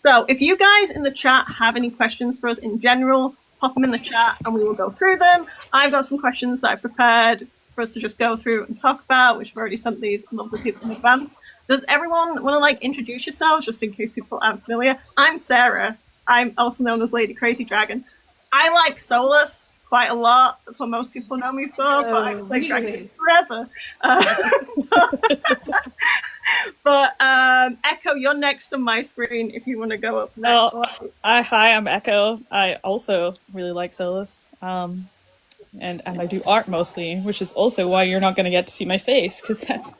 So if you guys in the chat have any questions for us in general, pop them in the chat and we will go through them. I've got some questions that I prepared for us to just go through and talk about, which I've already sent these lovely people in advance. Does everyone want to like introduce yourselves, just in case people aren't familiar? I'm Sarah. I'm also known as Lady Crazy Dragon. I like Solus quite a lot. That's what most people know me for, but I've played Dragon forever. But Echo, you're next on my screen if you want to go up next. Hi, I'm Echo. I also really like Solus. And I do art mostly, which is also why you're not going to get to see my face, because that's...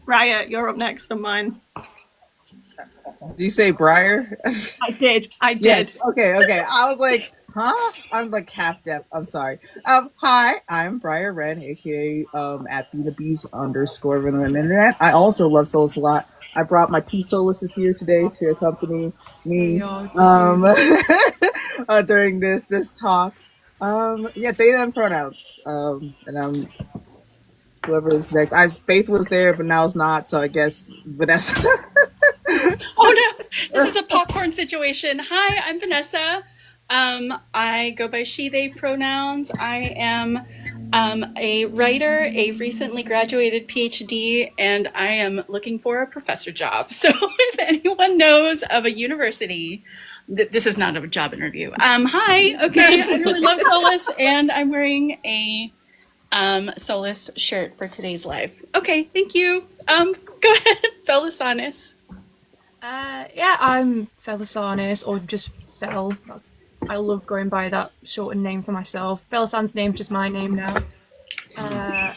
Briar, you're up next on mine. Do you say Briar? I did. Yes. Okay. I was like, huh? I'm like half deaf. I'm sorry. Hi, I'm Briar Ren, aka at @BeTheBees _ on the internet. I also love Solus a lot. I brought my 2 Soluses here today to accompany me during this talk. Yeah, they and pronouns. And I'm whoever is next. Faith was there, but now it's not. So I guess Vanessa. Oh no, this is a popcorn situation. Hi, I'm Vanessa. I go by she, they pronouns. I am a writer, a recently graduated PhD, and I am looking for a professor job. So if anyone knows of a university, this is not a job interview. Hi, okay, I really love Solus, and I'm wearing a Solus shirt for today's live. Okay, thank you. Go ahead, Felassanis. Yeah, I'm Felassanis, or just Fel. I love going by that shortened name for myself. Felassan's name's just my name now. I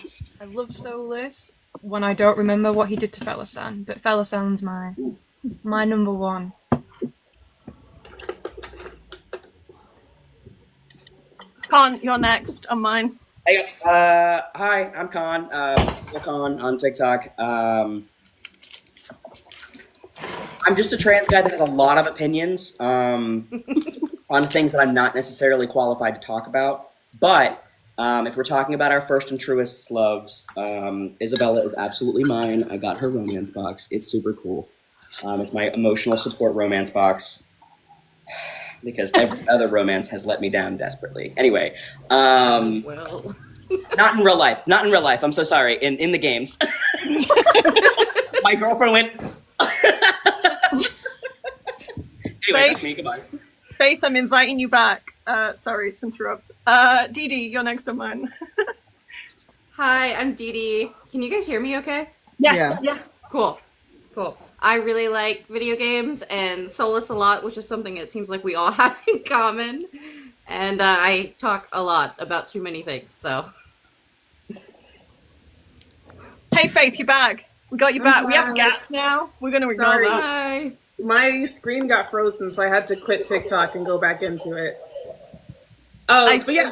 love Solus when I don't remember what he did to Felassan, but Felassan's my number one. Konn, you're next on mine. Hey, hi, I'm Konn. PurpleKonn on TikTok. I'm just a trans guy that has a lot of opinions on things that I'm not necessarily qualified to talk about. But if we're talking about our first and truest loves, Isabella is absolutely mine. I got her romance box. It's super cool. It's my emotional support romance box because every other romance has let me down desperately. Anyway, well, not in real life. Not in real life. I'm so sorry. In the games, my girlfriend went. Anyway, that's me. Goodbye. Faith, I'm inviting you back. Sorry to interrupt. Dee Dee, you're next on mine. hi, I'm Dee Dee. Can you guys hear me okay? Yes, Yeah. yes. Cool. I really like video games and Solus a lot, which is something it seems like we all have in common. And I talk a lot about too many things, so. Hey Faith, you're back. We got you back. We have gaps now. We're going to ignore that. Hi. My screen got frozen, so I had to quit TikTok and go back into it. Oh, but yeah,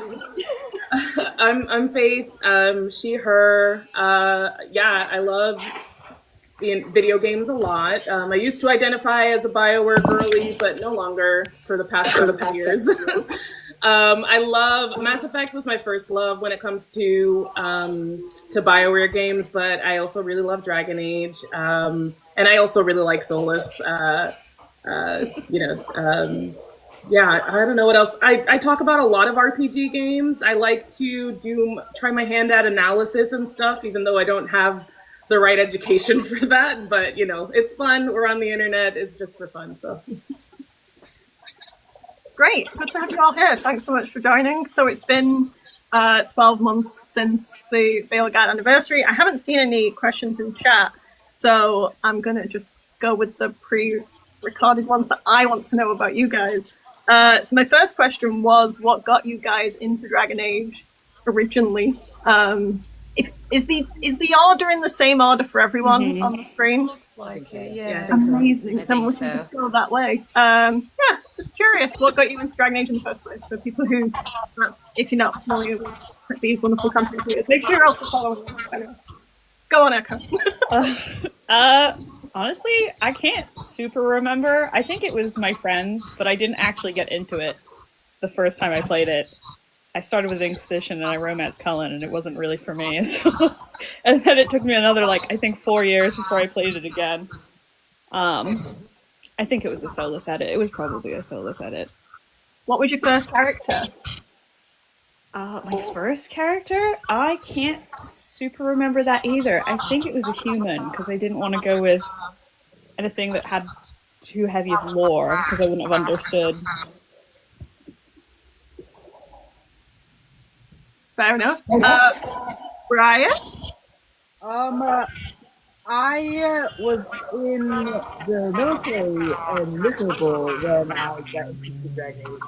I'm Faith. She, her. Yeah, I love video games a lot. I used to identify as a BioWare girly, but no longer for the past years. I love Mass Effect was my first love when it comes to BioWare games, but I also really love Dragon Age, and I also really like Solus. Yeah, I don't know what else. I talk about a lot of RPG games. I like to try my hand at analysis and stuff, even though I don't have the right education for that. But you know, it's fun. We're on the internet. It's just for fun. So. Great, good to have you all here. Thanks so much for joining. So it's been 12 months since the Veilguard anniversary. I haven't seen any questions in chat, so I'm gonna just go with the pre-recorded ones that I want to know about you guys. So my first question was, what got you guys into Dragon Age originally? Is the order in the same order for everyone on the screen? Like it, yeah. Amazing. Then we so. can just go that way. Yeah, just curious, what got you into Dragon Age in the first place? For people who, if you're not familiar with these wonderful content creators, make sure you're also following them. Go on, Echo. Honestly, I can't super remember. I think it was my friends, but I didn't actually get into it the first time I played it. I started with Inquisition and I romanced Cullen, and it wasn't really for me. So, and then it took me another, like, I think 4 years before I played it again. I think it was a Solus edit. It was probably a Solus edit. What was your first character? My first character? I can't super remember that either. I think it was a human, because I didn't want to go with anything that had too heavy of lore, because I wouldn't have understood. Fair enough. Briar? I was in the military and miserable when I got into Dragon Age.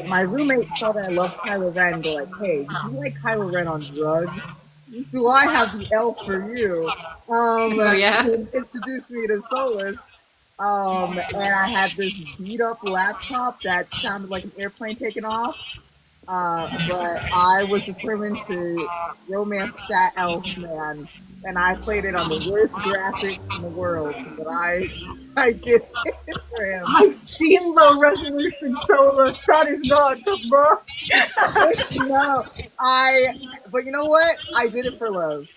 My roommate saw that I loved Kylo Ren and go like, hey, do you like Kylo Ren on drugs? Do I have the elf for you? And introduced me to Solus. And I had this beat up laptop that sounded like an airplane taking off. But I was determined to romance that elf man, and I played it on the worst graphics in the world, but I get it for him. I've seen low resolution Solus. That is not good, bro. No, but you know what? I did it for love.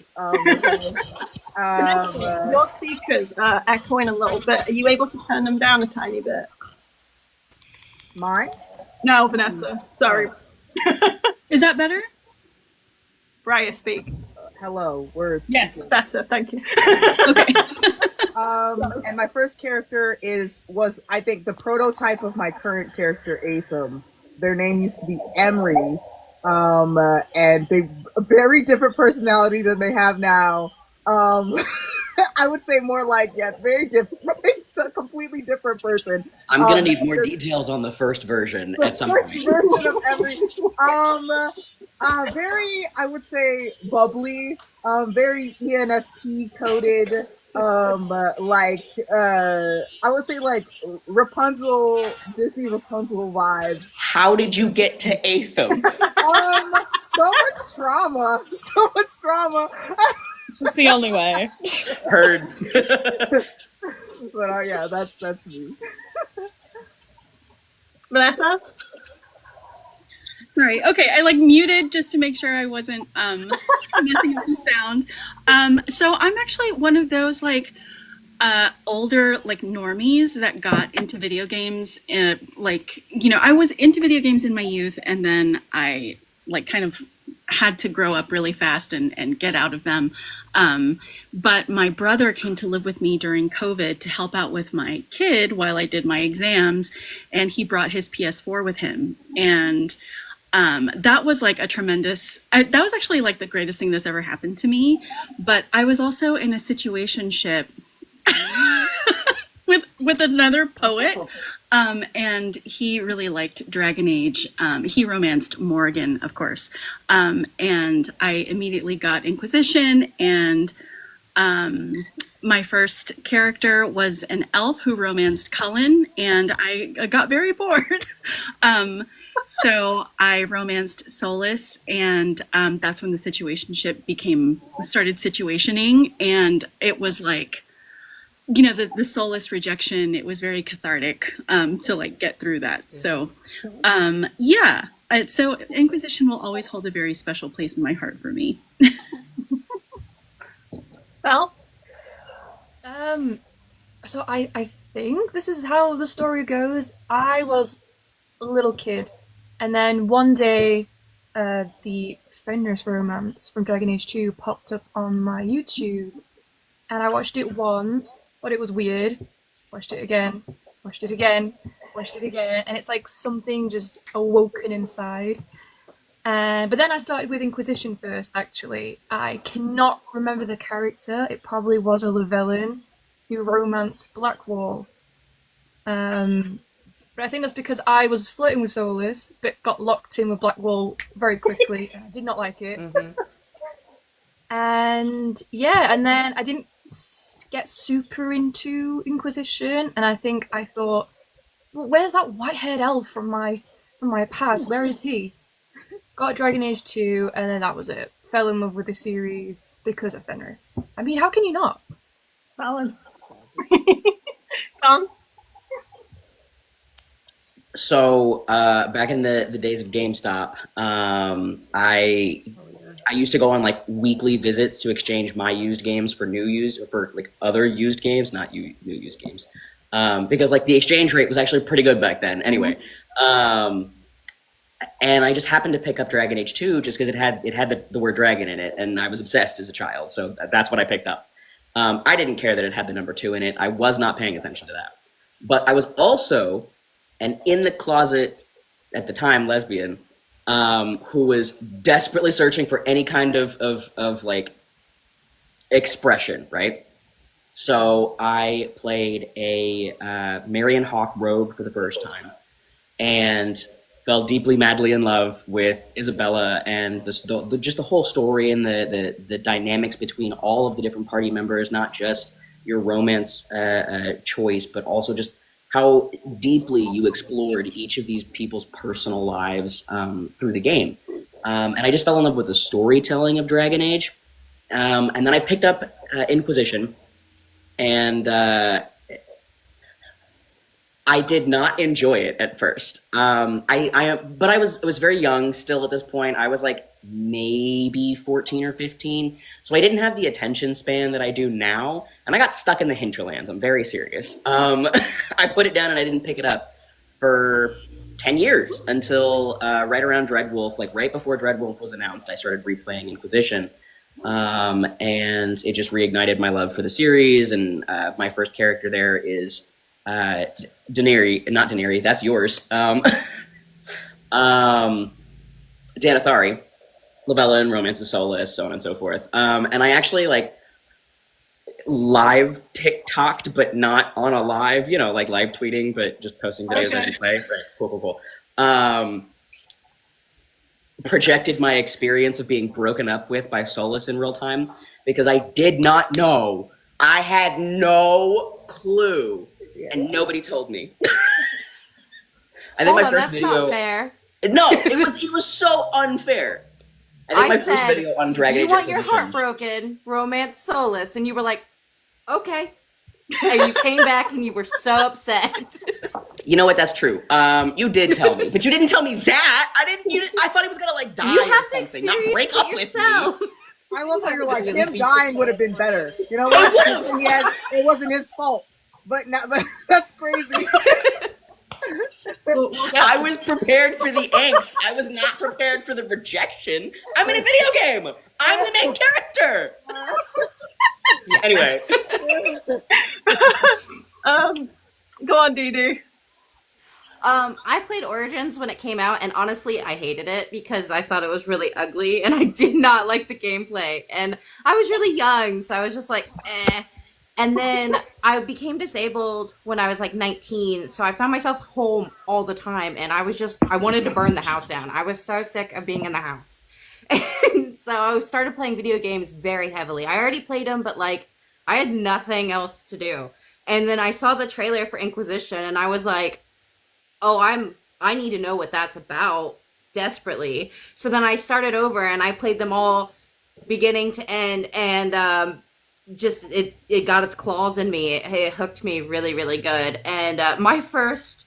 Your speakers are echoing a little bit. Are you able to turn them down a tiny bit? Mine? No, Vanessa. Sorry. Is that better? Briar, speak. Hello, words. Yes, better. Thank you. Okay. And my first character was I think the prototype of my current character, Aetham. Their name used to be Emery, and they a very different personality than they have now. I would say more like very different. It's a completely different person. I'm gonna need more details on the first version at some point. The first version of Emery. Very, I would say, bubbly, very ENFP coded, I would say like Rapunzel, Disney Rapunzel vibes. How did you get to Aetham? So much trauma. It's the only way. Heard. But yeah, that's me. Vanessa? Sorry. Okay, I muted just to make sure I wasn't messing up the sound. So I'm actually one of those older normies that got into video games. I was into video games in my youth, and then I kind of had to grow up really fast and get out of them. But my brother came to live with me during COVID to help out with my kid while I did my exams, and he brought his PS4 with him. And that was a tremendous, that was actually the greatest thing that's ever happened to me. But I was also in a situationship with another poet. And he really liked Dragon Age. He romanced Morrigan, of course. And I immediately got Inquisition, and my first character was an elf who romanced Cullen, and I got very bored. So I romanced Solus, and that's when the situationship started situationing, and it was the Solus rejection, it was very cathartic to get through that. So yeah, so Inquisition will always hold a very special place in my heart for me. Well, so I think this is how the story goes. I was a little kid, and then one day the Fenris romance from Dragon Age 2 popped up on my YouTube, and I watched it once. But it was weird. Watched it again, watched it again, watched it again, and it's something just awoken inside. But then I started with Inquisition first, actually. I cannot remember the character. It probably was a Llewellyn who romanced Blackwall. But I think that's because I was flirting with Solus, but got locked in with Blackwall very quickly, and I did not like it. Mm-hmm. And yeah, and then I didn't get super into Inquisition, and I think I thought, well, where's that white-haired elf from my past? Where is he? Got Dragon Age 2, and then that was it. Fell in love with the series because of Fenris. I mean, how can you not? Fallon. Konn? So back in the days of GameStop, I used to go on like weekly visits to exchange my used games for like other used games, not new used games, because like the exchange rate was actually pretty good back then. Anyway, and I just happened to pick up Dragon Age 2 just because it had the word dragon in it, and I was obsessed as a child, so that's what I picked up. I didn't care that it had the number 2 in it. I was not paying attention to that, but I was also an in the closet at the time lesbian. Who was desperately searching for any kind of like expression, right? So I played a Marion Hawk rogue for the first time, and fell deeply, madly in love with Isabella and just the whole story and the dynamics between all of the different party members, not just your romance choice, but also just how deeply you explored each of these people's personal lives through the game. And I just fell in love with the storytelling of Dragon Age. And then I picked up Inquisition, and I did not enjoy it at first. But I was very young still at this point. I was like maybe 14 or 15. So I didn't have the attention span that I do now. And I got stuck in the hinterlands. I'm very serious. I put it down and I didn't pick it up for 10 years until right around Dreadwolf, like right before Dreadwolf was announced, I started replaying Inquisition. And it just reignited my love for the series. And my first character there is Daenerys, not Daenerys, that's yours. Danathari, Labella and Romance of Solace, so on and so forth. And I actually like live TikToked, but not on a live, like live tweeting, but just posting videos as you play. Right. Cool. Projected my experience of being broken up with by Solace in real time because I did not know. I had no clue, and nobody told me. I think my first that's video. Not fair. No, it was so unfair. I think my first video on Dragon Age. You want your heart broken, Romance Solace, and you were like, okay. And you came back and you were so upset. You know what? That's true. You did tell me, but you didn't tell me that. I thought he was gonna like die. You have or something, not break up with me. I love how you're like, him dying would have been better. You know what? It wasn't his fault. But that's crazy. I was prepared for the angst. I was not prepared for the rejection. I'm in a video game. I'm the main character. Anyway. Go on, Dee. I played Origins when it came out, and honestly, I hated it because I thought it was really ugly, and I did not like the gameplay. And I was really young, so I was just like, eh. And then I became disabled when I was like 19, so I found myself home all the time, and I wanted to burn the house down. I was so sick of being in the house. And so I started playing video games very heavily. I already played them, but like, I had nothing else to do. And then I saw the trailer for Inquisition, and I was like, oh, I need to know what that's about desperately. So then I started over, and I played them all beginning to end, and just it got its claws in me. It hooked me really, really good. And my first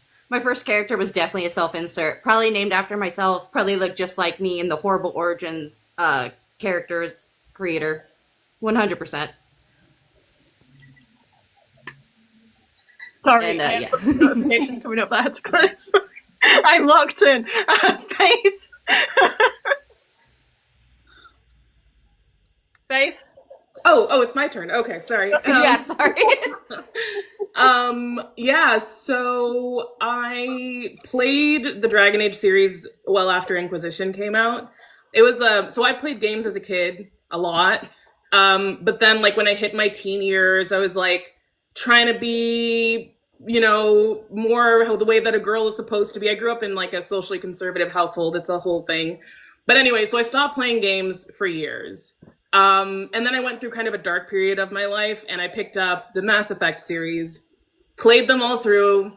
character was definitely a self-insert, probably named after myself, probably looked just like me in the Horrible Origins character creator, 100%. Sorry, and, yeah. Notifications coming up that I had to close. I'm locked in. Faith. Faith. Oh, it's my turn. Okay, sorry. Yeah, sorry. Yeah, so I played the Dragon Age series well after Inquisition came out. It was so I played games as a kid a lot. But then like when I hit my teen years, I was like trying to be, more the way that a girl is supposed to be. I grew up in like a socially conservative household. It's a whole thing. But anyway, so I stopped playing games for years. And then I went through kind of a dark period of my life, and I picked up the Mass Effect series, played them all through,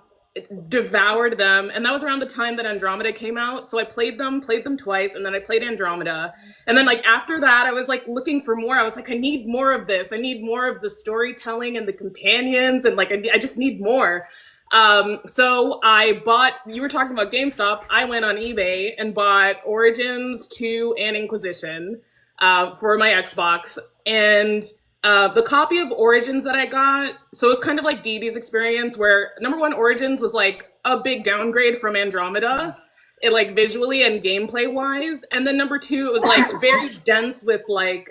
devoured them, and that was around the time that Andromeda came out. So I played them twice, and then I played Andromeda. And then like after that, I was like looking for more. I was like, I need more of this. I need more of the storytelling and the companions, and like I just need more. So I bought, you were talking about GameStop, I went on eBay and bought Origins 2 and Inquisition for my Xbox. And the copy of Origins that I got, so it was kind of like Dee Dee's experience where number one, Origins was like a big downgrade from Andromeda, it like visually and gameplay wise. And then number two, it was like very dense with like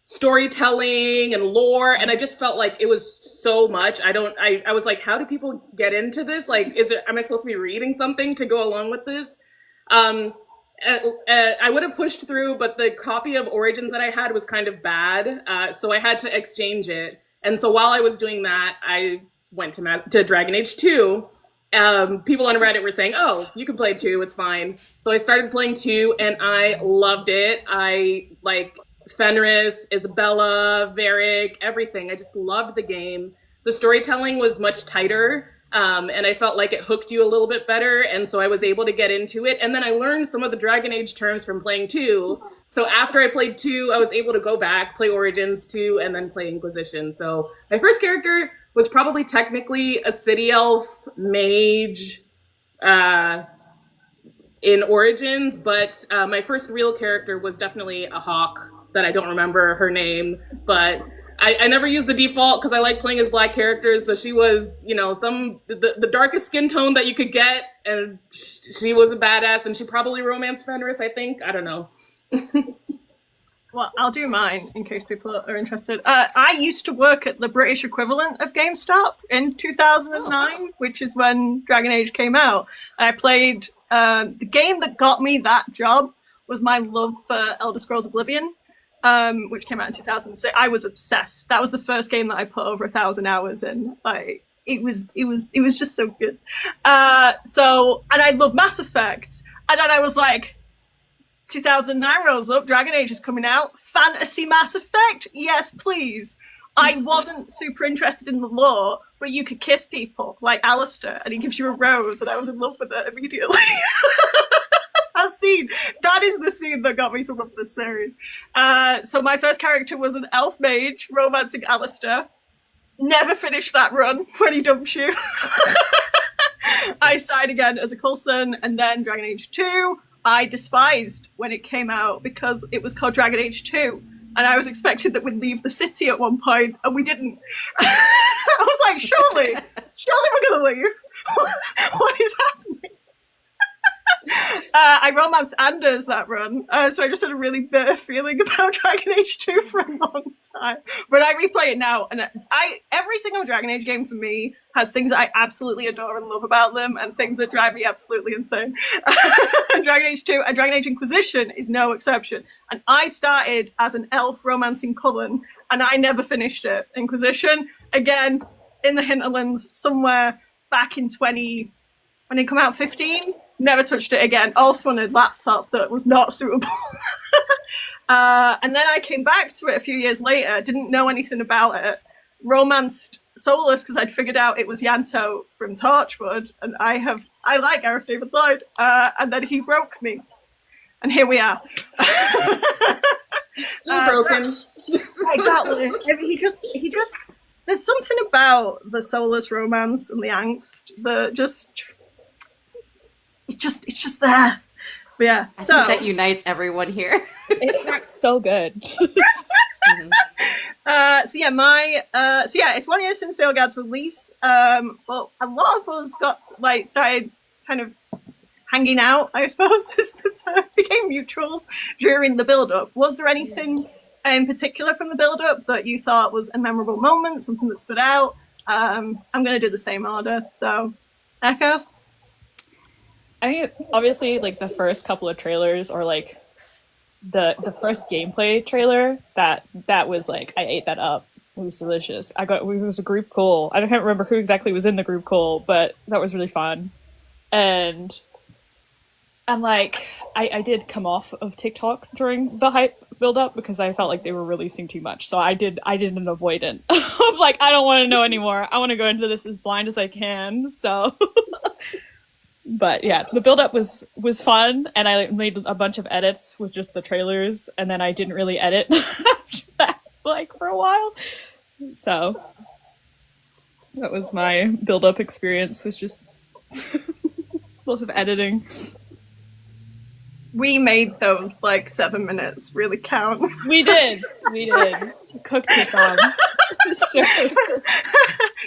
storytelling and lore, and I just felt like it was so much. I was like, how do people get into this? Like, am I supposed to be reading something to go along with this? I would have pushed through, but the copy of Origins that I had was kind of bad, so I had to exchange it. And so while I was doing that, I went to Dragon Age 2. People on Reddit were saying, oh, you can play 2, it's fine. So I started playing 2, and I loved it. I like Fenris, Isabella, Varric, everything. I just loved the game. The storytelling was much tighter, and I felt like it hooked you a little bit better, and so I was able to get into it. And then I learned some of the Dragon Age terms from playing 2. So after I played 2, I was able to go back, play Origins 2, and then play Inquisition. So my first character was probably technically a city elf mage in Origins, but my first real character was definitely a hawk that I don't remember her name, but I never used the default because I like playing as black characters. So she was, you know, the darkest skin tone that you could get, and she was a badass, and she probably romanced Fenris, I think. I don't know. Well, I'll do mine in case people are interested. I used to work at the British equivalent of GameStop in 2009, which is when Dragon Age came out. I played the game that got me that job was my love for Elder Scrolls Oblivion. Which came out in 2006. I was obsessed. That was the first game that I put over 1,000 hours in. Like it was just so good. And I love Mass Effect. And then I was like, 2009 rolls up, Dragon Age is coming out. Fantasy Mass Effect? Yes, please. I wasn't super interested in the lore, but you could kiss people like Alistair, and he gives you a rose, and I was in love with it immediately. That is the scene that got me to love this series. So my first character was an elf mage romancing Alistair. Never finished that run when he dumps you. I started again as a Coulson, and then Dragon Age 2 I despised when it came out because it was called Dragon Age 2. And I was expecting that we'd leave the city at one point, and we didn't. I was like, surely we're going to leave. What is happening? I romanced Anders that run, so I just had a really bitter feeling about Dragon Age 2 for a long time. But I replay it now, and every single Dragon Age game for me has things I absolutely adore and love about them, and things that drive me absolutely insane. Dragon Age 2 and Dragon Age Inquisition is no exception. And I started as an elf romancing Cullen, and I never finished it. Inquisition, again, in the hinterlands, somewhere back in when it came out 15, never touched it again. Also on a laptop that was not suitable. And then I came back to it a few years later, didn't know anything about it, romanced Solus because I'd figured out it was Yanto from Torchwood, and I like Gareth David Lloyd, and then he broke me. And here we are. Still broken. Exactly. He just there's something about the Solus romance and the angst that it's just there. But yeah, I think that unites everyone here. It's so good. Mm-hmm. It's 1 year since Veilguard's release. Well, a lot of us started kind of hanging out, I suppose, became mutuals during the build-up. Was there anything in particular from the build-up that you thought was a memorable moment, something that stood out? I'm going to do the same order. So, Echo? I think obviously like the first couple of trailers, or like the first gameplay trailer, that was like, I ate that up. It was delicious. It was a group call. I don't remember who exactly was in the group call, but that was really fun. And like, I did come off of TikTok during the hype build up because I felt like they were releasing too much. So I did an avoidant of like, I don't want to know anymore. I want to go into this as blind as I can. So but yeah, the build up was fun, and I made a bunch of edits with just the trailers, and then I didn't really edit after that, like, for a while. So That was my build-up experience, was just lots of editing. We made those like 7 minutes really count. We did. Cooked with them. So...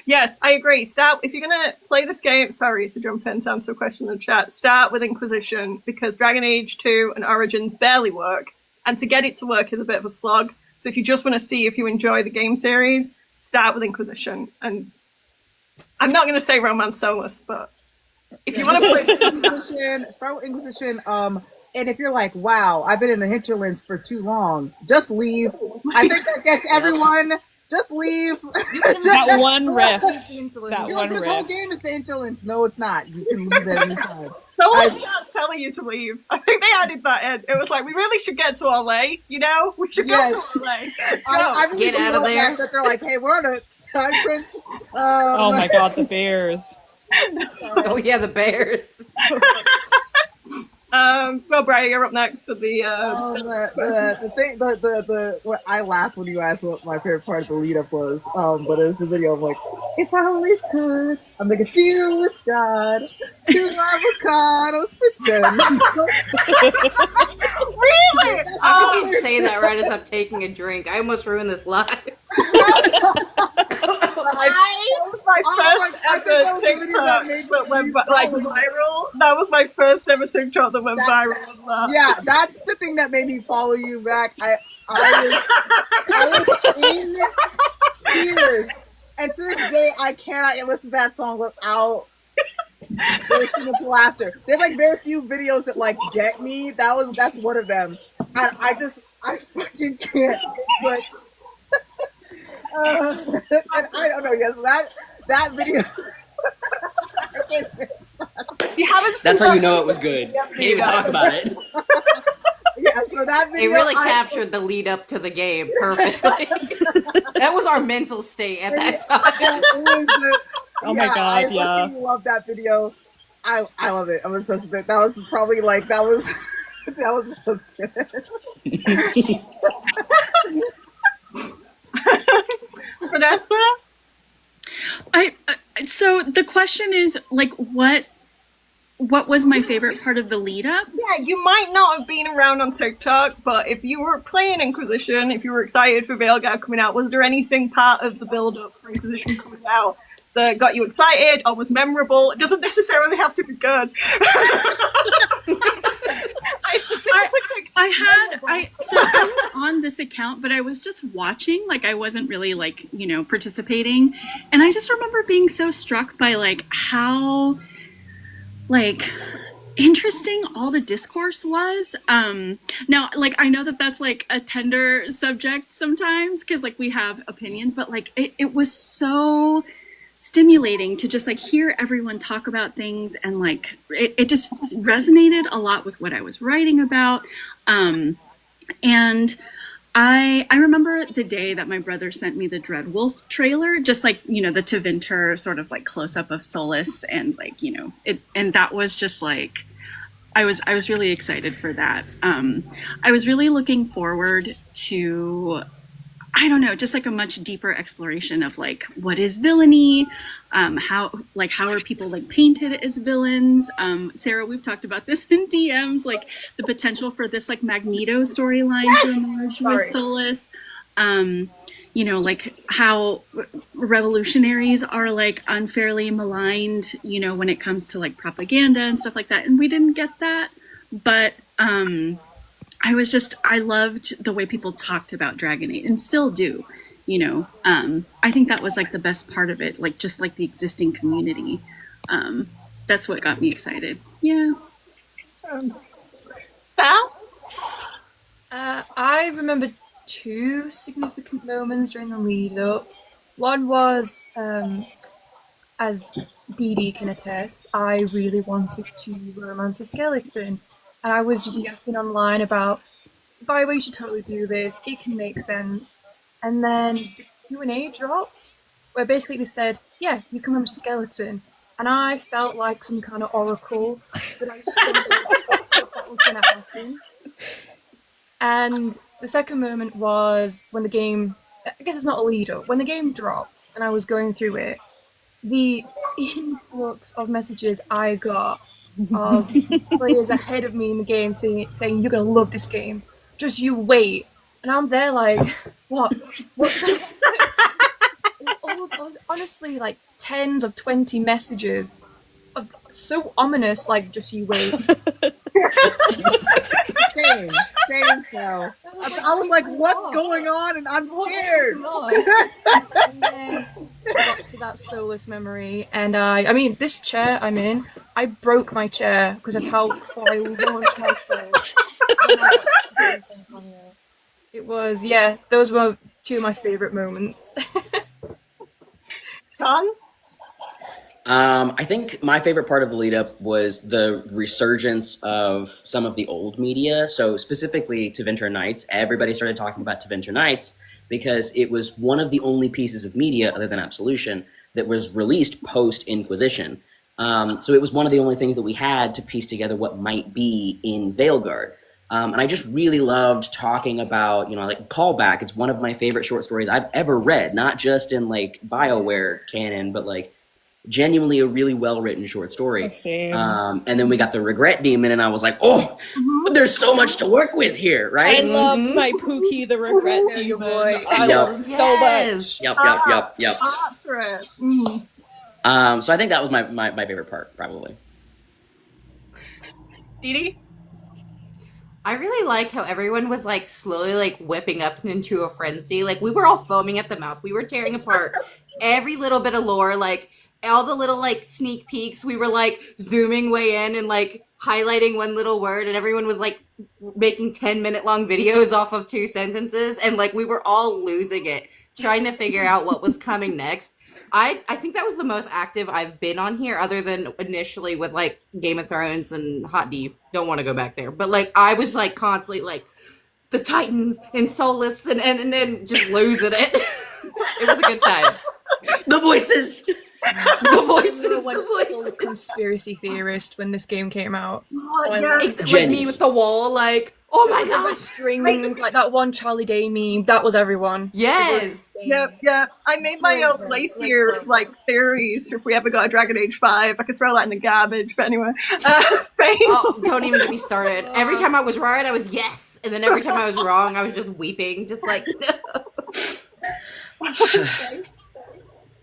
Yes, I agree. Start if you're gonna play this game. Sorry to jump in to answer a question in the chat. Start with Inquisition because Dragon Age 2 and Origins barely work, and to get it to work is a bit of a slog. So if you just want to see if you enjoy the game series, start with Inquisition. And I'm not gonna say Romance Solus, but if you want to play Inquisition, start with Inquisition. And if you're like, wow, I've been in the hinterlands for too long, just leave. I think that gets everyone. Just leave. That one rift. That one rift. This whole game is the hinterlands. No, it's not. You can leave at any time. Someone starts telling you to leave. I think they added that in. It was like, we really should get to LA, you know? We should get to LA. I really get out of there. That they're like, hey, we're on a time crunch. Oh my god, the bears. Oh yeah, the bears. Well, Briar, you're up next for the thing. What I laughed when you asked what my favorite part of the lead up was. But it was the video of like, if I only could, I'll make a deal with God. 2 avocados for 10. Really? How could you say that right as I'm taking a drink? I almost ruined this live. That was my first ever TikTok that went like viral. That was my first ever TikTok that went viral. Yeah, that's the thing that made me follow you back. I was in tears, and to this day, I cannot listen to that song without bursting into laughter. There's like very few videos that like get me. That's one of them. And I fucking can't. But and I don't know. Yes, that video. You haven't. That's how you know it was good. Can't even talk about it. Yeah, so that video. It really captured the lead up to the game perfectly. That was our mental state at that time. Oh my god! I fucking love that video. I love it. I'm obsessed with it. That was probably like that was good. Vanessa? So the question is like what was my favorite part of the lead up? Yeah, you might not have been around on TikTok, but if you were playing Inquisition, if you were excited for Veilguard coming out, was there anything part of the build up for Inquisition coming out that got you excited or was memorable? It doesn't necessarily have to be good. So I was on this account, but I was just watching, like I wasn't really like, participating. And I just remember being so struck by like how like interesting all the discourse was. Now, like I know that that's like a tender subject sometimes because like we have opinions, but like it was so stimulating to just like hear everyone talk about things, and like it just resonated a lot with what I was writing about. And I remember the day that my brother sent me the Dreadwolf trailer, just like, the Tevinter sort of like close up of Solus, and like, it, and that was just like, I was really excited for that. I was really looking forward to, I don't know, just like a much deeper exploration of like, what is villainy? How are people like painted as villains? Sarah, we've talked about this in DMs, like the potential for this like Magneto storyline to emerge with Solus. Like how revolutionaries are like unfairly maligned, when it comes to like propaganda and stuff like that. And we didn't get that, but I loved the way people talked about Dragon Age, and still do, I think that was like the best part of it, like just like the existing community. That's what got me excited. Yeah. Val? I remember 2 significant moments during the lead up. One was, as Dee Dee can attest, I really wanted to romance a skeleton. And I was just yapping online about, by the way, you should totally do this. It can make sense. And then the Q&A dropped, where basically they said, yeah, you can romance a skeleton. And I felt like some kind of oracle that I thought that was going to happen. And the second moment was when the game, I guess it's not a lead up, when the game dropped and I was going through it, the influx of messages I got of players ahead of me in the game saying you're gonna love this game, just you wait. And I'm there like, what? It was honestly like tens of 20 messages, so ominous, like just you wait. Same, Phil. I was like, what's going on? And I'm scared. And then I got to that soulless memory, and I mean, this chair I'm in, I broke my chair because of how far I launched my soul. It was, yeah, those were two of my favourite moments. Konn? I think my favorite part of the lead up was the resurgence of some of the old media. So specifically Tevinter Nights, everybody started talking about Tevinter Nights because it was one of the only pieces of media other than Absolution that was released post Inquisition. So it was one of the only things that we had to piece together what might be in Veilguard. And I just really loved talking about, like Callback. It's one of my favorite short stories I've ever read, not just in like BioWare canon, but like genuinely a really well-written short story. And then we got the Regret Demon, and I was like, oh, there's so much to work with here, right? I love my Pookie the Regret Demon. Boy. I love him so much. Yep. So I think that was my favorite part, probably. Didi? I really like how everyone was like slowly like whipping up into a frenzy. Like we were all foaming at the mouth. We were tearing apart every little bit of lore, like all the little like sneak peeks. We were like zooming way in and like highlighting one little word, and everyone was like making 10-minute long videos off of 2 sentences, and like we were all losing it, trying to figure out what was coming next. I think that was the most active I've been on here, other than initially with like Game of Thrones and Hot D. Don't want to go back there, but like I was like constantly like the Titans and Soulless and then just losing it. It was a good time. The voices. The voices. I went full conspiracy theorist when this game came out. Like me with the wall, like, oh my god, string, like that one Charlie Day meme. That was everyone. Yes. Yep. I made my own Glacier like theories. If we ever got a Dragon Age 5, I could throw that in the garbage. But anyway, oh, don't even get me started. Every time I was right, I was yes, and then every time I was wrong, I was just weeping, just like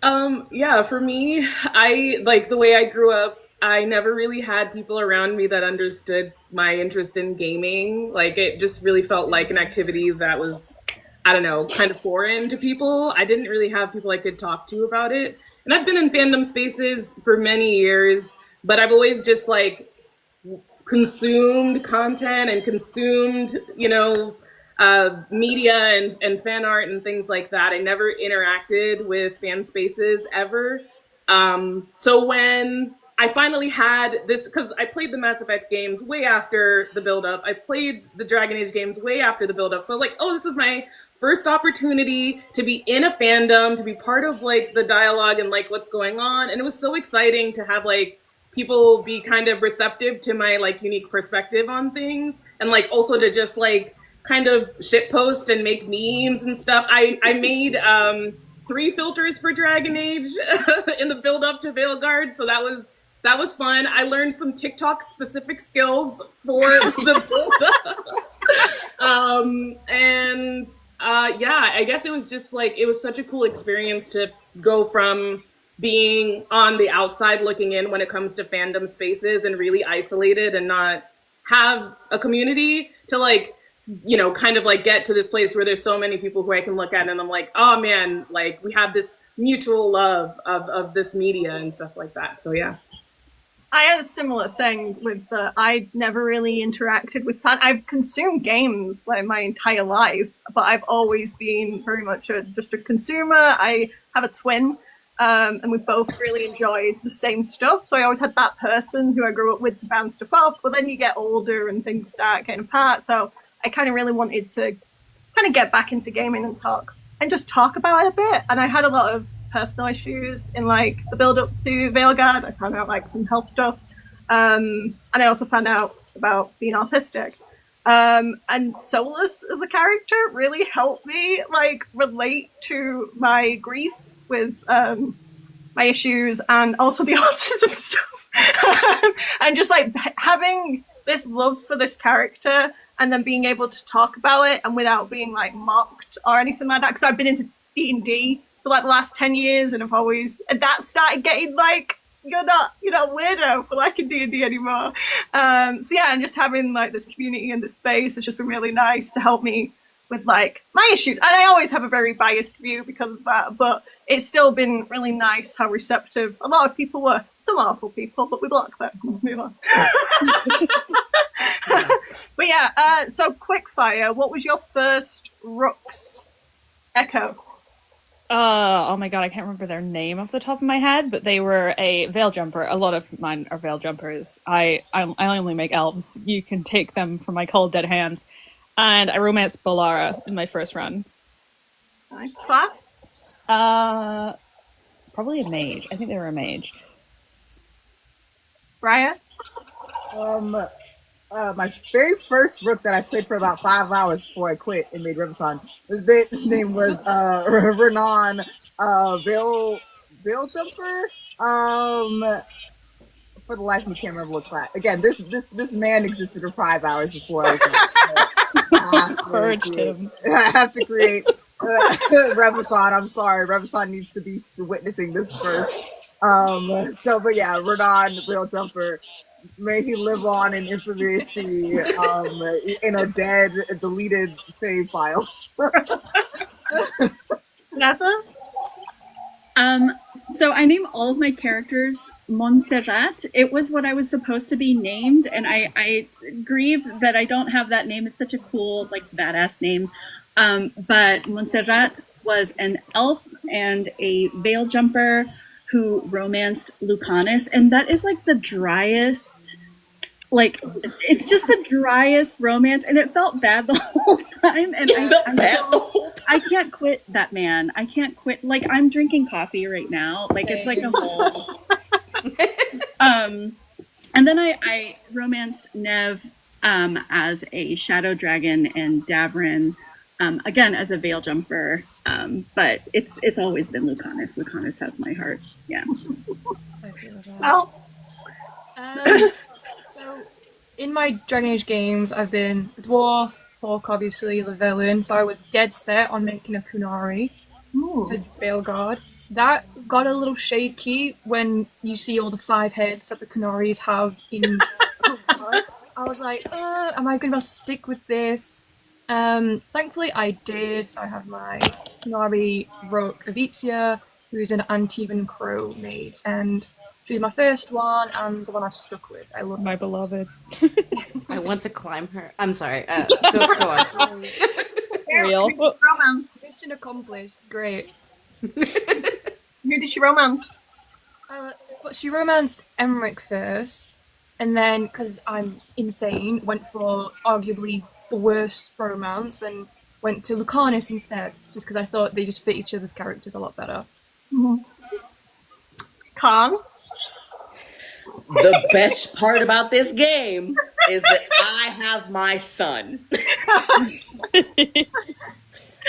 no. Yeah, for me, I like the way I grew up. I never really had people around me that understood my interest in gaming. Like, it just really felt like an activity that was, I don't know, kind of foreign to people. I didn't really have people I could talk to about it. And I've been in fandom spaces for many years, but I've always just like consumed content and consumed, media and fan art and things like that. I never interacted with fan spaces ever. So when I finally had this, because I played the Mass Effect games way after the build-up. I played the Dragon Age games way after the build-up. So I was like, oh, this is my first opportunity to be in a fandom, to be part of like the dialogue and like what's going on. And it was so exciting to have like people be kind of receptive to my like unique perspective on things. And like also to just like kind of shitpost and make memes and stuff. I made 3 filters for Dragon Age in the build-up to Veilguard. So that was fun. I learned some TikTok specific skills for the build-up. I guess it was just like, it was such a cool experience to go from being on the outside looking in when it comes to fandom spaces and really isolated and not have a community to like, kind of like get to this place where there's so many people who I can look at and I'm like, oh man, like we have this mutual love of this media and stuff like that. So yeah. I had a similar thing with I never really interacted with fans. I've consumed games like my entire life, but I've always been very much just a consumer. I have a twin, and we both really enjoyed the same stuff. So I always had that person who I grew up with to bounce stuff off. But then you get older and things start getting apart. So I kind of really wanted to kind of get back into gaming and just talk about it a bit. And I had a lot of personal issues in like the build up to Veilguard. I found out like some health stuff. And I also found out about being autistic. And Soulless as a character really helped me like relate to my grief with my issues and also the autism stuff. And just like having this love for this character and then being able to talk about it and without being like mocked or anything like that. Because I've been into D&D for like the last 10 years and that started getting like, you're not weirdo for liking D&D anymore. So yeah, and just having like this community and this space has just been really nice to help me with like my issues. And I always have a very biased view because of that, but it's still been really nice how receptive a lot of people were. Some awful people, but we block them. Move on. But yeah, so quick fire, what was your first Rook's Echo? Oh my god, I can't remember their name off the top of my head, but they were a veil jumper. A lot of mine are veil jumpers. I only make elves. You can take them from my cold dead hands. And I romanced Bolara in my first run. Nice. Class? Probably a mage. I think they were a mage. Briar? My very first Rook that I played for about 5 hours before I quit and made Renaissance. His name was Renan Veil Jumper. For the life of me, can't remember what class. Again, this man existed for 5 hours before I was like, Purged him. I have to create Renaissance. I'm sorry, Renaissance needs to be witnessing this first. But yeah, Renan Veil Jumper. May he live on in infamy in a dead, deleted save file. Vanessa? So I name all of my characters Montserrat. It was what I was supposed to be named, and I grieve that I don't have that name. It's such a cool, like, badass name. But Montserrat was an elf and a veil jumper who romanced Lucanus, and that is like the driest, like, it's just the driest romance, and it felt bad the whole time. And I can't quit that man. I can't quit. Like, I'm drinking coffee right now. Like, it's like a whole. And then I romanced Nev as a shadow dragon and Davrin again as a veil jumper. But it's always been Lucanus. Lucanus has my heart. Yeah. I feel that. Well, So, in my Dragon Age games, I've been a dwarf, orc, obviously, the villain. So I was dead set on making a Kunari for Veilguard. That got a little shaky when you see all the 5 heads that the Kunaris have in Veilguard. I was like, am I going to be able to stick with this? Thankfully I did. So I have my Kunari Rook Avitia, who's an Antivan Crow mage, and she's my first one and the one I've stuck with. I love My beloved. I want to climb her. I'm sorry. Go on. Real. romance. Mission accomplished. Great. Who did she romance? But she romanced Emmerich first, and then, because I'm insane, went for arguably the worst romance and went to Lucanus instead, just because I thought they just fit each other's characters a lot better. Konn? The best part about this game is that I have my son.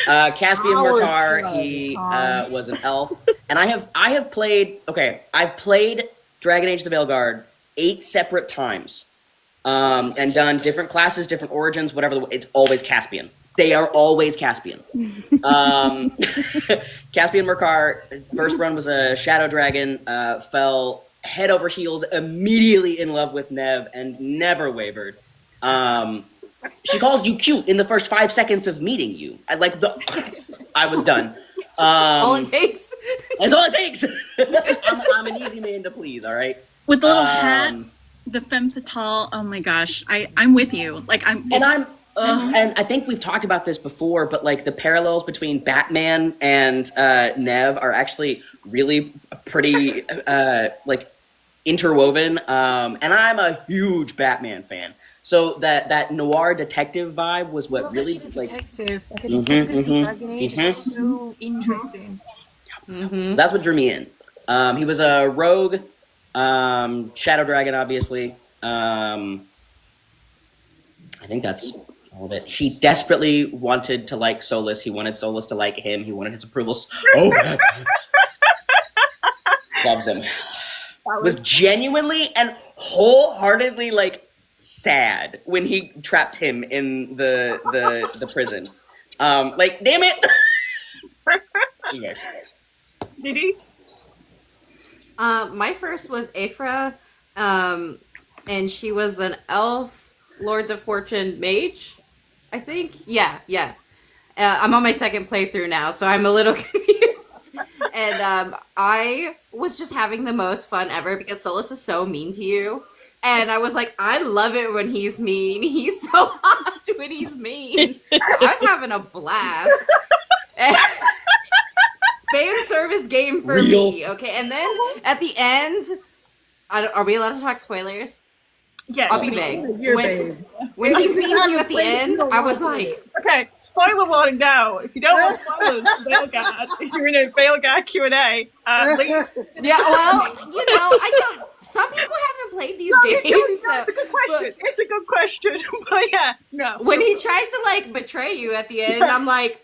Caspian Morcar, he was an elf. And I've played Dragon Age the Veilguard 8 separate times. And done different classes, different origins, whatever. It's always Caspian. They are always Caspian. Caspian Morcar, first run was a Shadow Dragon, fell head over heels, immediately in love with Nev, and never wavered. She calls you cute in the first 5 seconds of meeting you. I was done. All it takes. That's all it takes. I'm an easy man to please, all right? With the little hat, the femme fatale. Oh my gosh, I'm with you. Like and I think we've talked about this before, but like the parallels between Batman and Nev are actually really pretty like interwoven. And I'm a huge Batman fan. So that noir detective vibe was what really she's a detective. Like a detective in Dragon Age is so interesting. So that's what drew me in. He was a rogue, Shadow Dragon, obviously. I think that's all of it. He desperately wanted to like Solus. He wanted Solus to like him. He wanted his approval so bad. loves him. Was genuinely and wholeheartedly like sad when he trapped him in the prison. Like, damn it. Anyway. Did he? My first was Aphra, and she was an elf Lords of Fortune mage, I think. Yeah. I'm on my second playthrough now, so I'm a little confused. And I was just having the most fun ever because Solus is so mean to you. And I was like, I love it when he's mean. He's so hot when he's mean. So I was having a blast. Fan service game for me, okay? And then at the end, are we allowed to talk spoilers? Yeah. I'll be vague. When he's mean to you at the end, I was like... Okay, spoiler warning now. If you don't want spoilers for Veilguard, if you're in a Veilguard Q&A, leave. Yeah, well, some people haven't played these games. That's a good question. It's a good question. But yeah, no. When he tries to, like, betray you at the end, I'm like...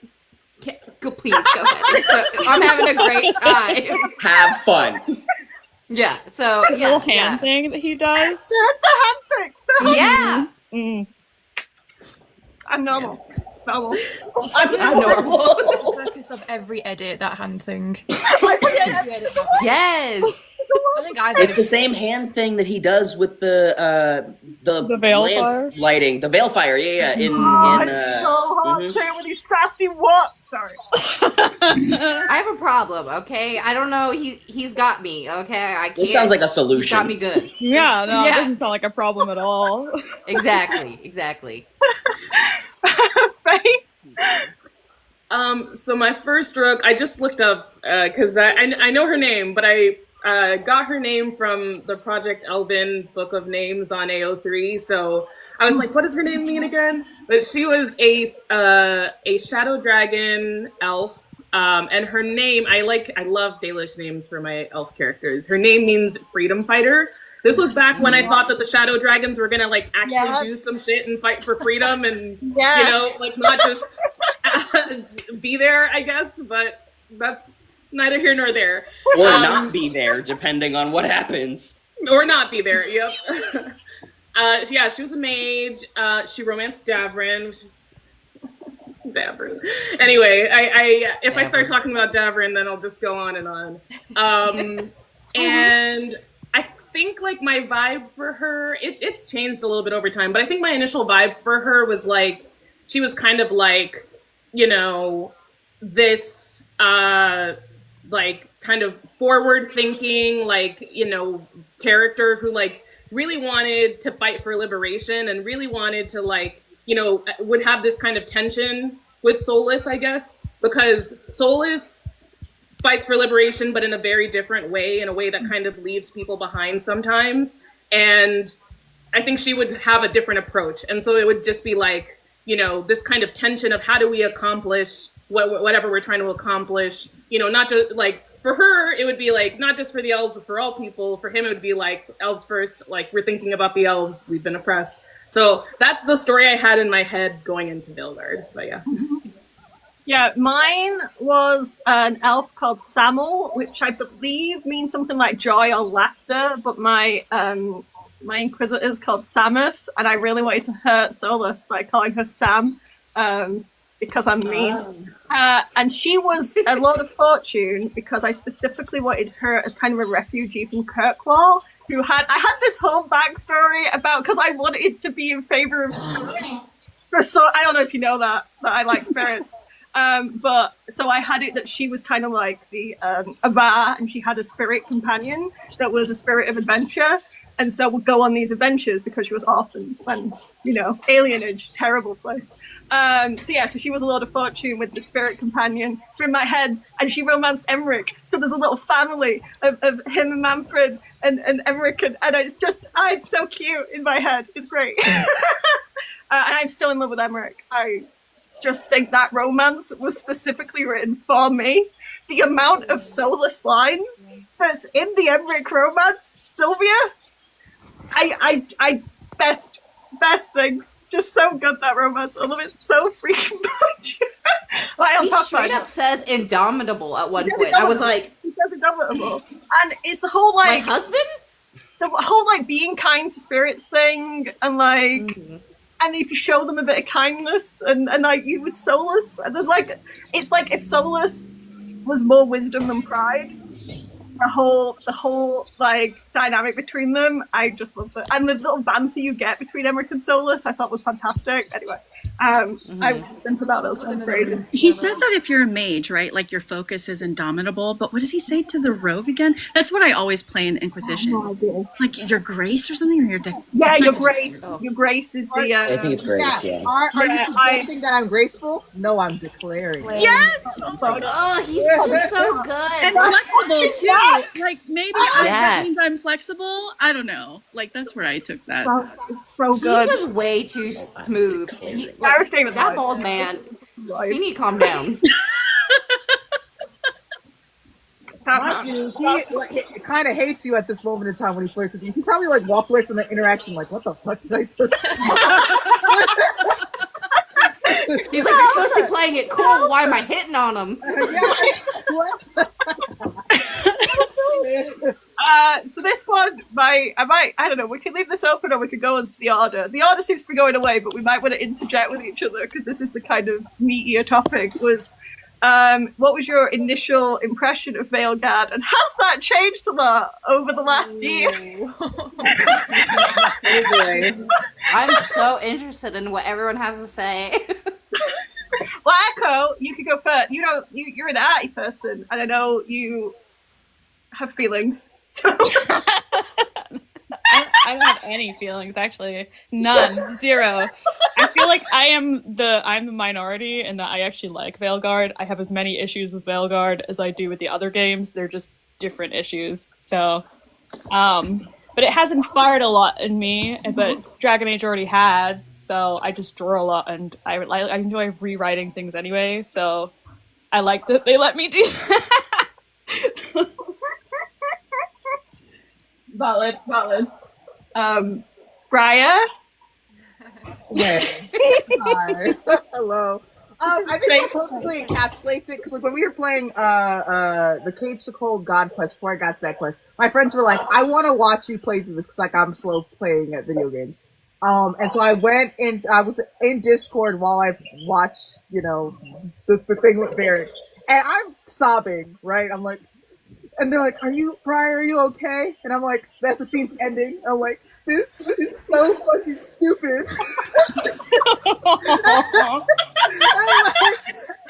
Please go ahead. So, I'm having a great time. Have fun. Yeah. So The little hand thing that he does. That's the hand thing. Yeah. I'm normal. I'm normal. The focus of every edit, that hand thing. Yes. I think it's the same hand thing that he does with the Veilfire lighting, the Veilfire. Yeah. It's so hot too with his sassy what? Sorry. I have a problem. Okay, I don't know. He's got me. Okay, I can't. This sounds like a solution. He's got me good. Yeah, no, it doesn't sound like a problem at all. Exactly. Faith? So my first rogue, I just looked up because I know her name, but I got her name from the Project Elvin Book of Names on AO3. So I was like, what does her name mean again? But she was a shadow dragon elf, and her name I love Dalish names for my elf characters. Her name means freedom fighter. This was back when I thought that the shadow dragons were gonna like actually do some shit and fight for freedom and you know, like not just be there, I guess. But that's neither here nor there. Or not be there, depending on what happens. Or not be there. Yep. Yeah, she was a mage. She romanced Davrin, which is Davrin. Anyway, if I start talking about Davrin, then I'll just go on and on. And I think like my vibe for her, it's changed a little bit over time, but I think my initial vibe for her was like, she was kind of like, you know, this like kind of forward thinking, like, you know, character who like really wanted to fight for liberation and really wanted to like, you know, would have this kind of tension with Solus, I guess, because Solus fights for liberation, but in a very different way, in a way that kind of leaves people behind sometimes. And I think she would have a different approach. And so it would just be like, you know, this kind of tension of how do we accomplish whatever we're trying to accomplish, you know, not just like, for her, it would be like, not just for the elves, but for all people. For him, it would be like, elves first, like, we're thinking about the elves, we've been oppressed. So that's the story I had in my head going into Veilguard, but yeah. Yeah, mine was an elf called Samel, which I believe means something like joy or laughter, but my inquisitor is called Samuth, and I really wanted to hurt Solus by calling her Sam, because I'm mean. And she was a Lord of Fortune because I specifically wanted her as kind of a refugee from Kirkwall, I had this whole backstory about, because I wanted to be in favor of spirits. I don't know if you know that I like spirits. But so I had it that she was kind of like the Avar, and she had a spirit companion that was a spirit of adventure, and so would go on these adventures because she was orphaned when, you know, alienage, terrible place. So she was a Lord of Fortune with the spirit companion. So in my head, and she romanced Emmerich. So there's a little family of him and Manfred and Emmerich, and it's so cute in my head. It's great. And I'm still in love with Emmerich. I just think that romance was specifically written for me. The amount of soulless lines that's in the Emmerich romance, Sylvia, I best thing. Just so good, that romance. I love it so freaking much. He straight up says indomitable at one point. I was like, he says indomitable. And it's the whole My like husband? the whole like being kind to spirits thing, and like, and if you show them a bit of kindness, and like you with Solus, and there's like, it's like if Solus was more wisdom than pride. The whole like dynamic between them, I just love it, and the little banter you get between Emmerich and Solus, I thought was fantastic. Anyway, I was simp about those ones. He says that if you're a mage, right, like your focus is indomitable. But what does he say to the rogue again? That's what I always play in Inquisition. Like your grace or something, or your deck. Yeah, your grace. Your grace is the. I think it's grace. Yeah. Are you suggesting that I'm graceful? No, I'm declaring. Yes. Oh, he's just so good. And flexible too. Like maybe that means I'm flexible. I don't know. Like that's where I took that. It's so good. He was way too smooth. That bald man. He need to calm down. He kind of hates you at this moment in time when he flirts with you. He probably like walked away from the interaction like, what the fuck did I just? He's like, you're supposed to be playing it cool. Why am I hitting on him? What? So this one, I don't know, we can leave this open or we could go as the order. The order seems to be going away, but we might want to interject with each other because this is the kind of meatier topic. What was your initial impression of Veilguard, and has that changed a lot over the last year? I'm so interested in what everyone has to say. Well, Echo, you could go first. You're an arty person, and I know you have feelings. So. I don't have any feelings, actually. None. Zero. I feel like I'm the minority in that I actually like Veilguard. I have as many issues with Veilguard as I do with the other games. They're just different issues. So, but it has inspired a lot in me, but Dragon Age already had, so I just draw a lot, and I enjoy rewriting things anyway, so I like that they let me do that. Valid. Briar? Hi. Hello. I think it perfectly encapsulates it because like when we were playing the Cage to Cold God quest before I got to that quest, my friends were like, "I want to watch you play through this because like I'm slow playing at video games." And so I went and I was in Discord while I watched, the thing with Barrett, and I'm sobbing. Right, I'm like, and they're like, Briar, are you okay? And I'm like, that's the scene's ending. I'm like, this is so fucking stupid.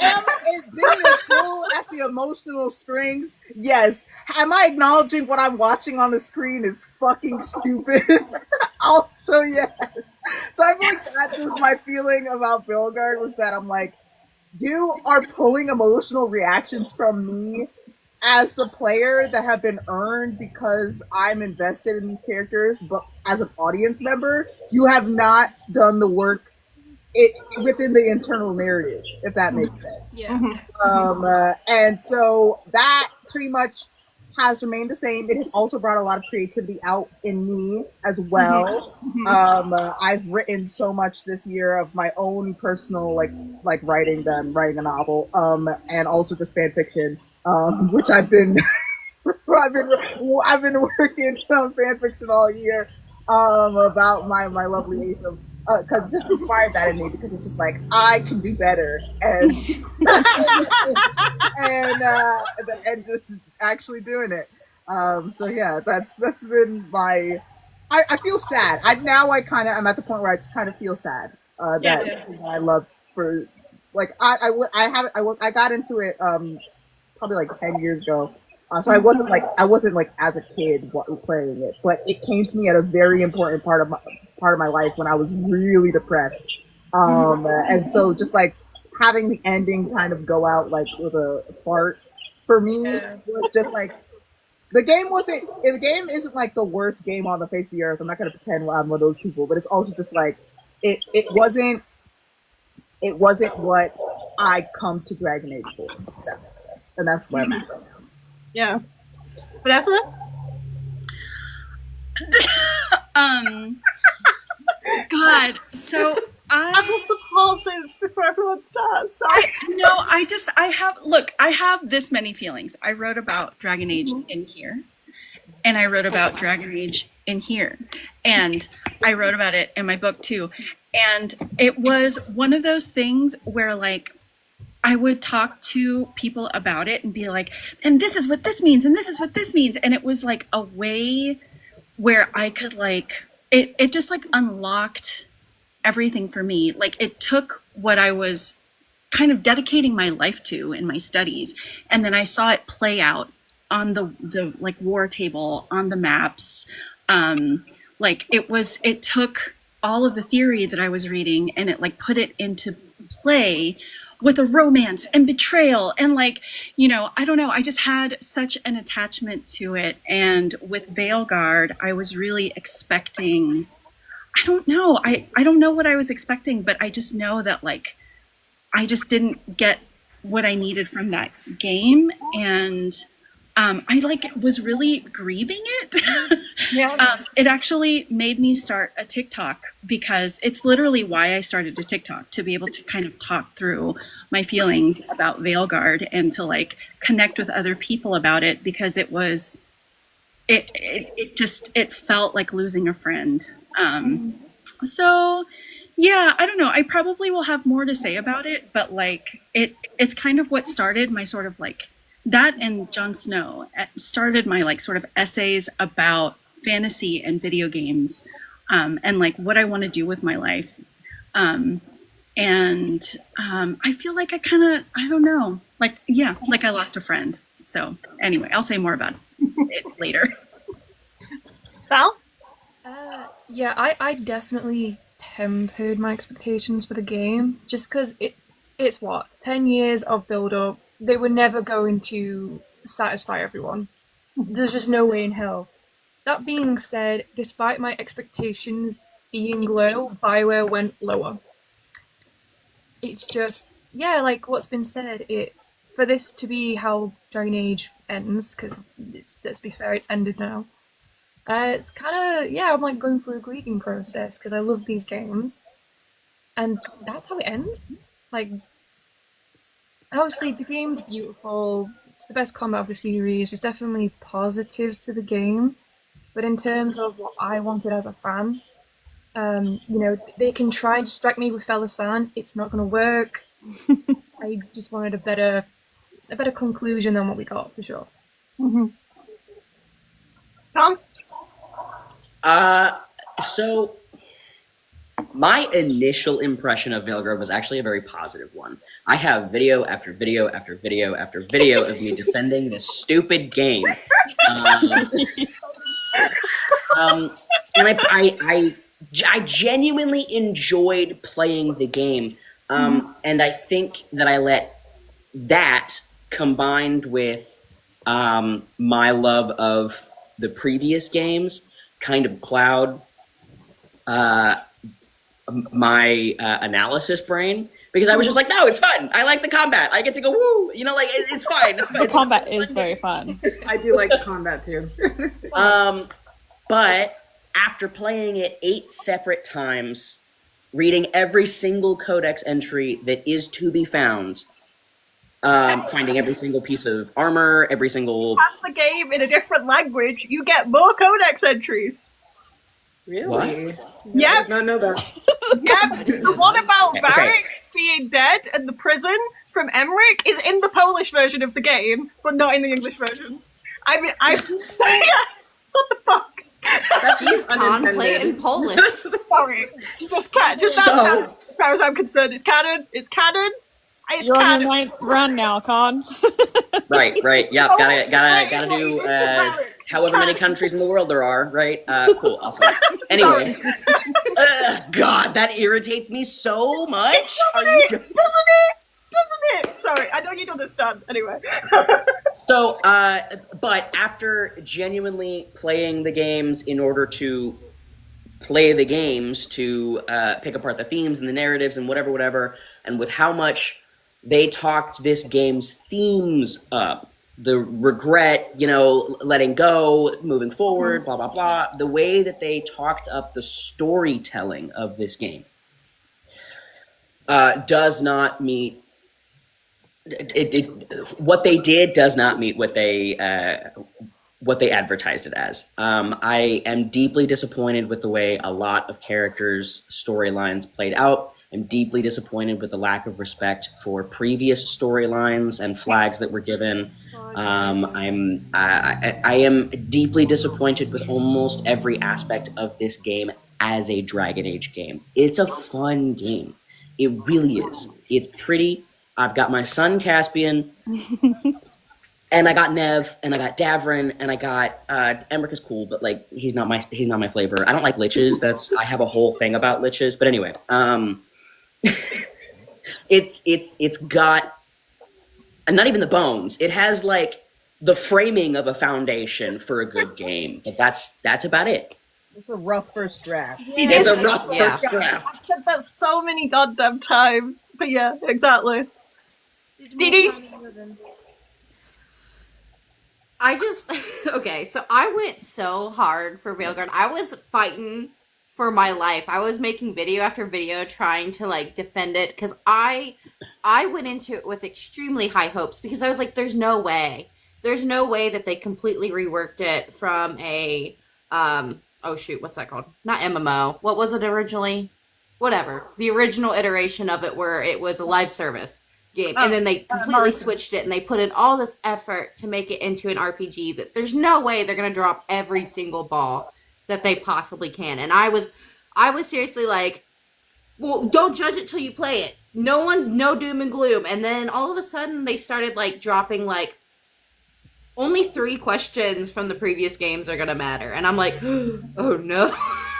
Am it pull at the emotional strings? Yes. Am I acknowledging what I'm watching on the screen is fucking stupid? Also, yes. So I feel like that was my feeling about Veilguard, was that I'm like, you are pulling emotional reactions from me as the player that have been earned because I'm invested in these characters, but as an audience member, you have not done the work within the internal narrative, if that makes sense. Yeah. And so that pretty much has remained the same. It has also brought a lot of creativity out in me as well. I've written so much this year of my own personal like writing a novel, and also just fan fiction. Which I've been working on fan fiction all year, about my lovely Aetham, because it just inspired that in me, because it's just like, I can do better, and and just actually doing it. So yeah, that's been my. I feel sad. I'm at the point where I just kind of feel sad. That's something I love for, like, I got into it probably like 10 years ago. So I wasn't like as a kid playing it, but it came to me at a very important part of my life when I was really depressed. And so just like having the ending kind of go out like with a fart for me was just like, the game isn't like the worst game on the face of the earth. I'm not gonna pretend I'm one of those people, but it's also just like it wasn't what I come to Dragon Age for. And that's where I'm at right now. Yeah. Vanessa? God, so I've got the pauses before everyone starts. Sorry. I have this many feelings. I wrote about Dragon Age in here. and I wrote about Dragon Age in here, and I wrote about it in my book too. And it was one of those things where like I would talk to people about it and be like, and this is what this means, and this is what this means. And it was like a way where I could like, it just like unlocked everything for me. Like it took what I was kind of dedicating my life to in my studies, and then I saw it play out on the like war table, on the maps. Like it took all of the theory that I was reading and it like put it into play with a romance and betrayal and like, you know, I don't know, I just had such an attachment to it. And with Veilguard, I was really expecting, I don't know what I was expecting, but I just know that like I just didn't get what I needed from that game, and I like was really grieving it. Yeah. It actually made me start a TikTok, because it's literally why I started a TikTok, to be able to kind of talk through my feelings about Veilguard and to like connect with other people about it, because it was, it felt like losing a friend. So yeah, I don't know. I probably will have more to say about it, but like it's kind of what started my sort of like, that and Jon Snow started my like sort of essays about fantasy and video games, and like what I want to do with my life. I feel like I kind of, I don't know, like, yeah, like I lost a friend. So anyway, I'll say more about it later. Val? Yeah, I definitely tempered my expectations for the game, just because it's what, 10 years of build-up. They were never going to satisfy everyone. There's just no way in hell. That being said, despite my expectations being low, BioWare went lower. It's just, yeah, like what's been said, for this to be how Dragon Age ends, because let's be fair, it's ended now. It's kind of, yeah, I'm like going through a grieving process, because I love these games. And that's how it ends. Like, obviously, the game's beautiful. It's the best combat of the series. There's definitely positives to the game. But in terms of what I wanted as a fan, you know, they can try and distract me with Felassanis. It's not going to work. I just wanted a better conclusion than what we got, for sure. Mm-hmm. Tom? So my initial impression of Veilguard was actually a very positive one. I have video after video after video after video of me defending this stupid game. And I genuinely enjoyed playing the game. And I think that I let that combined with my love of the previous games kind of cloud my analysis brain, because I was just like, no, it's fun. I like the combat. I get to go woo. You know, like it's fine. It's fun. The combat is very fun. I do like the combat too. But after playing it 8 separate times, reading every single codex entry that is to be found, finding every single piece of armor, every single... Pass the game in a different language, you get more codex entries. Really? What? Yeah. I did not know that. Yeah, the one about Okay. Varric being dead and the prison from Emmerich is in the Polish version of the game, but not in the English version. I mean, yeah, what the fuck? Jeez, Konn, play it in Polish. Sorry, just can't. Just So- as far as I'm concerned, it's canon. It's canon. It's You're on canon. your 9th run now, Konn. Right. Yep. Oh, Gotta do however many countries in the world there are. Right. Cool. Awesome. Anyway. God, that irritates me so much. Doesn't it? Sorry, I know you don't understand. Anyway. So, but after genuinely playing the games in order to play the games, to pick apart the themes and the narratives and whatever, and with how much they talked this game's themes up, the regret, you know, letting go, moving forward, blah, blah, blah, the way that they talked up the storytelling of this game does not meet what they did does not meet what they what they advertised it as. I am deeply disappointed with the way a lot of characters' storylines played out. I'm deeply disappointed with the lack of respect for previous storylines and flags that were given. I am deeply disappointed with almost every aspect of this game as a Dragon Age game. It's a fun game. It really is. It's pretty. I've got my son Caspian, and I got Nev, and I got Davrin, and I got Emmerich is cool, but like he's not my flavor. I don't like liches. I have a whole thing about liches. But anyway, it's got, and not even the bones. It has like the framing of a foundation for a good game, but that's about it. It's a rough first draft. Yeah. It's a rough first draft. I've said that so many goddamn times. But yeah, exactly. Didi? Okay, so I went so hard for Veilguard. I was fighting for my life. I was making video after video trying to like defend it because I went into it with extremely high hopes because I was like, there's no way that they completely reworked it from a oh shoot, what's that called? Not MMO. What was it originally? Whatever. The original iteration of it where it was a live service game. And then they completely switched it and they put in all this effort to make it into an RPG that there's no way they're going to drop every single ball that they possibly can. And I was seriously like, well, don't judge it till you play it. No doom and gloom. And then all of a sudden they started like dropping like only 3 questions from the previous games are gonna matter. And I'm like, oh no.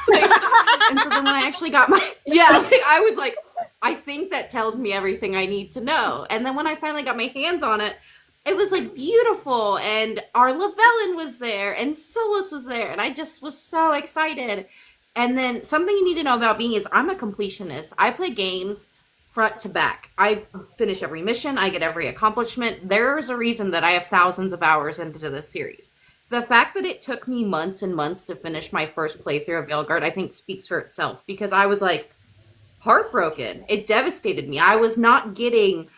And so then when I actually got I was like, I think that tells me everything I need to know. And then when I finally got my hands on it, it was like beautiful. And our Lavellin was there and Solus was there. And I just was so excited. And then something you need to know about me is I'm a completionist. I play games front to back. I finish every mission. I get every accomplishment. There's a reason that I have thousands of hours into this series. The fact that it took me months and months to finish my first playthrough of Veilguard, I think speaks for itself because I was like heartbroken. It devastated me. I was not getting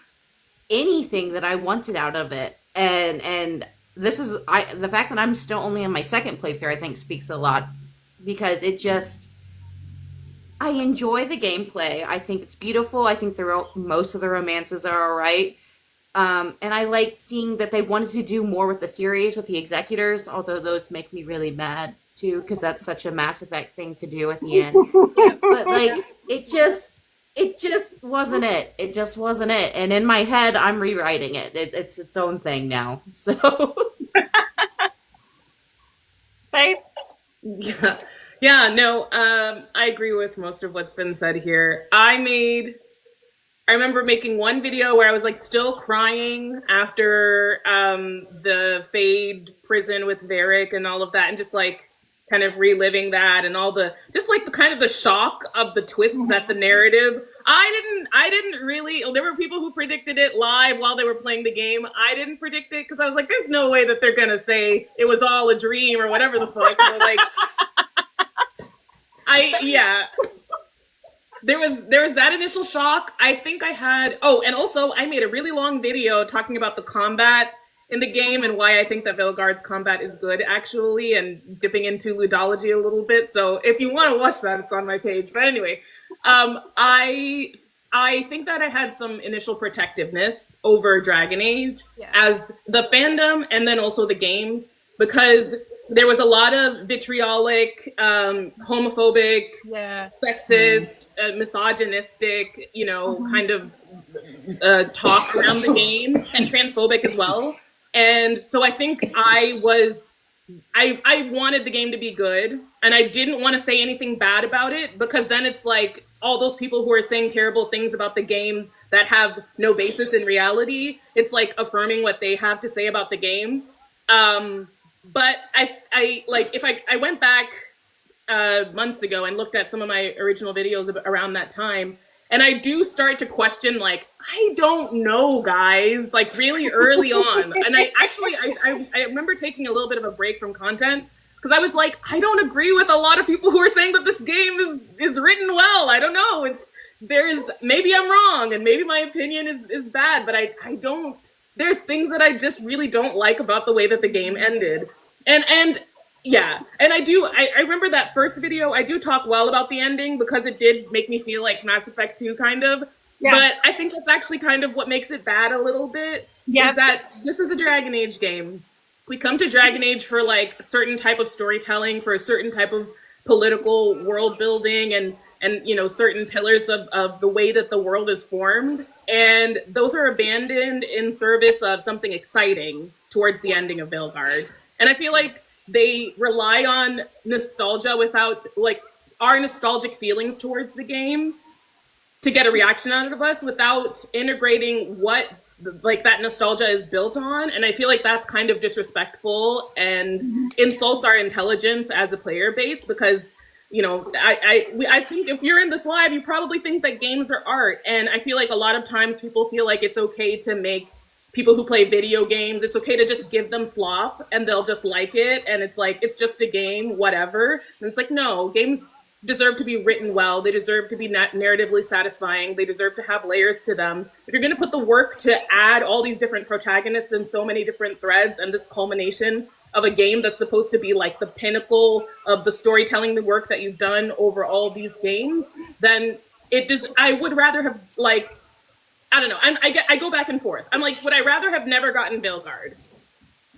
anything that I wanted out of it. And this is the fact that I'm still only on my second playthrough, I think speaks a lot because it just, I enjoy the gameplay. I think it's beautiful. I think most of the romances are all right. And I like seeing that they wanted to do more with the series, with the executors, although those make me really mad, too, because that's such a Mass Effect thing to do at the end. But, like, it just wasn't it. It just wasn't it. And in my head, I'm rewriting it. It's its own thing now. So. Faith? Yeah, no, I agree with most of what's been said here. I remember making one video where I was like still crying after the Fade prison with Varric and all of that, and just like kind of reliving that and all the just like the kind of the shock of the twist that the narrative. I didn't really. There were people who predicted it live while they were playing the game. I didn't predict it because I was like, there's no way that they're gonna say it was all a dream or whatever the fuck. So, like. There was that initial shock. I think I had, and also I made a really long video talking about the combat in the game and why I think that Veilguard's combat is good actually, and dipping into ludology a little bit. So if you want to watch that, it's on my page. But anyway, I think that I had some initial protectiveness over Dragon Age as the fandom and then also the games, because there was a lot of vitriolic, homophobic, sexist, misogynistic, kind of talk around the game, and transphobic as well. And so I think I wanted the game to be good, and I didn't want to say anything bad about it, because then it's like all those people who are saying terrible things about the game that have no basis in reality, it's like affirming what they have to say about the game. But I like, if I went back months ago and looked at some of my original videos around that time, and I do start to question, like, I don't know, guys, like really early on. And I remember taking a little bit of a break from content because I was like, I don't agree with a lot of people who are saying that this game is written well. I don't know. Maybe I'm wrong and maybe my opinion is bad, but I don't. There's things that I just really don't like about the way that the game ended. And yeah, and I remember that first video. I do talk well about the ending because it did make me feel like Mass Effect 2 kind of. Yeah. But I think that's actually kind of what makes it bad a little bit. Yeah. Is that this is a Dragon Age game. We come to Dragon Age for like a certain type of storytelling, for a certain type of political world building, and certain pillars of the way that the world is formed. And those are abandoned in service of something exciting towards the ending of Veilguard. And I feel like they rely on nostalgia without like our nostalgic feelings towards the game to get a reaction out of us without integrating what like that nostalgia is built on. And I feel like that's kind of disrespectful and insults our intelligence as a player base, because I think if you're in this live, you probably think that games are art. And I feel like a lot of times people feel like it's okay to make people who play video games, it's okay to just give them slop and they'll just like it. And it's like, it's just a game, whatever. And it's like, no, games deserve to be written well. They deserve to be narratively satisfying. They deserve to have layers to them. If you're going to put the work to add all these different protagonists and so many different threads and this culmination of a game that's supposed to be like the pinnacle of the storytelling, the work that you've done over all these games, then I would rather have like, I don't know. I go back and forth. I'm like, would I rather have never gotten Veilguard?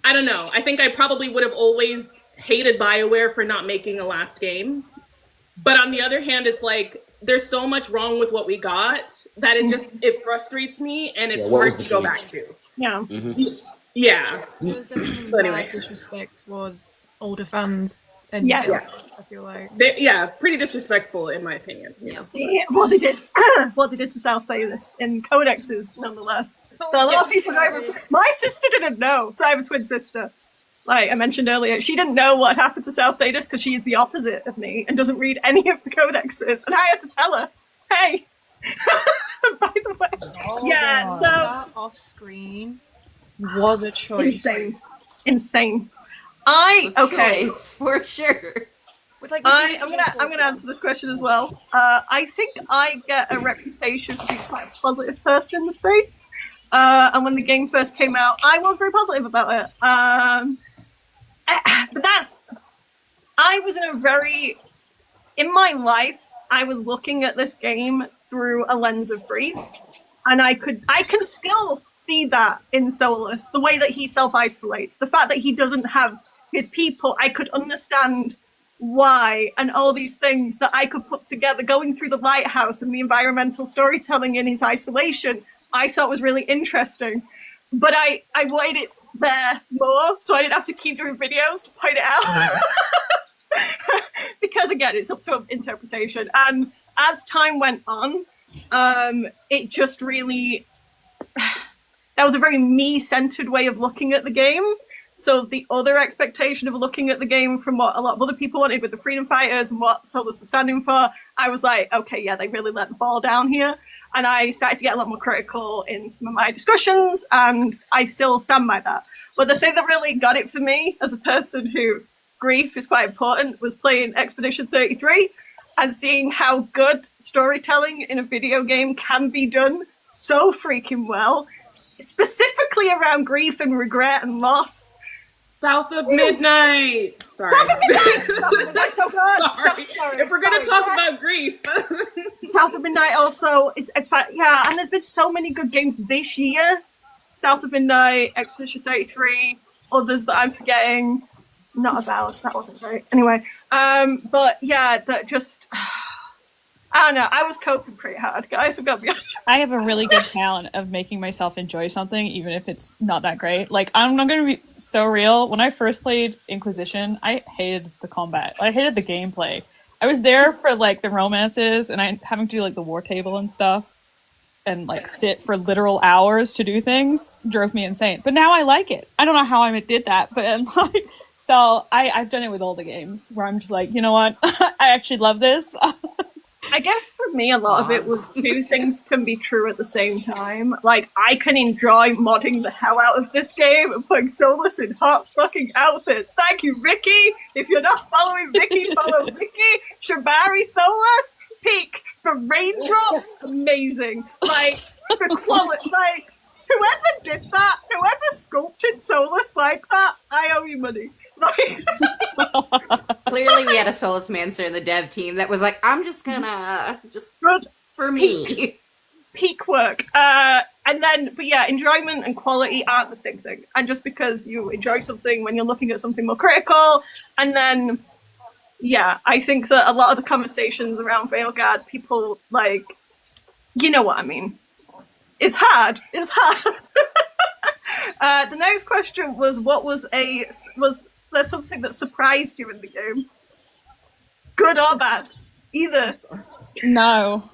I don't know. I think I probably would have always hated BioWare for not making a last game. But on the other hand, it's like, there's so much wrong with what we got that it frustrates me and it's hard to go back to. Yeah. Mm-hmm. Yeah. There was definitely anyway. Disrespect towards older fans. And yes. I feel like. Pretty disrespectful in my opinion. Yeah. What they did to South Felassanis in codexes, nonetheless. So a lot of people don't. My sister didn't know, so I have a twin sister. Like I mentioned earlier, she didn't know what happened to South Felassanis because she is the opposite of me and doesn't read any of the codexes. And I had to tell her, hey, by the way, so that off screen was a choice. Insane. Choice, for sure. With like I'm gonna answer this question as well. I think I get a reputation for being quite a positive person in the States. And when the game first came out, I was very positive about it. But I was in my life, I was looking at this game through a lens of grief. And I can still see that in Solus, the way that he self-isolates, the fact that he doesn't have his people. I could understand why, and all these things that I could put together, going through the lighthouse and the environmental storytelling in his isolation, I thought was really interesting. But I wanted it there more, so I didn't have to keep doing videos to point it out. Because again, it's up to interpretation. And as time went on, it just really, that was a very me-centered way of looking at the game. So the other expectation of looking at the game from what a lot of other people wanted with the freedom fighters and what Solus was standing for, I was like, okay, yeah, they really let the ball down here. And I started to get a lot more critical in some of my discussions, and I still stand by that. But the thing that really got it for me as a person who grief is quite important was playing Expedition 33 and seeing how good storytelling in a video game can be done so freaking well, specifically around grief and regret and loss. South of Midnight. Sorry. South of Midnight. South of Midnight. So good. Sorry. If we're gonna talk about grief. South of Midnight also is, in fact, yeah. And there's been so many good games this year. South of Midnight, Expedition 33, others that I'm forgetting. Not about. That wasn't great. Anyway, but yeah, that just. I don't know. I was coping pretty hard, guys. I've got to be honest. I have a really good talent of making myself enjoy something, even if it's not that great. Like, I'm not going to be so real. When I first played Inquisition, I hated the combat. I hated the gameplay. I was there for, like, the romances, and I having to do, like, the war table and stuff, and, like, sit for literal hours to do things drove me insane. But now I like it. I don't know how I did that, but, like, so I've done it with all the games, where I'm just like, you know what? I actually love this. I guess for me, a lot of it was two things can be true at the same time. Like, I can enjoy modding the hell out of this game and putting Solus in hot fucking outfits. Thank you, Ricky. If you're not following Ricky, follow Ricky. Shibari Solus, peak. The raindrops, amazing. Like, the quality, like, whoever did that, whoever sculpted Solus like that, I owe you money. Clearly, we had a Solus Mancer in the dev team that was like, I'm just gonna, just for me. Peak work. And then, but yeah, enjoyment and quality aren't the same thing. And just because you enjoy something when you're looking at something more critical, and then, yeah, I think that a lot of the conversations around Veilguard, people like, you know what I mean. It's hard. It's hard. The next question was, was there something that surprised you in the game? Good or bad? Either. No.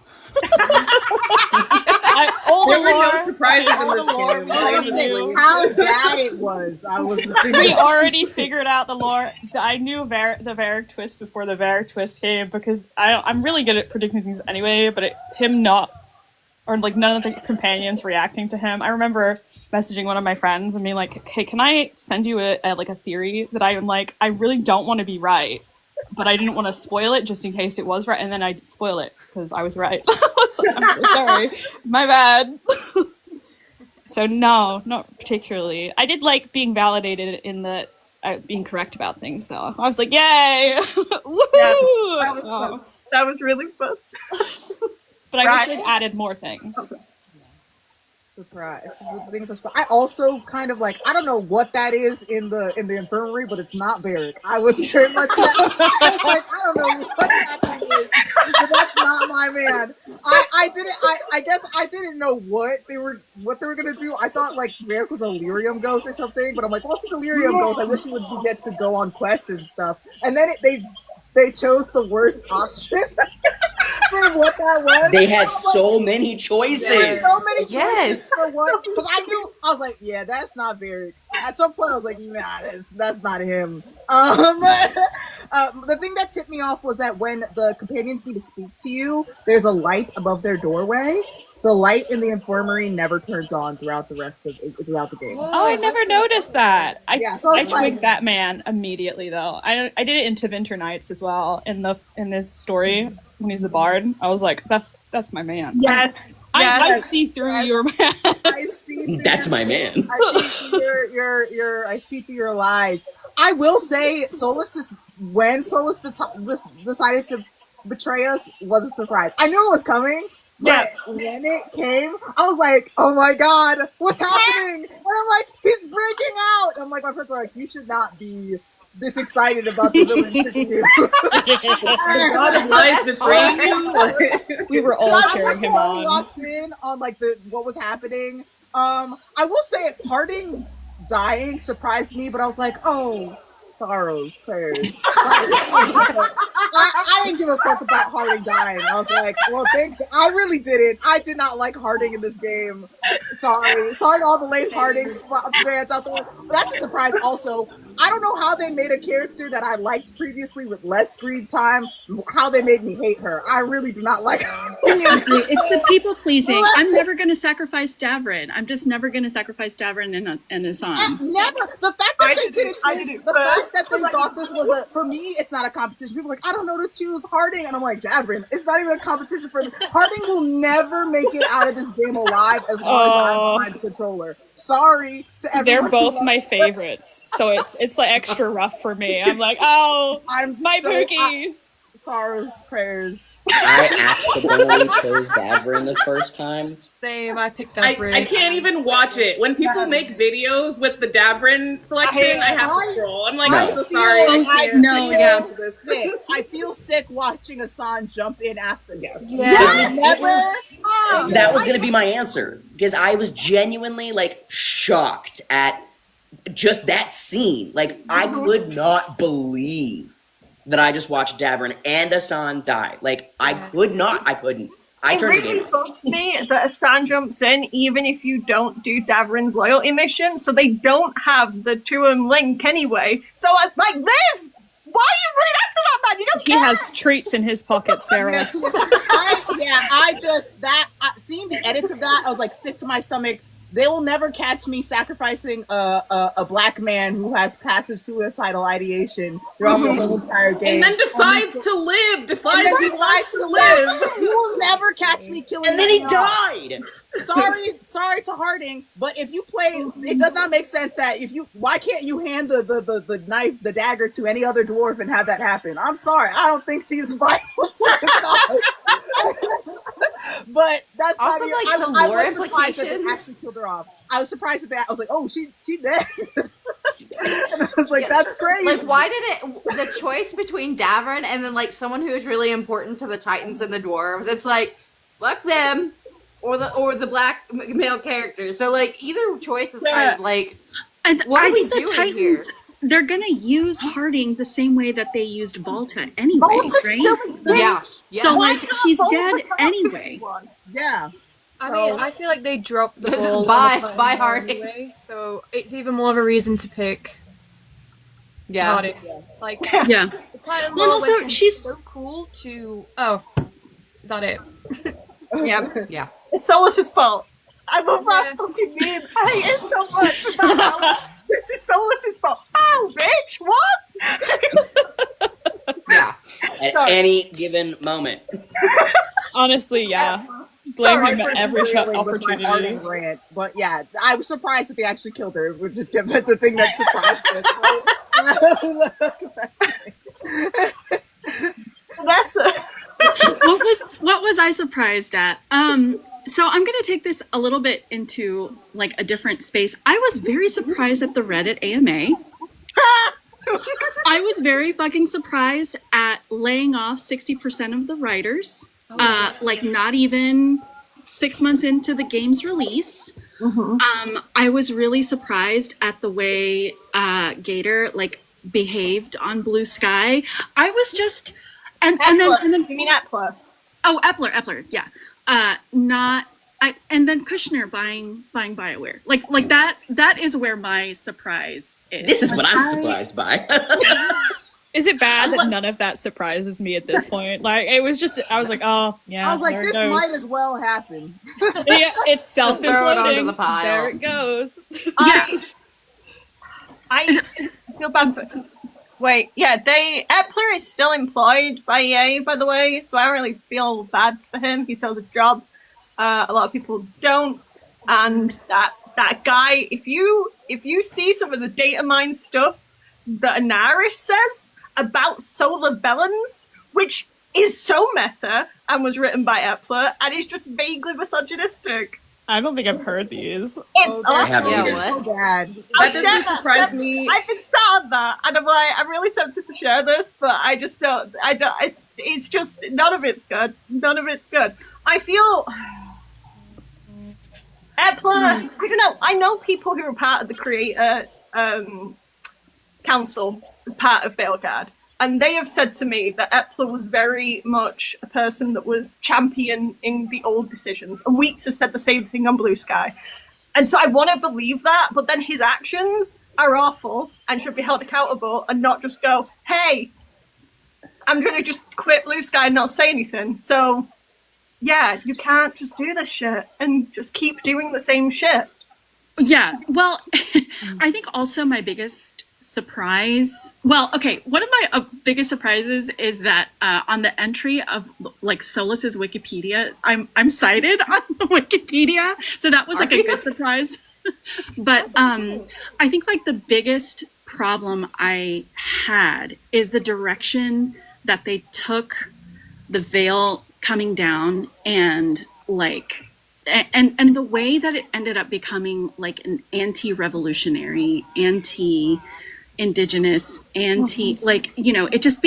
There were no surprises in this game. How bad it was. We already figured out the lore. I knew the Varric twist before the Varric twist came because I'm really good at predicting things anyway. But him not, or like none of the companions reacting to him. I remember messaging one of my friends and being like, "Hey, can I send you a theory that I'm like I really don't want to be right." But I didn't want to spoil it just in case it was right, and then I'd spoil it because I was right. So I'm so sorry. My bad. So no, not particularly. I did like being validated in the being correct about things, though. I was like, yay! Woohoo! That was really fun. But I wish I'd added more things. Okay. Surprise. I also kind of like, I don't know what that is in the infirmary, but it's not Varric. I was very much that. I was like, I don't know what that thing is, but that's not my man. I guess I didn't know what they were gonna do. I thought like Varric was a lyrium ghost or something, but I'm like, well, if it's a lyrium ghost, I wish he would get to go on quests and stuff. And then they chose the worst option. For what that was. They had so many choices. So many choices Yes. for what? Because I was like, yeah, that's not Varric. At some point, I was like, nah, that's not him. The thing that tipped me off was that when the companions need to speak to you, there's a light above their doorway. The light in the infirmary never turns on throughout the game. Oh, I never noticed that. I twigged like Batman immediately though. I did it into Winter Nights as well in this story when he's a bard. I was like, that's my man. Yes. I see through your man. I see That's my man. I see through I see through your lies. I will say, when Solus decided to betray us was a surprise. I knew it was coming. But when it came, I was like, oh my god, what's happening? And I'm like, he's breaking out. I'm like, my friends are like, you should not be this excited about the villain tricking you. We were all cheering him on. I was so locked in on like what was happening. I will say Harding dying surprised me, but I was like, oh, sorrows, prayers. I didn't give a fuck about Harding dying. I was like, well, I really didn't. I did not like Harding in this game. Sorry all the Lace Harding fans out there. That's a surprise also. I don't know how they made a character that I liked previously with less screen time, how they made me hate her. I really do not like her. It's the people pleasing. I'm never going to sacrifice Davrin. I'm just never going to sacrifice Davrin and Hassan. Never. The fact that they didn't fact that they thought this was for me, it's not a competition. People are like, I don't know to choose Harding. And I'm like, Davrin, it's not even a competition for me. Harding will never make it out of this game alive as long as I'm behind the controller. Sorry to everyone. They're both my favorites, so it's like extra rough for me. I'm like, oh, my Pookies. Sorrows, prayers. I accidentally chose Davrin the first time. Same, I picked Davrin. I can't even watch it. When people make videos with the Davrin selection, I have to scroll. I'm like, I'm so sorry. I feel sick watching Hassan jump in after this. That was going to be my answer, because I was genuinely like shocked at just that scene. Like, I could not believe that I just watched Davrin and Hassan die. Like, I couldn't. I turned it in. It really bugs me that Hassan jumps in even if you don't do Davrin's loyalty mission, so they don't have the two-in link anyway. So I was like, Liv! Why are you running after that man? You don't care. He has treats in his pocket, Sarah. Seeing the edits of that, I was like sick to my stomach. they will never catch me sacrificing a black man who has passive suicidal ideation throughout the whole entire game. And then decides to live. Decides he wants to live. You will never catch me killing. And then he died. Sorry to Harding, but if you play, it does not make sense that why can't you hand the knife, the dagger to any other dwarf and have that happen? I'm sorry, I don't think she's vital to the cause. But that's Also, probably, like, the I lore was surprised that they implications. actually killed her off. I was surprised at that. I was like, oh, she dead. And I was like, that's crazy. Like, why did the choice between Davern and then, like, someone who is really important to the Titans and the Dwarves, it's like, fuck them, or the black male characters. So, like, either choice is kind of like, And what I are we think the doing Titans, here? they're gonna use Harding the same way that they used Volta anyway, Volta right? still exists. Yeah. So, Why like, can't she's Volta dead become a anyway. one? Yeah. I mean, I feel like they dropped the ball. on Bye- the Titan bye, war Harding. anyway, so it's even more of a reason to pick Harding. Like, Yeah. the Titan Well, lore also, went from she's- so cool to... Oh, is that it? Yeah. Yeah. It's Solus's fault. I love that Yeah. fucking meme. I hate it so much. This is Solus's fault. Oh, bitch, what? Yeah. At Sorry. any given moment. Honestly, yeah. Blame Sorry him for at every derailing with my opportunity. Harding rant, but yeah, I was surprised that they actually killed her, which is the thing that surprised us. Vanessa. What was I surprised at? So I'm gonna take this a little bit into like a different space. I was very surprised at the Reddit AMA. I was very fucking surprised at laying off 60% of the writers. Like not even 6 months into the game's release. I was really surprised at the way Gator like behaved on Blue Sky. I was just and then You mean Epler? oh Epler, yeah. And then Kushner buying BioWare. Like that is where my surprise is. This is what I'm surprised by. Is it bad that none of that surprises me at this point? Like, it was just, I was like, oh, yeah. I was like, there this it goes. might as well happen. Yeah, it's Just throw it onto self-imploding. the pile. There it goes. I feel bad for... Wait, yeah, Epler is still employed by EA, by the way, so I don't really feel bad for him. He still has a job. A lot of people don't. And that guy, if you see some of the data mine stuff that Anaris says about solar villains, which is so meta and was written by Epler, and is just vaguely misogynistic. I don't think I've heard these. It's haven't awesome. either. Yeah, what? So bad. That doesn't surprise me. I've been sat on that, and I'm like, I'm really tempted to share this, but I just don't. I don't. It's just none of it's good. None of it's good. I feel Epler. I don't know. I know people who are part of the creator council as part of Veilguard, and they have said to me that Epler was very much a person that was championing the old decisions. And Weeks has said the same thing on Blue Sky. And so I want to believe that, but then his actions are awful and should be held accountable and not just go, hey, I'm going to just quit Blue Sky and not say anything. So, yeah, you can't just do this shit and just keep doing the same shit. Yeah, well, I think also my biggest surprise, one of my biggest surprises is that on the entry of like Solus's Wikipedia, I'm cited on the Wikipedia, so that was like a good surprise. But I think like the biggest problem I had is the direction that they took the veil coming down, and like and the way that it ended up becoming like an anti-revolutionary, anti-indigenous, like, you know, it just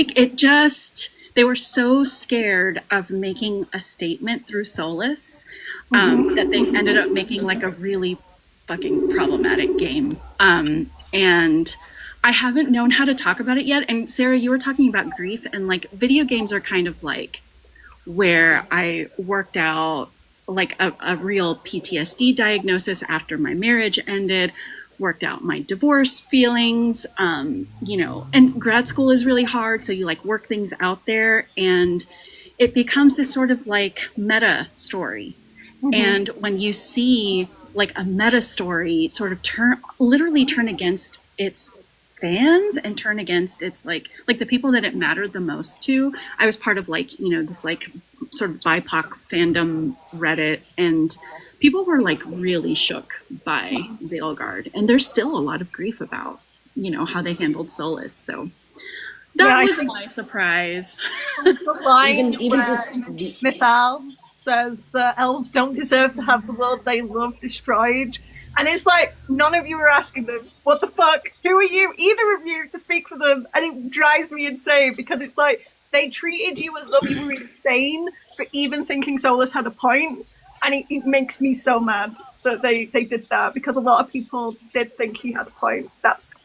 they were so scared of making a statement through Solus that they ended up making like a really fucking problematic game. And I haven't known how to talk about it yet. And Sarah, you were talking about grief, and like video games are kind of like where I worked out like a real PTSD diagnosis after my marriage ended, worked out my divorce feelings, you know, and grad school is really hard. So you like work things out there, and it becomes this sort of like meta story. And when you see like a meta story sort of literally turn against its fans and turn against its like the people that it mattered the most to. I was part of like, you know, this like sort of BIPOC fandom Reddit, and people were like really shook by Veilguard, and there's still a lot of grief about, you know, how they handled Solus. So that was my surprise. The line even where just Mithal says the elves don't deserve to have the world they love destroyed. And it's like, none of you are asking them, what the fuck? Who are you? Either of you to speak for them. And it drives me insane because it's like, they treated you as though you were insane for even thinking Solus had a point. And it makes me so mad that they did that, because a lot of people did think he had a point. That's,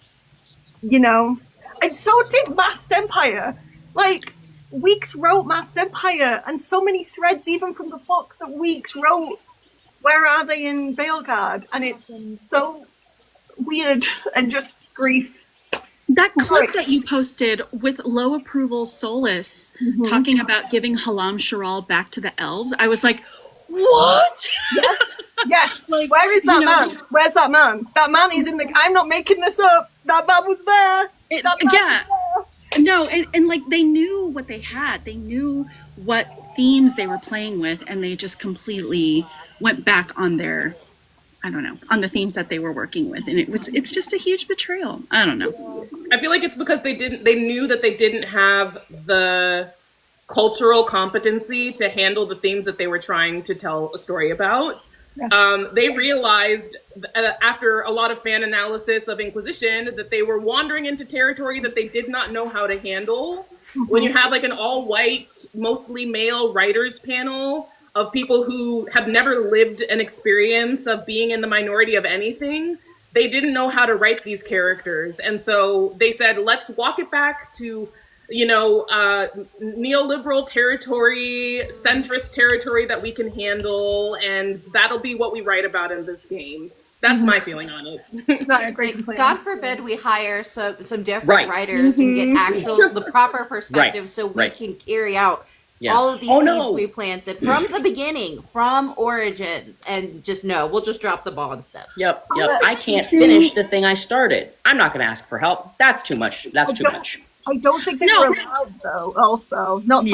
you know. And so did Masked Empire. Like, Weeks wrote Masked Empire, and so many threads, even from the book that Weeks wrote, where are they in Veilguard? And it's so weird and just grief. That clip that you posted with low approval Solus talking about giving Halam Sharal back to the elves, I was like, what? Yes. Like, where is that man? Where's that man? That man is in the... I'm not making this up. That man was there. No, and like they knew what they had. They knew what themes they were playing with, and they just completely went back on their, I don't know, on the themes that they were working with, and it's just a huge betrayal. I don't know. I feel like it's because they knew that they didn't have the cultural competency to handle the themes that they were trying to tell a story about. They realized after a lot of fan analysis of Inquisition that they were wandering into territory that they did not know how to handle. When you have like an all-white, mostly male writers panel of people who have never lived an experience of being in the minority of anything, they didn't know how to write these characters. And so they said, let's walk it back to, you know, neoliberal territory, centrist territory that we can handle, and that'll be what we write about in this game. That's my feeling on it. Not a great plan. God forbid we hire some different writers and get the proper perspective so we can carry out all of these seeds we planted from the beginning, from Origins, and we'll just drop the ball instead. Yep. I can't finish the thing I started. I'm not going to ask for help. That's too much. That's too much. I don't think they were allowed, though, also. Not to,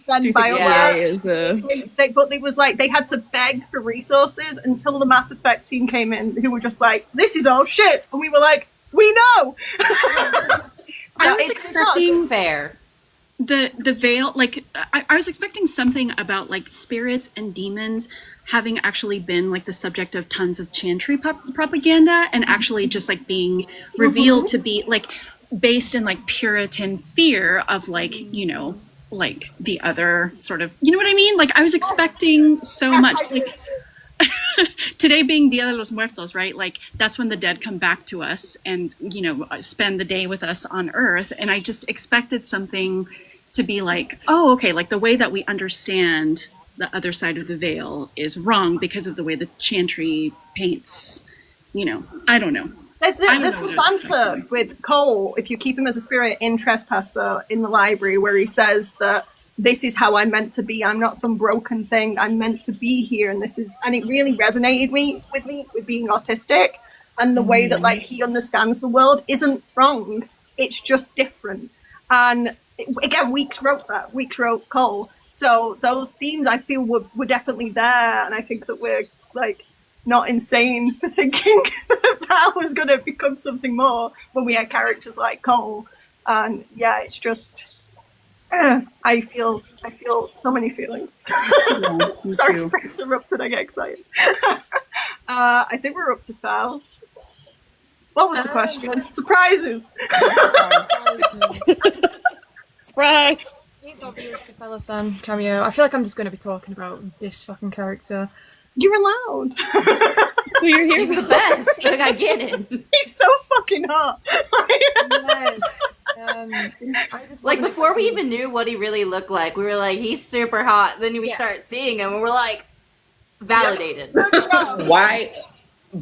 send BioWare. But it was like, they had to beg for resources until the Mass Effect team came in, who were just like, this is all shit! And we were like, we know! I was expecting... fair. The veil, like, I was expecting something about, like, spirits and demons having actually been, like, the subject of tons of chantry propaganda and actually just, like, being revealed to be, like... based in like Puritan fear of like, you know, like the other sort of, you know what I mean? Like I was expecting so much, like today being Dia de los Muertos, right? Like that's when the dead come back to us and, you know, spend the day with us on Earth. And I just expected something to be like, oh, okay, like the way that we understand the other side of the veil is wrong because of the way the chantry paints, you know, I don't know. There's some banter with Cole, if you keep him as a spirit in Trespasser in the library, where he says that this is how I'm meant to be. I'm not some broken thing. I'm meant to be here. And it really resonated with me with being autistic, and the way that like he understands the world isn't wrong. It's just different. And again, Weeks wrote that. Weeks wrote Cole. So those themes I feel were definitely there. And I think that we're like, not insane for thinking that was going to become something more when we had characters like Cole. And yeah, it's just, I feel so many feelings. Sorry for interrupting, I get excited. I think we're up to Fel. What was the question? Surprises! Surprise! It's obvious the Felassanis cameo. I feel like I'm just going to be talking about this fucking character. You're allowed. So you're here. He's the best. Like I get it. He's so fucking hot. Yes. Like before we even knew what he really looked like, we were like, he's super hot. Then we start seeing him, and we're like, validated. Why,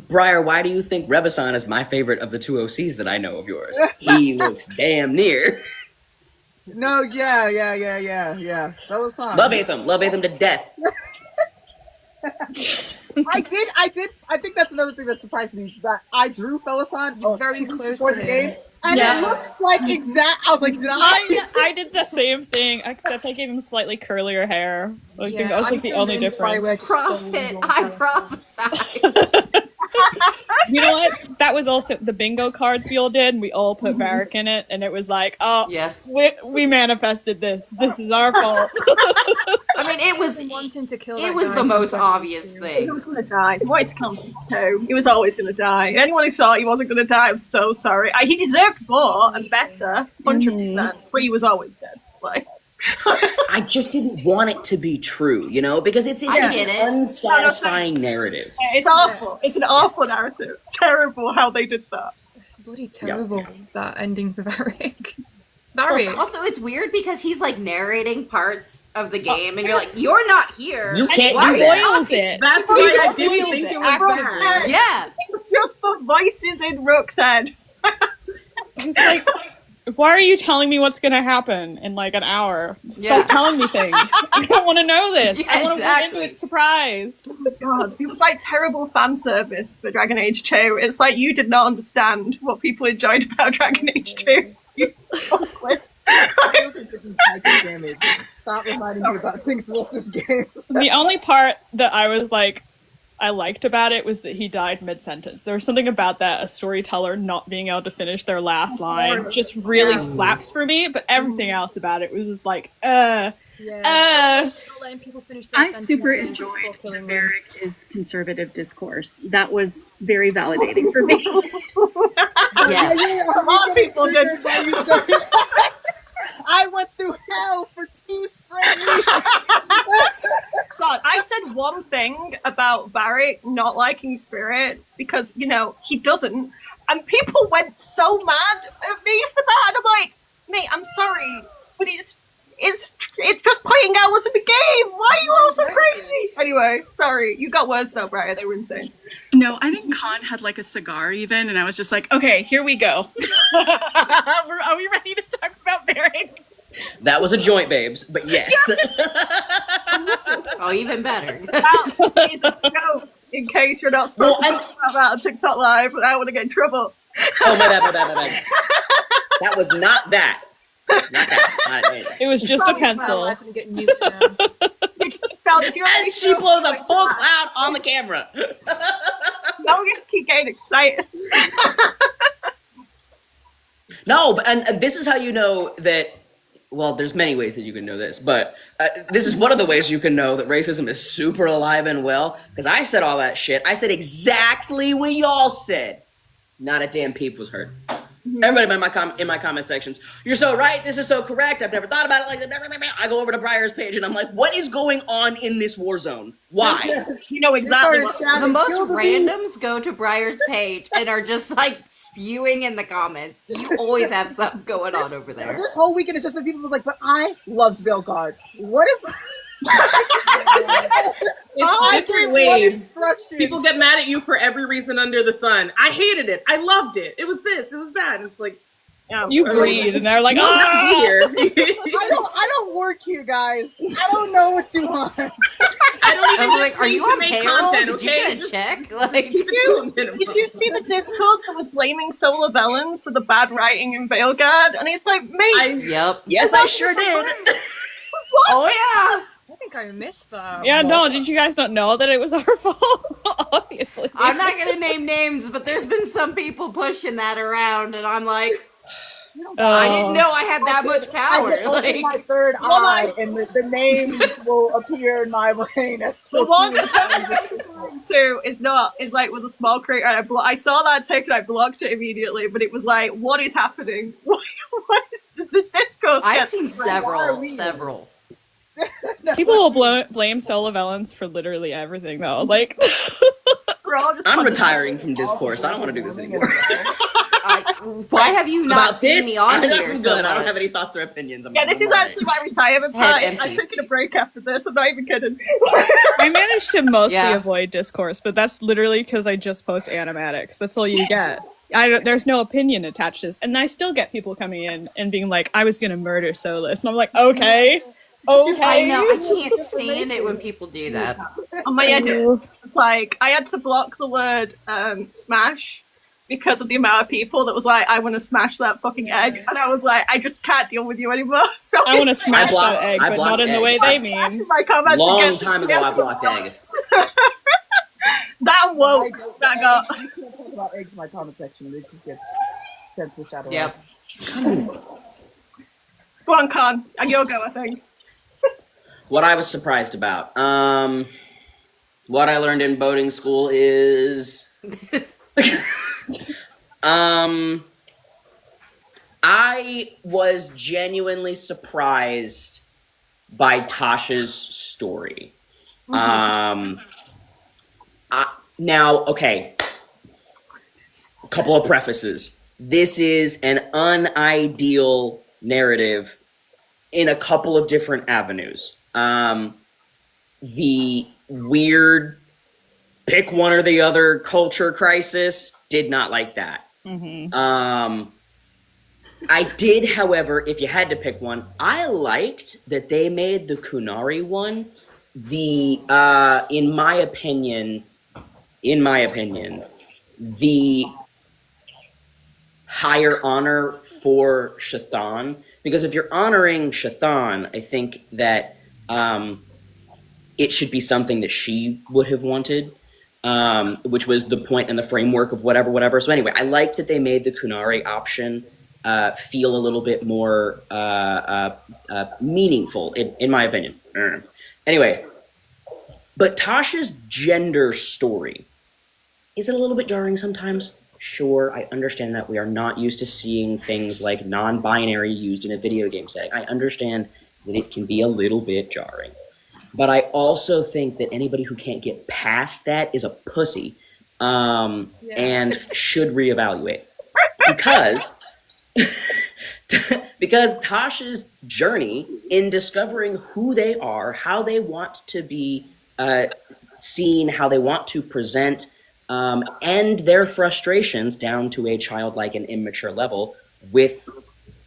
Briar? Why do you think Revisan is my favorite of the two OCs that I know of yours? He looks damn near. No, yeah. That was fun. Love Atham to death. I think that's another thing that surprised me, that I drew Felassanis very close before to the him. game. And it looks like I was like, did I did the same thing, except I gave him slightly curlier hair. I think that was like the only difference. Prophet, I prophesied. You know what? That was also the bingo cards we all did, and we all put Varric in it, and it was like, oh, yes, we manifested this. This is our fault. I mean, it was wanting to kill. It was the most obvious thing. He was going to die. The White's Conference too. He was always going to die. Anyone who thought he wasn't going to die, I'm so sorry. He deserved more and better, 100%. But he was always dead. Like. I just didn't want it to be true, you know, because it's an unsatisfying narrative. It's awful. It's an awful narrative. Terrible how they did that. It's bloody terrible, that ending for Varric. Varric. Also, it's weird because he's like narrating parts of the game, and you're like, you're not here. You can't Why do that. It. That's why I didn't think it was bad. Yeah. It's just the voices in Rook's head. It's like, why are you telling me what's going to happen in like an hour? Stop telling me things. I don't want to know this. Yeah, I want to go into it surprised. Oh my god. It was like terrible fan service for Dragon Age 2. It's like you did not understand what people enjoyed about Dragon Age 2. Stop reminding me about things about this game. The only part that I was like, I liked about it was that he died mid-sentence. There was something about that, a storyteller not being able to finish their last line, just really slaps for me, but everything else about it was just like, letting people finish their I super enjoyed the Varric is conservative discourse. That was very validating for me. I went through hell for 2 straight weeks. God, I said one thing about Varric not liking spirits because, you know, he doesn't. And people went so mad at me for that. And I'm like, mate, I'm sorry, but it's just putting hours in the game. Why are you all so crazy? Anyway, sorry. You got worse though, Briar. They were insane. No, I think Konn had like a cigar even, and I was just like, okay, here we go. Are we ready to talk about Varric? That was a joint, babes, but yes. Oh, even better. That is a joke, in case you're not supposed to talk about that on TikTok Live, but I want to get in trouble. Oh, my bad. That was not that. Not that. It was just a pencil. As she blows a full cloud on the camera. No, we just keep getting excited. No, and this is how you know that. Well, there's many ways that you can know this, but this is one of the ways you can know that racism is super alive and well. Because I said all that shit. I said exactly what y'all said. Not a damn peep was heard. Everybody in my comment sections, you're so right, this is so correct, I've never thought about it like that. I go over to Briar's page and I'm like, what is going on in this war zone? Why? You know exactly what the most randoms go to Briar's page and are just like spewing in the comments. You always have something going on over there. This whole weekend it's just been people was like, but I loved Veilguard. What if It's different ways. People get mad at you for every reason under the sun. I hated it. I loved it. It was this. It was that. And it's like, you breathe, and they're like, "Oh, I don't work here, guys. I don't know what you want." I don't even like, are you on payroll? Did you get a check? Like, did you see the discourse that was blaming Solar Villains for the bad writing in Veilguard? And it's like, mate. Yes, I sure did. Oh yeah. I think I missed that. Yeah, no, did you guys not know that it was our fault? Obviously. I'm not gonna name names, but there's been some people pushing that around, and I'm like, I didn't know I had that much power. I open my third eye, and the names will appear in my brain as to the one too is like with a small creator. And I saw that take and I blocked it immediately, but it was like, what is happening? What is the discourse? I've seen several. People will blame solo villains for literally everything, though. Like, I'm retiring from discourse. I don't want to do this anymore. Why have you not seen me on here? I'm good. I don't have any thoughts or opinions. This is actually my retirement party. I'm taking a break after this. I'm not even kidding. I managed to mostly avoid discourse, but that's literally because I just post animatics. That's all you get. There's no opinion attached to this, and I still get people coming in and being like, "I was gonna murder Solus," and I'm like, "Okay." Okay. I know. I can't stand it when people do that. On my edit, like I had to block the word smash because of the amount of people that was like, I want to smash that fucking egg, and I was like, I just can't deal with you anymore. So I want to smash blocked- that egg, I but blocked not in the egg. way they mean. my comments Long again. time ago, I blocked egg. That woke back up. You can't talk about eggs in my comment section. It just gets sent to the shadow. Yep. Go on, Konn. And you'll go, I think. What I was surprised about. What I learned in boating school is I was genuinely surprised by Tasha's story. Now, okay, a couple of prefaces. This is an unideal narrative in a couple of different avenues. The weird pick one or the other culture crisis, did not like that. I did, however, if you had to pick one, I liked that they made the Kunari one the in my opinion, the higher honor for Shathan. Because if you're honoring Shathan, I think that it should be something that she would have wanted, which was the point and the framework of whatever. So anyway, I liked that they made the Kunari option feel a little bit more meaningful, in my opinion. Anyway, but Tasha's gender story, is it a little bit jarring sometimes? Sure, I understand that we are not used to seeing things like non-binary used in a video game setting. I understand that it can be a little bit jarring. But I also think that anybody who can't get past that is a pussy, and should reevaluate. Because Tasha's journey in discovering who they are, how they want to be seen, how they want to present, and their frustrations down to a childlike and immature level with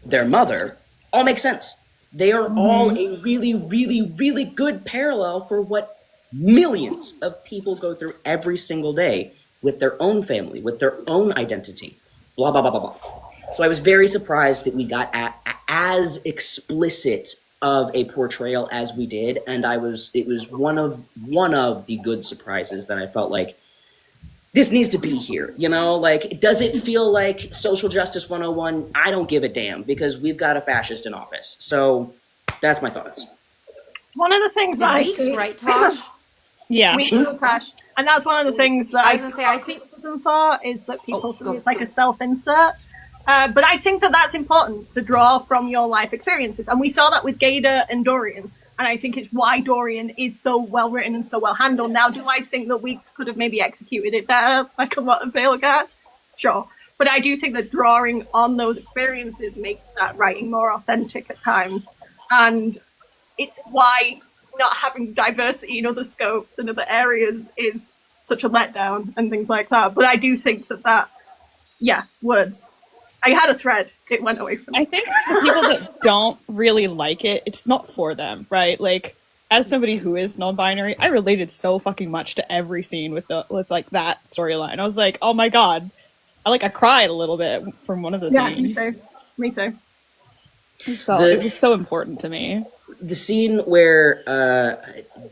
their mother, all make sense. They are all a really, really, really good parallel for what millions of people go through every single day with their own family, with their own identity, blah, blah, blah, blah, blah. So I was very surprised that we got as explicit of a portrayal as we did, and it was one of the good surprises that I felt like, this needs to be here, you know? Like, does it feel like Social Justice 101? I don't give a damn, because we've got a fascist in office. So that's my thoughts. One of the things I see, right, Tosh? Yeah. Tosh, and that's one of the things that I was gonna say, I think for is that people see it's like a self-insert. But I think that that's important to draw from your life experiences, and we saw that with Gator and Dorian. And I think it's why Dorian is so well written and so well handled. Now, do I think that Weeks could have maybe executed it better, like a lot of Veilguard? Sure. But I do think that drawing on those experiences makes that writing more authentic at times. And it's why not having diversity in other scopes and other areas is such a letdown and things like that. But I do think that words. I had a thread. It went away from me. I think the people that don't really like it, it's not for them, right? Like, as somebody who is non-binary, I related so fucking much to every scene with like that storyline. I was like, oh my god. I cried a little bit from one of the scenes. Me too. So it was so important to me. The scene where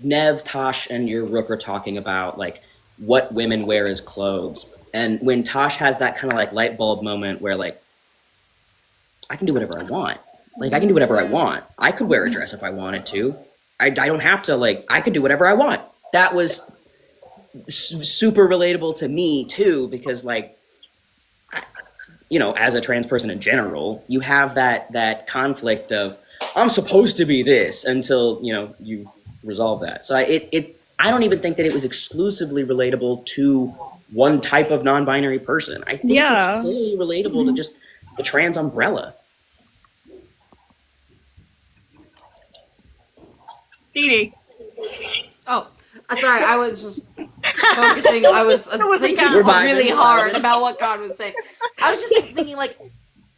Nev, Tosh, and your Rook are talking about like what women wear as clothes, and when Tosh has that kind of like light bulb moment where like, I can do whatever I want. Like, I can do whatever I want. I could wear a dress if I wanted to. I don't have to, like, I could do whatever I want. That was super relatable to me, too, because, like, as a trans person in general, you have that conflict of, I'm supposed to be this until, you resolve that. So I don't even think that it was exclusively relatable to one type of non-binary person. I think it's really relatable to just the trans umbrella. Dee. Oh, sorry, I was just focusing. I was thinking really hard about what God was saying. I was just thinking, like,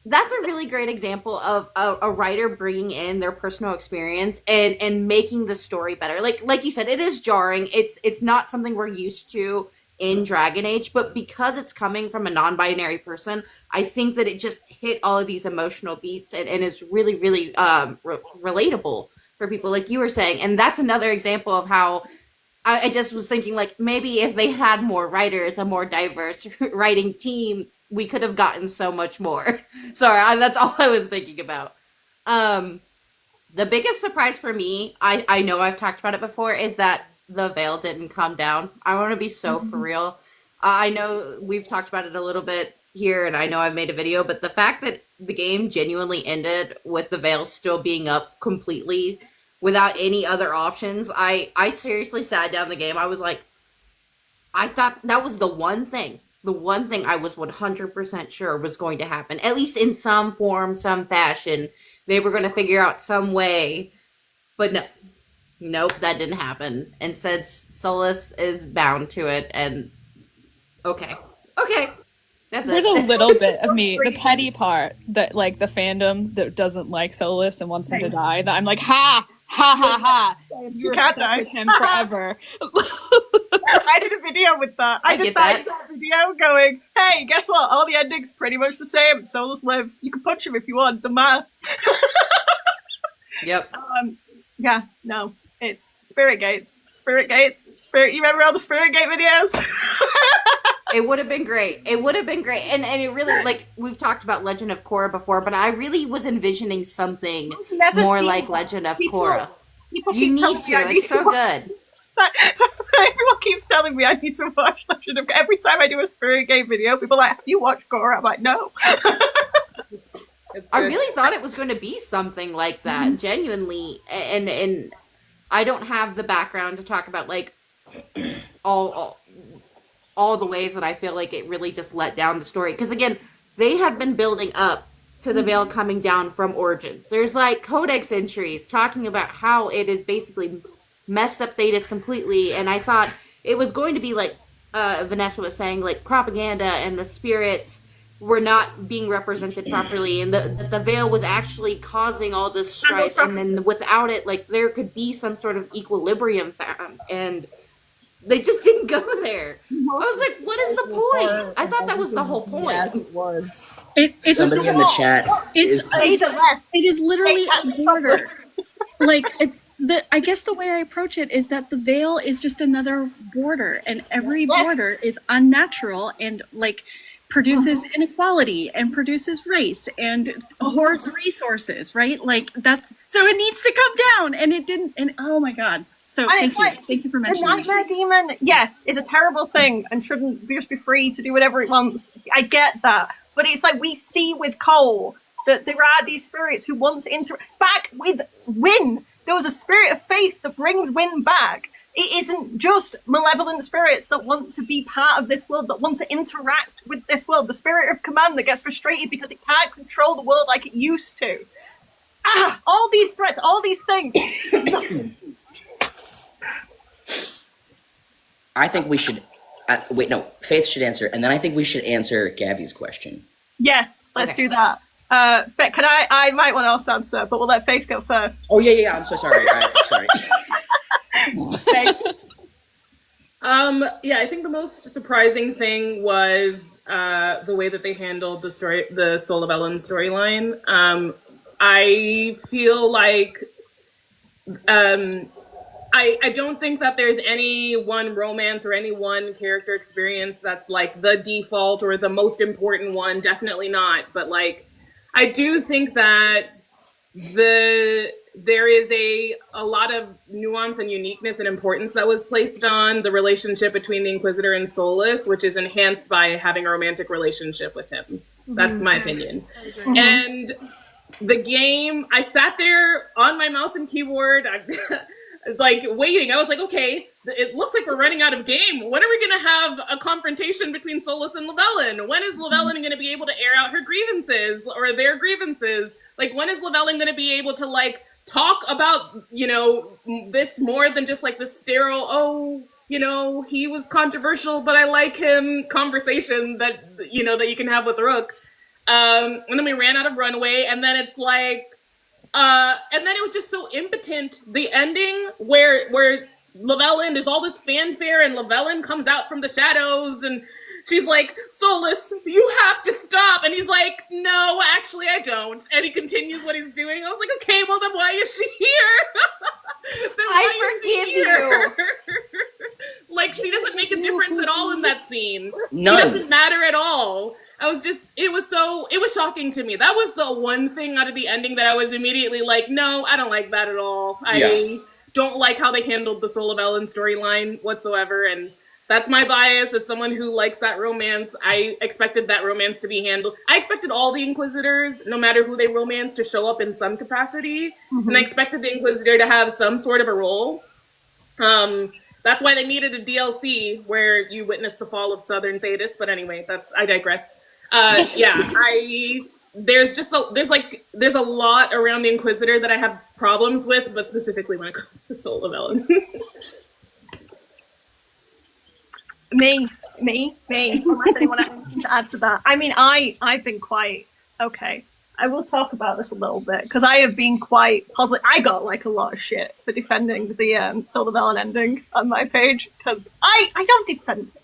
that's a really great example of a writer bringing in their personal experience and making the story better. Like you said, it is jarring. It's not something we're used to in Dragon Age, but because it's coming from a non-binary person, I think that it just hit all of these emotional beats and is really, really relatable for people, like you were saying. And that's another example of how I just was thinking, like, maybe if they had more writers, a more diverse writing team, we could have gotten so much more. Sorry, that's all I was thinking about. The biggest surprise for me, I know I've talked about it before, is that the veil didn't come down. I want to be so for real. I know we've talked about it a little bit here, and I know I've made a video, but the fact that the game genuinely ended with the veil still being up completely without any other options, I seriously sat down the game. I was like, I thought that was the one thing I was 100% sure was going to happen, at least in some form, some fashion. They were going to figure out some way, but nope, that didn't happen. Instead, Solus is bound to it, and okay, that's There's it. a little bit of me, the petty part that, like, the fandom that doesn't like Solus and wants him to die, that I'm like, ha ha, You can't die with him forever. I did a video with that. I did that exact video going, hey, guess what? All the endings pretty much the same. Solus lives. You can punch him if you want. The math. Yep. Yeah, no. It's Spirit Gates. You remember all the Spirit Gate videos? It would have been great. And it really, like, we've talked about Legend of Korra before, but I really was envisioning something more like Legend of Korra. You need to. It's so good. Everyone keeps telling me I need to watch Legend of Korra. Every time I do a Spirit Gate video, people are like, have you watched Korra? I'm like, no. I really thought it was going to be something like that, genuinely. And I don't have the background to talk about, like, all the ways that I feel like it really just let down the story. Because, again, they have been building up to the veil coming down from Origins. There's, like, codex entries talking about how it is basically messed up Thetis completely. And I thought it was going to be, like Vanessa was saying, like, propaganda and the spirits were not being represented properly, and the veil was actually causing all this strife, and then without it, like, there could be some sort of equilibrium found, and they just didn't go there. I was like, what is the point? I thought that was the whole point. Yes, it was. It's Somebody in the chat it is literally a border. Like, I guess the way I approach it is that the veil is just another border, and every border is unnatural and, like, produces inequality and produces race and hoards resources, right? Like, that's so it needs to come down, and it didn't. And oh my god! So thank you for mentioning. The Nightmare Demon, yes, is a terrible thing and shouldn't just be free to do whatever it wants. I get that, but it's like we see with Cole that there are these spirits who want to interact. Back with Wynn, there was a spirit of faith that brings Wynn back. It isn't just malevolent spirits that want to be part of this world, that want to interact with this world. The spirit of command that gets frustrated because it can't control the world like it used to. All these threats, all these things. I think we should wait. No, Faith should answer, and then I think we should answer Gabby's question. Yes, let's do that. Can I might want to also answer, but we'll let Faith go first. Oh yeah. I'm so sorry. Sorry. Yeah, I think the most surprising thing was the way that they handled the Soul of Ellen storyline. I feel like I don't think that there's any one romance or any one character experience that's like the default or the most important one. Definitely not. But like, I do think that there is a lot of nuance and uniqueness and importance that was placed on the relationship between the Inquisitor and Solus, which is enhanced by having a romantic relationship with him. That's my opinion. And the game, I sat there on my mouse and keyboard, like waiting. I was like, okay, it looks like we're running out of game. When are we going to have a confrontation between Solus and Llewellyn? When is Llewellyn going to be able to air out her grievances or their grievances? Like, when is Llewellyn going to be able to, like, talk about, you know, this more than just, like, the sterile, oh, you know, he was controversial, but I like him conversation that, you know, that you can have with Rook. And then we ran out of runway, and then it's like, and then it was just so impotent. The ending where Lavellen, there's all this fanfare, and Lavellen comes out from the shadows, and she's like, Solus, you have to stop. And he's like, no, actually I don't. And he continues what he's doing. I was like, okay, well then why is she here? I forgive you. Like, she doesn't make a difference at all in that scene. None. She doesn't matter at all. It was shocking to me. That was the one thing out of the ending that I was immediately like, no, I don't like that at all. I don't like how they handled the Soul of Ellen storyline whatsoever, and that's my bias as someone who likes that romance. I expected that romance to be handled. I expected all the Inquisitors, no matter who they romance, to show up in some capacity, and I expected the Inquisitor to have some sort of a role. That's why they needed a DLC where you witness the fall of Southern Thetis, but anyway, I digress. There's a lot around the Inquisitor that I have problems with, but specifically when it comes to Soul of Ellen. Me. Unless anyone has anything to add to that. I mean, I've been quite okay. I will talk about this a little bit because I have been quite positive. I got like a lot of shit for defending the Soul of Ellen ending on my page because I don't defend it.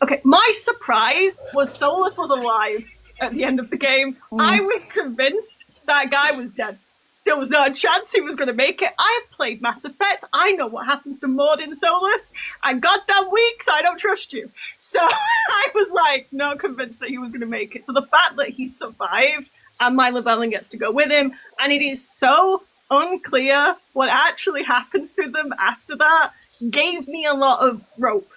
Okay, my surprise was Solus was alive at the end of the game. I was convinced that guy was dead. There was not a chance he was going to make it. I have played Mass Effect. I know what happens to Maud in Solus. And goddamn weak, so I don't trust you. So I was like, not convinced that he was going to make it. So the fact that he survived and my Lavellen gets to go with him, and it is so unclear what actually happens to them after that, gave me a lot of rope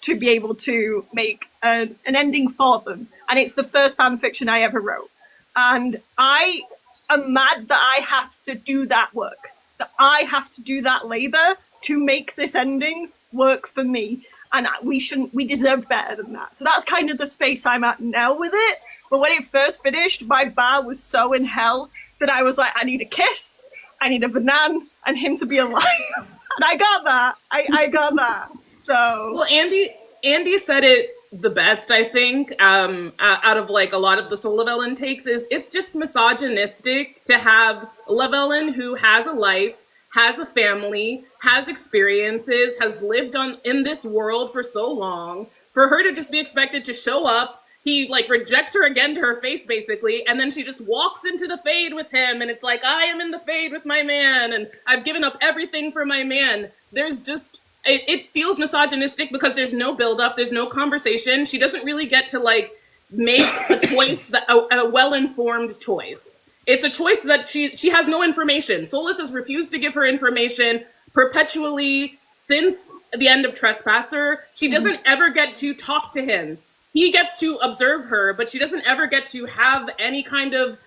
to be able to make an ending for them. And it's the first fan fiction I ever wrote. And I am mad that I have to do that work, that I have to do that labor to make this ending work for me. And we deserved better than that. So that's kind of the space I'm at now with it. But when it first finished, my bar was so in hell that I was like, I need a kiss, I need a banana, and him to be alive. And I got that. I got that. So well, Andy said it the best, I think, out of like a lot of the Soul of Ellen takes, is it's just misogynistic to have Lavellen, who has a life, has a family, has experiences, has lived in this world for so long, for her to just be expected to show up. He like rejects her again to her face, basically, and then she just walks into the Fade with him, and it's like, I am in the Fade with my man, and I've given up everything for my man. There's just, it feels misogynistic because there's no build-up, there's no conversation. She doesn't really get to like make a choice, a well-informed choice. It's a choice that she has no information. Solus has refused to give her information perpetually since the end of Trespasser. She doesn't ever get to talk to him. He gets to observe her, but she doesn't ever get to have any kind of,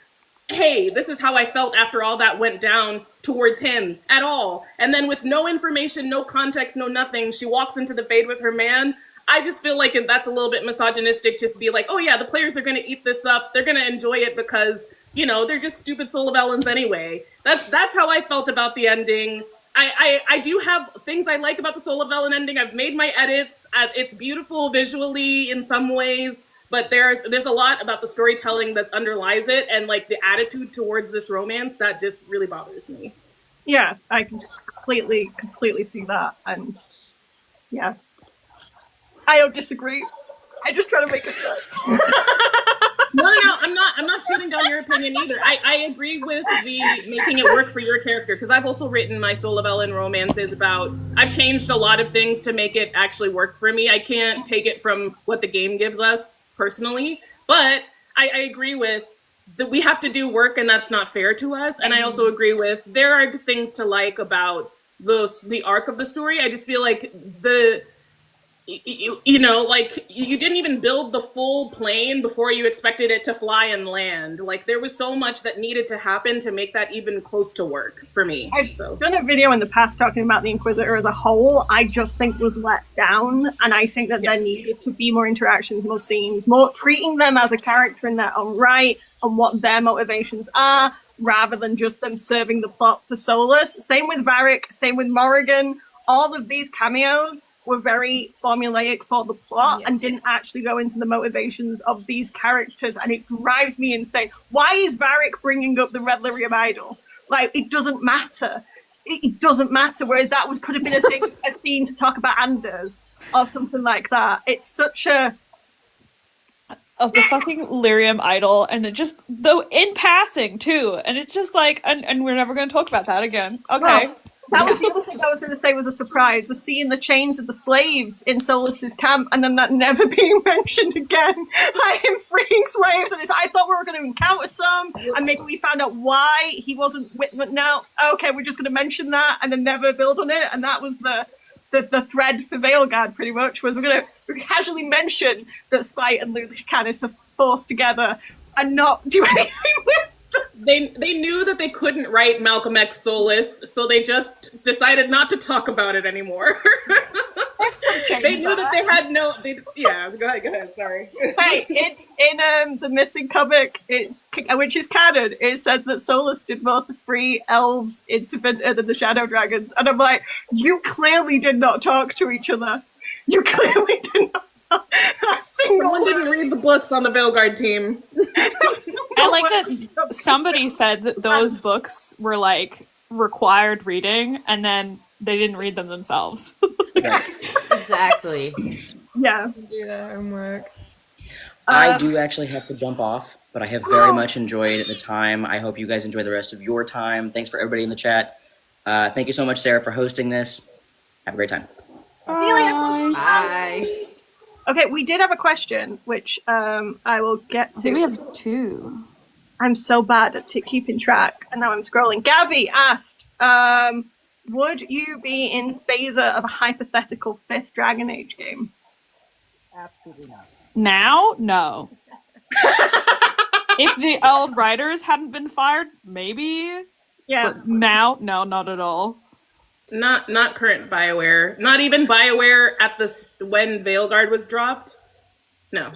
hey, this is how I felt after all that went down towards him at all. And then with no information, no context, no nothing, she walks into the Fade with her man. I just feel like that's a little bit misogynistic, just be like, oh yeah, the players are going to eat this up. They're going to enjoy it because, you know, they're just stupid Soul of Ellens anyway. That's how I felt about the ending. I do have things I like about the Soul of Ellen ending. I've made my edits. It's beautiful visually in some ways, but there's a lot about the storytelling that underlies it, and like the attitude towards this romance that just really bothers me. Yeah, I can completely see that, and yeah, I don't disagree. I just try to make it good. No, I'm not shooting down your opinion either. I agree with the making it work for your character, because I've also written my Soul of Ellen romances about, I've changed a lot of things to make it actually work for me. I can't take it from what the game gives us personally, but I agree with that we have to do work, and that's not fair to us. And I also agree with there are things to like about the arc of the story. I just feel like you know, like you didn't even build the full plane before you expected it to fly and land. Like there was so much that needed to happen to make that even close to work for me. I've done a video in the past talking about the Inquisitor as a whole. I just think was let down, and I think that there needed to be more interactions, more scenes, more treating them as a character in their own right and what their motivations are, rather than just them serving the plot for Solus. Same with Varric, same with Morrigan. All of these cameos were very formulaic for the plot and didn't actually go into the motivations of these characters, and it drives me insane. Why is Varric bringing up the Red Lyrium idol? Like, it doesn't matter. It doesn't matter. Whereas that could have been a scene to talk about Anders or something like that. It's such a of the fucking lyrium idol, and it just, though, in passing too, and it's just like, and we're never going to talk about that again. Okay. Well, that was the other thing I was going to say was a surprise, was seeing the chains of the slaves in Solus's camp, and then that never being mentioned again, like him freeing slaves, and I thought we were going to encounter some, and maybe we found out why he wasn't with, now, okay, we're just going to mention that, and then never build on it, and that was the thread for Veilguard, pretty much, was we're going to casually mention that Spite and Lucanus are forced together and not do anything with them. They knew that they couldn't write Malcolm X Solus, so they just decided not to talk about it anymore. They knew that they had no... yeah, go ahead, sorry. Hey, in the missing comic, which is canon, it says that Solus did more to free elves into than the Shadow Dragons, and I'm like, you clearly did not talk to each other. You clearly did not talk. Someone didn't read the books on the Veilguard team. I like that somebody said that those books were like required reading, and then they didn't read them themselves. Exactly. Yeah. Do their homework. I do actually have to jump off, but I have very much enjoyed the time. I hope you guys enjoy the rest of your time. Thanks for everybody in the chat. Thank you so much, Sarah, for hosting this. Have a great time. Bye. Okay, we did have a question, which I will get to. I think we have two. I'm so bad at keeping track, and now I'm scrolling. Gavi asked, would you be in favor of a hypothetical 5th Dragon Age game? Absolutely not. Now? No. If the old writers hadn't been fired, maybe. Yeah. But now? No, not at all. Not current BioWare. Not even BioWare at when Veilguard was dropped. No.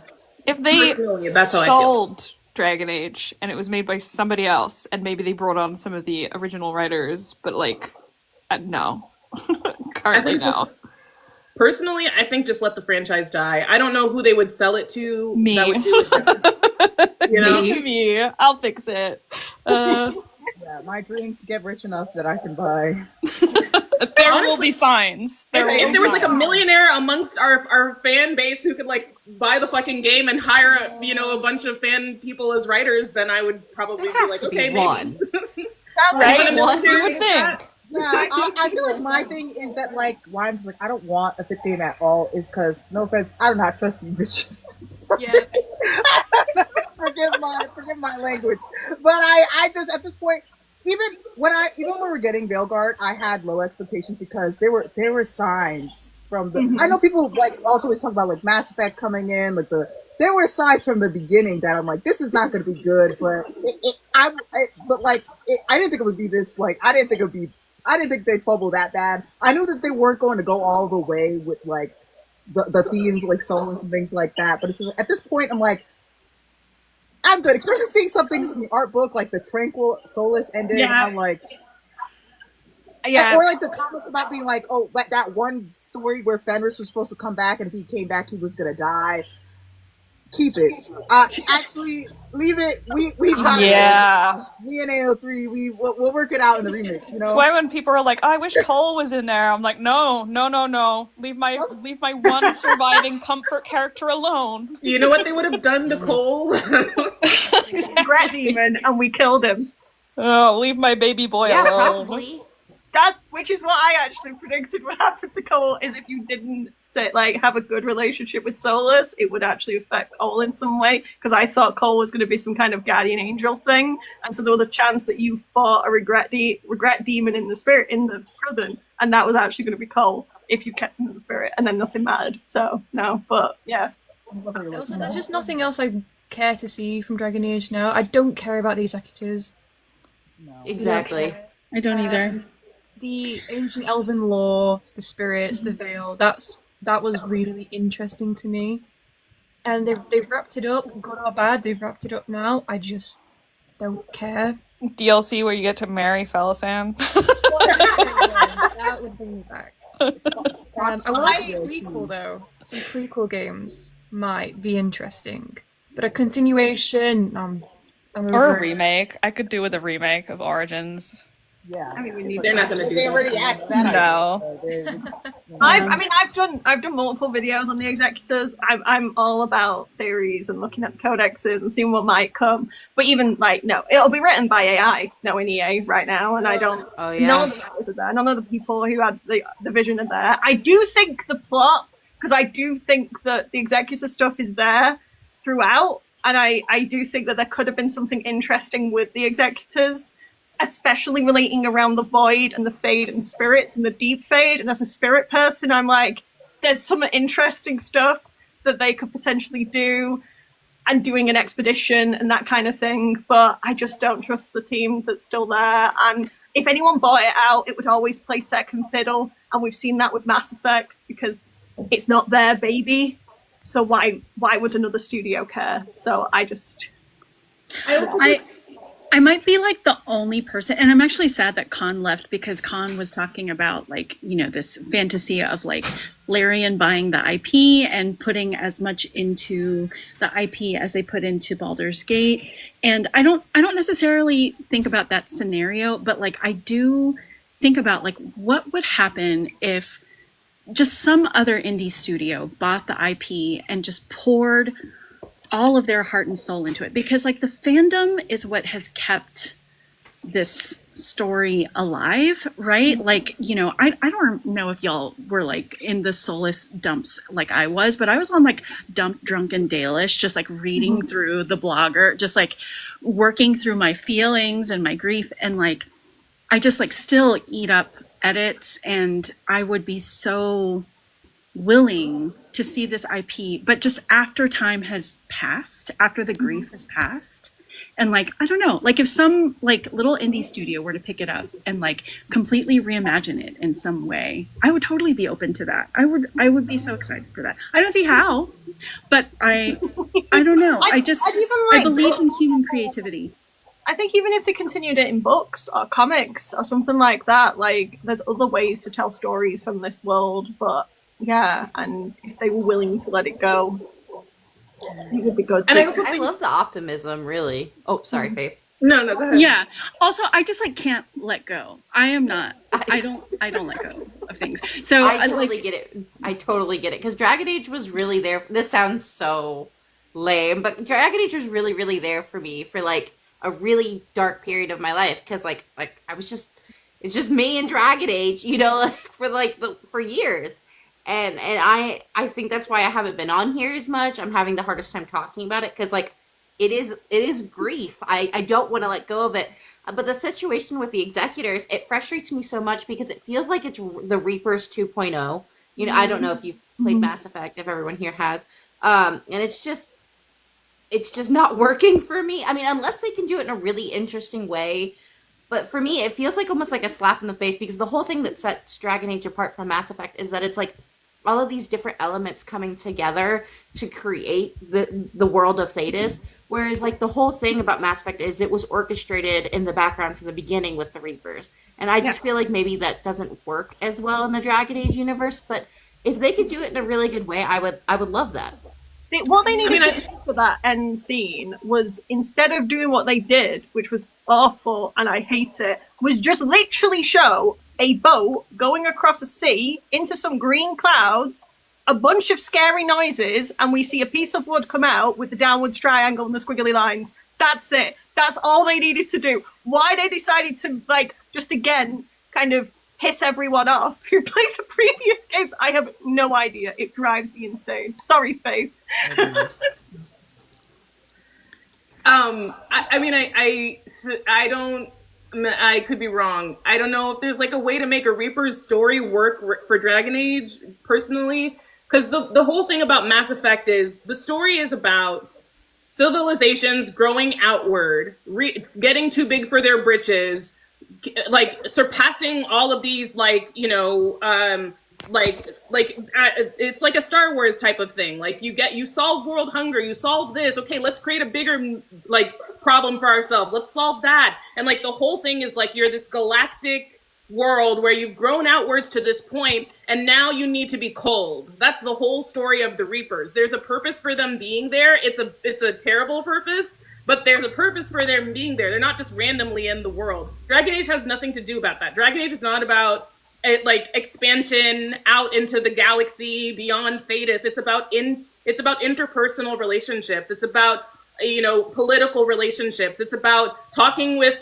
If they that's how I feel. sold Dragon Age and it was made by somebody else, and maybe they brought on some of the original writers, but like, no. Currently, no. Personally, I think just let the franchise die. I don't know who they would sell it to. Me. That would do it. You know? Me. I'll fix it. Yeah, my dream to get rich enough that I can buy. There will be signs. If there was like a millionaire amongst our fan base who could like buy the fucking game and hire a bunch of fan people as writers, then I would probably be like, okay, maybe. That's right? One You would think. Yeah, I feel like my thing is that like why I'm just like I don't want a 5th game at all is because no offense, I do not trust you bitches. Yeah. forgive my language, but I just at this point, even when we're getting Veilguard, I had low expectations because there were signs from the. I know people like also always talk about like Mass Effect coming in, like there were signs from the beginning that I'm like, this is not going to be good, but I didn't think it would be this. Like I didn't think they'd fumble that bad. I knew that they weren't going to go all the way with like the themes like Solus and things like that. But it's just, at this point, I'm like, I'm good. Especially seeing some things in the art book, like the Tranquil Solus ending. Yeah. I'm like, or like the comments about being like, oh, like that one story where Fenris was supposed to come back, and if he came back, he was gonna die. Keep it. Actually, leave it. We've got it. Me and AO3, we'll work it out in the remix. You know. That's why when people are like, oh, "I wish Cole was in there," I'm like, "No. Leave my one surviving comfort character alone." You know what they would have done to Cole? Rat demon, and we killed him. Oh, leave my baby boy alone. Probably. Which is what I actually predicted would happen to Cole, is if you didn't have a good relationship with Solus, it would actually affect Cole in some way, because I thought Cole was going to be some kind of guardian angel thing, and so there was a chance that you fought a regret demon in the prison, and that was actually going to be Cole if you kept him in the spirit, and then nothing mattered. So no, but yeah. There's just nothing else I care to see from Dragon Age now. I don't care about the executors. No. Exactly. I don't either. The ancient elven lore, the spirits, the veil, that was really interesting to me. And they've wrapped it up, good or bad, they've wrapped it up now. I just don't care. DLC where you get to marry Felassanis. That would bring me back. That's I would like a what I prequel see. though. Some prequel games might be interesting, but a continuation, I'm Or over a it. remake. I could do with a remake of Origins. Yeah. I mean, we need They're not going to do They that. already axed that No. idea. I've done multiple videos on the executors. I'm all about theories and looking at the codexes and seeing what might come. But even like, no, it'll be written by AI, knowing EA right now, and I don't. Oh, yeah. None of the writers are there. None of the people who had the vision are there. I do think the plot, because I do think that the executor stuff is there throughout, and I do think that there could have been something interesting with the executors, especially relating around the void and the fade and spirits and the deep fade. And as a spirit person, I'm like, there's some interesting stuff that they could potentially do, and doing an expedition and that kind of thing. But I just don't trust the team that's still there. And if anyone bought it out, it would always play second fiddle. And we've seen that with Mass Effect because it's not their baby. So why would another studio care? So I might be like the only person, and I'm actually sad that Konn left, because Konn was talking about like, you know, this fantasy of like Larian buying the IP and putting as much into the IP as they put into Baldur's Gate. And I don't necessarily think about that scenario, but like I do think about like what would happen if just some other indie studio bought the IP and just poured all of their heart and soul into it, because like the fandom is what has kept this story alive, right? Like, you know, I don't know if y'all were like in the Soulless dumps like I was, but I was on like Dump Drunken Dalish, just like reading through the blogger, just like working through my feelings and my grief, and like I just like still eat up edits, and I would be so willing to see this IP, but just after time has passed, after the grief has passed, and like I don't know, like if some like little indie studio were to pick it up and like completely reimagine it in some way, I would totally be open to that. I would be so excited for that. I don't see how, but I don't know. I believe in human creativity. I think even if they continued it in books or comics or something like that, like there's other ways to tell stories from this world. But yeah, and if they were willing to let it go, it would be good. And I love the optimism, really. Oh, sorry, Faith. No, go ahead. Yeah. Also, I just like can't let go. I am not. I don't let go of things. So I totally get it. I totally get it, because Dragon Age was really there. This sounds so lame, but Dragon Age was really, really there for me for like a really dark period of my life, because like I was just, it's just me and Dragon Age, you know, like for years. And I think that's why I haven't been on here as much. I'm having the hardest time talking about it, because like it is grief. I don't want to let go of it. But the situation with the executors, it frustrates me so much, because it feels like it's the Reapers 2.0. You know, I don't know if you've played Mass Effect, if everyone here has. And it's just not working for me. I mean, unless they can do it in a really interesting way. But for me, it feels like almost like a slap in the face, because the whole thing that sets Dragon Age apart from Mass Effect is that it's like all of these different elements coming together to create the world of Thetis. Whereas like the whole thing about Mass Effect is it was orchestrated in the background from the beginning with the Reapers. And I just feel like maybe that doesn't work as well in the Dragon Age universe. But if they could do it in a really good way, I would love that. What they needed to do for that end scene was, instead of doing what they did, which was awful and I hate it, was just literally show a boat going across a sea into some green clouds, a bunch of scary noises, and we see a piece of wood come out with the downwards triangle and the squiggly lines. That's it. That's all they needed to do. Why they decided to, like, just again, kind of piss everyone off who played the previous games, I have no idea. It drives me insane. Sorry, Faith. I could be wrong. I don't know if there's like a way to make a Reaper's story work for Dragon Age, personally. Because the whole thing about Mass Effect is the story is about civilizations growing outward, getting too big for their britches, like surpassing all of these, like, you know, it's like a Star Wars type of thing. Like you solve world hunger, you solve this. Okay, let's create a bigger like problem for ourselves. Let's solve that. And like the whole thing is like you're this galactic world where you've grown outwards to this point and now you need to be cold. That's the whole story of the Reapers. There's a purpose for them being there. It's a terrible purpose, but there's a purpose for them being there. They're not just randomly in the world. Dragon Age has nothing to do about that. Dragon Age is not about like expansion out into the galaxy beyond Thetis. It's about interpersonal relationships. It's about political relationships. It's about talking with,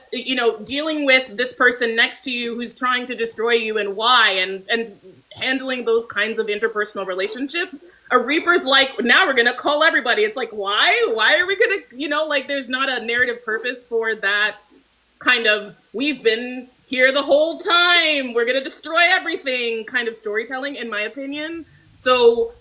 dealing with this person next to you who's trying to destroy you and why, and handling those kinds of interpersonal relationships. A Reaper's like, now we're going to call everybody. It's like, why? Why are we going to, there's not a narrative purpose for that kind of, we've been here the whole time, we're going to destroy everything kind of storytelling, in my opinion. So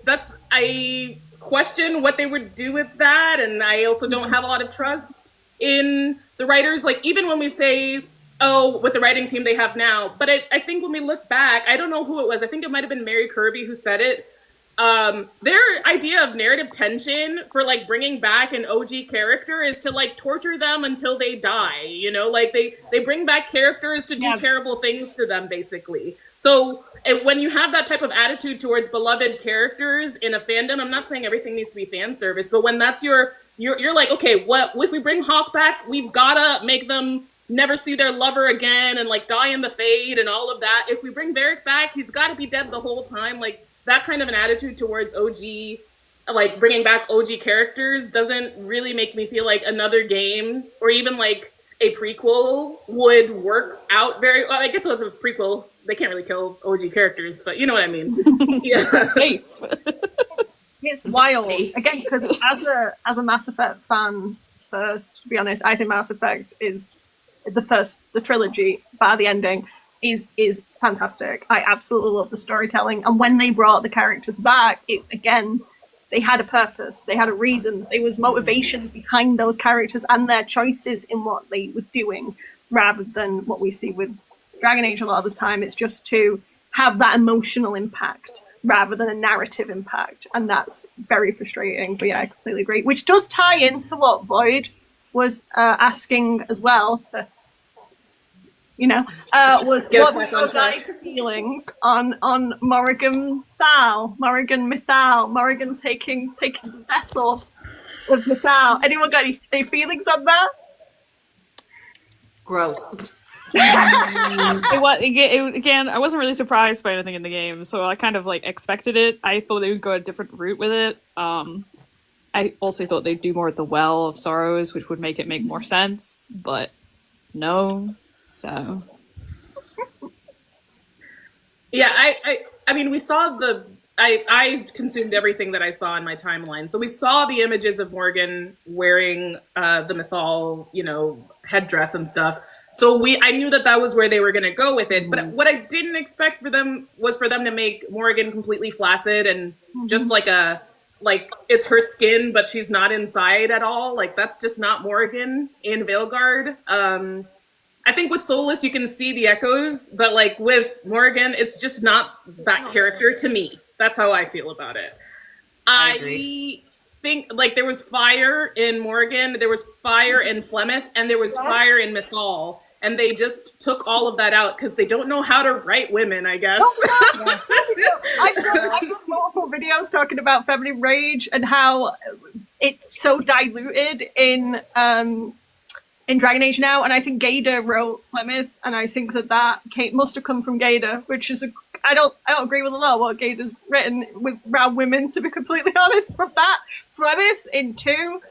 I question what they would do with that, and I also don't have a lot of trust in the writers. Like, even when we say, with the writing team they have now, but I think when we look back, I don't know who it was, I think it might have been Mary Kirby who said it, their idea of narrative tension for like bringing back an OG character is to like torture them until they die, they bring back characters to do terrible things to them, basically. So when you have that type of attitude towards beloved characters in a fandom, I'm not saying everything needs to be fan service, but when that's you're like, okay, what if we bring Hawk back, we've gotta make them never see their lover again and like die in the fade and all of that. If we bring Varric back, he's got to be dead the whole time. Like, that kind of an attitude towards OG, like bringing back OG characters, doesn't really make me feel like another game or even like a prequel would work out very well. I guess with a prequel, they can't really kill OG characters, but you know what I mean. Yeah. Safe. It's wild. Again, because as a Mass Effect fan first, to be honest, I think Mass Effect is the trilogy, by the ending, is fantastic. I absolutely love the storytelling. And when they brought the characters back, they had a purpose. They had a reason. There was motivations behind those characters and their choices in what they were doing, rather than what we see with Dragon Age a lot of the time. It's just to have that emotional impact rather than a narrative impact. And that's very frustrating. But yeah, I completely agree. Which does tie into what Void was asking as well, to was what were your guys' feelings on Morrigan Mythal, Morrigan taking the vessel with Mythal. Anyone got any feelings on that? Gross. Again, I wasn't really surprised by anything in the game, so I kind of like expected it. I thought they would go a different route with it. I also thought they'd do more of the Well of Sorrows, which would make it make more sense, but no. So yeah, I mean, we saw I consumed everything that I saw in my timeline. So we saw the images of Morgan wearing the Mythal, headdress and stuff. So I knew that was where they were going to go with it. But what I didn't expect for them was for them to make Morgan completely flaccid and just like it's her skin, but she's not inside at all. Like, that's just not Morgan in Veilguard. I think with Solus you can see the echoes, but like with Morgan, it's just not that character to me. That's how I feel about it. I think like there was fire in Morgan, there was fire in Flemeth, and there was fire in Mythal, and they just took all of that out because they don't know how to write women, I guess. I've done multiple videos talking about feminine rage and how it's so diluted in Dragon Age now, and I think Gaida wrote Flemeth, and I think that must have come from Gaida, which is I don't agree with a lot of what Gaida's written around women, to be completely honest. But that Flemeth in 2,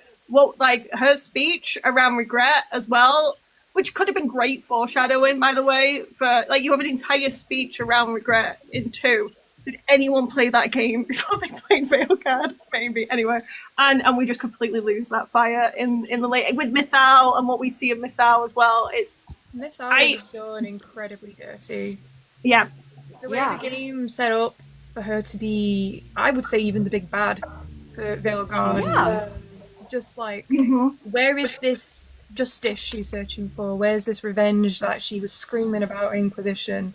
her speech around regret as well, which could have been great foreshadowing, by the way, for like, you have an entire speech around regret in 2. Did anyone play that game before they played Veilguard? Maybe. Anyway. And we just completely lose that fire in the late with Mythal, and what we see of Mythal as well. Mythal is done incredibly dirty. Yeah. The way the game set up for her to be, I would say, even the big bad for Veilguard. Yeah. Just like, where is this justice she's searching for? Where's this revenge that she was screaming about in Inquisition?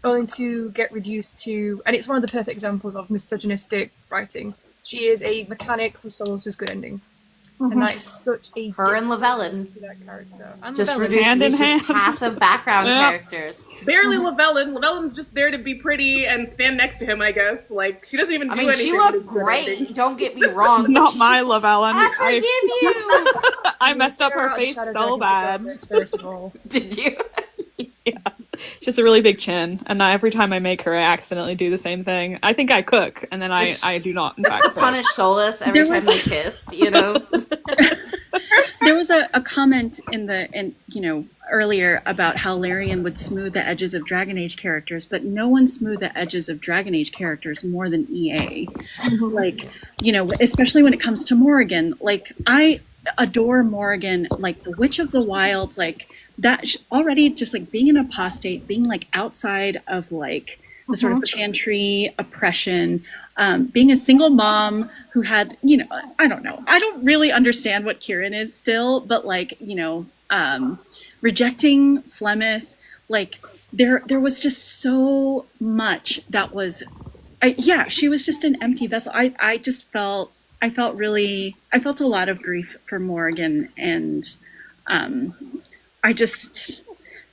Only to get reduced to, and it's one of the perfect examples of misogynistic writing. She is a mechanic for Solus's good ending. And that is such a Her and Llewellyn. to that character. And Just Llewellyn. reduced Hand in these just hand. passive background characters. Barely Llewellyn. Llewellyn's just there to be pretty and stand next to him, I guess. Like, she doesn't even do anything. She looked great. Don't get me wrong. Not my Llewellyn. I forgive you. I messed up her Out face Shadow so Dragon bad. Examples, First of all. Did you? Yeah. She has a really big chin, and every time I make her, I accidentally do the same thing. I think I cook, and then I do not. In fact, To punish Solus every There time was- they kiss, you know? There was a comment earlier about how Larian would smooth the edges of Dragon Age characters, but no one smoothed the edges of Dragon Age characters more than EA. Like, especially when it comes to Morrigan. Like, I adore Morrigan, like the Witch of the Wilds, like that already just like being an apostate, being like outside of like the sort of chantry oppression, being a single mom who had, I don't know. I don't really understand what Kieran is still, but like, rejecting Flemeth, like there was just so much that was, she was just an empty vessel. I felt a lot of grief for Morrigan, and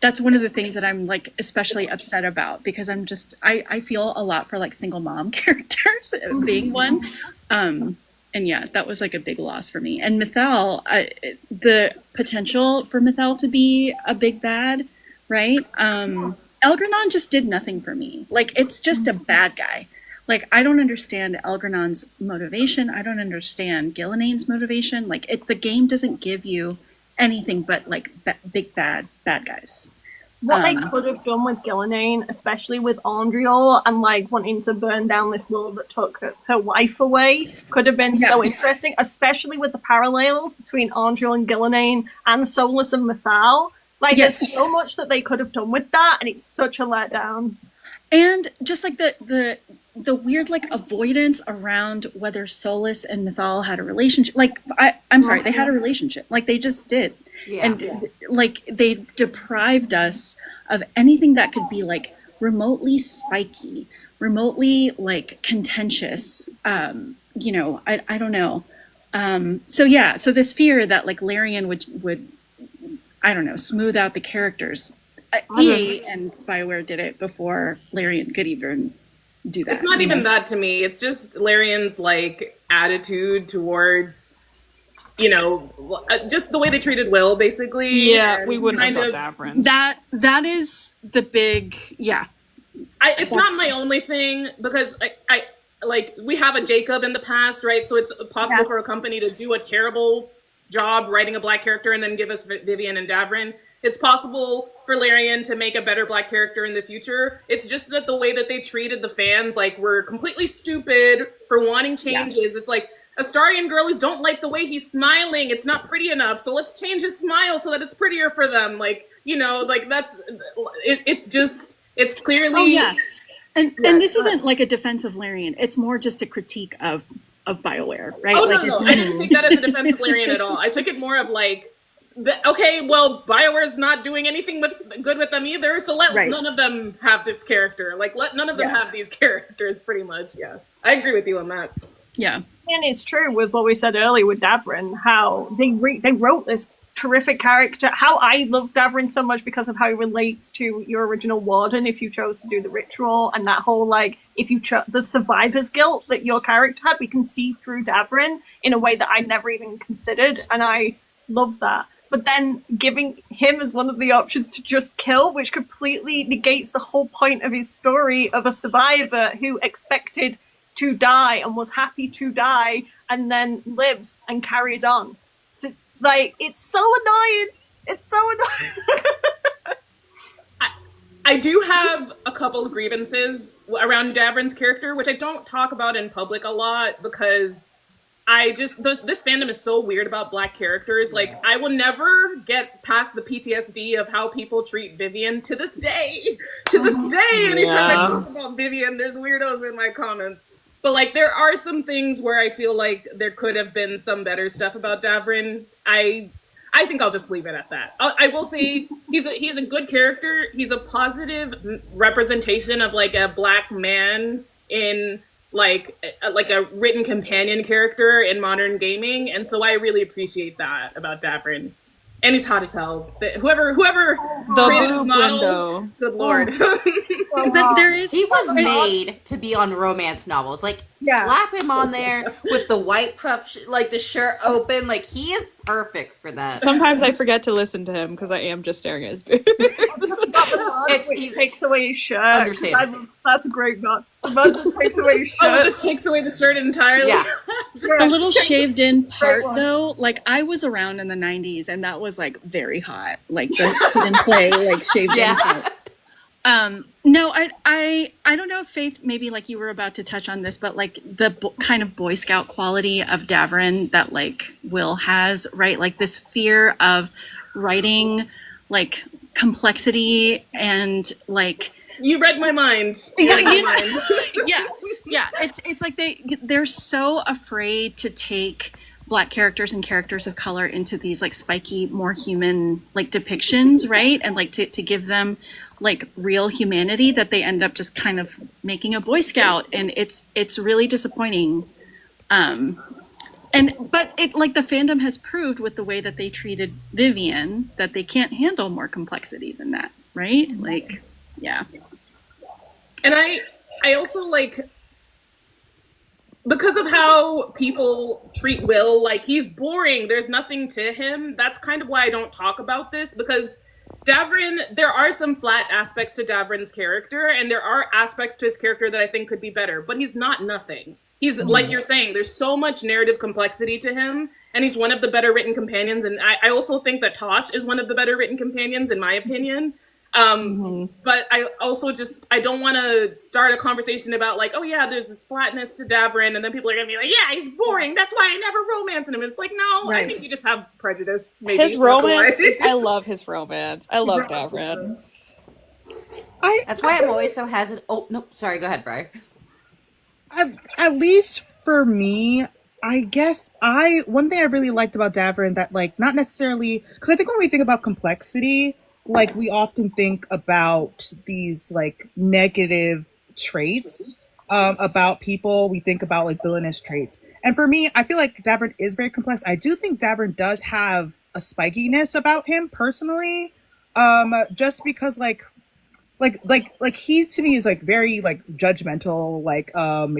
that's one of the things that I'm like especially upset about, because I feel a lot for like single mom characters as being one. And yeah, that was like a big loss for me. And Mythal, the potential for Mythal to be a big bad, right? Elgranon just did nothing for me. Like, it's just a bad guy. Like, I don't understand Elgranon's motivation. I don't understand Gillinea's motivation. Like, the game doesn't give you anything but like big bad guys. What they could have done with Gillinean, especially with Andriel, and like wanting to burn down this world that took her wife away, could have been so interesting, especially with the parallels between Andriel and Gillinean and Solus and Mythal. Like, there's so much that they could have done with that, and it's such a letdown. And just like the weird like avoidance around whether Solus and Mythal had a relationship. Like, I'm sorry, they had a relationship. Like, they just did. Like, they deprived us of anything that could be like remotely spiky, remotely like contentious. I don't know. So this fear that like Larian would I don't know, smooth out the characters. EA and BioWare did it before Larian could even do that. It's not even that to me. It's just Larian's like attitude towards, just the way they treated Will, basically. Yeah, we wouldn't have got Davrin. That is the big, it's not my only thing, because I like, we have a Jacob in the past, right? So it's possible for a company to do a terrible job writing a black character and then give us Vivian and Davrin. It's possible for Larian to make a better black character in the future. It's just that the way that they treated the fans, like, were completely stupid for wanting changes. It's like, Astarian girlies don't like the way he's smiling. It's not pretty enough. So let's change his smile so that it's prettier for them. Like, like that's, it's clearly. And this isn't like a defense of Larian. It's more just a critique of BioWare, right? Oh, like, no. I didn't take that as a defense of Larian at all. I took it more of like, BioWare's not doing anything good with them either, so let none of them have this character. Like, let none of them have these characters, pretty much, I agree with you on that. Yeah. And it's true with what we said earlier with Davrin, how they wrote this terrific character, how I love Davrin so much because of how he relates to your original Warden if you chose to do the ritual, and that whole, like, if you the survivor's guilt that your character had, we can see through Davrin in a way that I never even considered, and I love that. But then giving him as one of the options to just kill, which completely negates the whole point of his story of a survivor who expected to die and was happy to die and then lives and carries on. So, like, it's so annoying. It's so annoying. I do have a couple of grievances around Davrin's character, which I don't talk about in public a lot because this fandom is so weird about black characters. Like, I will never get past the PTSD of how people treat Vivian to this day. Anytime I talk about Vivian, there's weirdos in my comments. But, like, there are some things where I feel like there could have been some better stuff about Davrin. I think I'll just leave it at that. I will say he's a good character. He's a positive representation of, like, a black man in like a written companion character in modern gaming, and so I really appreciate that about Davrin. And he's hot as hell. Whoever The created boob models, window. good lord. But there is He was made to be on romance novels. Like, slap him on there with the white puff, like the shirt open. Like, he is perfect for that. Sometimes I forget to listen to him because I am just staring at his boobs. He takes away his shirt. Understandable. That's a great man. The man just takes away his shirt. Oh, it just takes away the shirt entirely. Yeah. the little shaved in part though. Like I was around in the 90s, and that was like very hot. Like the kid and play, like shaved in part. No, I don't know if Faith, maybe like you were about to touch on this, but like the kind of Boy Scout quality of Davrin that like Will has, right? Like this fear of writing like complexity and like. You read my mind. Yeah. It's like they're so afraid to take Black characters and characters of color into these like spiky, more human like depictions, right? And like to give them like real humanity that they end up just kind of making a Boy Scout, and it's really disappointing. But it like the fandom has proved with the way that they treated Vivian that they can't handle more complexity than that, right? Like, yeah. And I also like, because of how people treat Will, like he's boring, there's nothing to him. That's kind of why I don't talk about this, because Davrin, there are some flat aspects to Davrin's character, and there are aspects to his character that I think could be better, but he's not nothing. He's, like you're saying, there's so much narrative complexity to him, and he's one of the better written companions, and I also think that Tosh is one of the better written companions, in my opinion. But I also I don't want to start a conversation about like, oh yeah, there's this flatness to Davrin, and then people are gonna be like, yeah, he's boring, that's why I never romance him. It's like, no, I think you just have prejudice. Maybe His romance, I love his romance. I love Davrin. That's why I'm always so hesitant. Oh no, sorry, go ahead, Briar. At least for me, I guess one thing I really liked about Davrin that like not necessarily, because I think when we think about complexity, like we often think about these like negative traits about people. We think about like villainous traits, and for me, I feel like Davrin is very complex. I do think Davrin does have a spikiness about him personally, just because like he to me is like very like judgmental. Like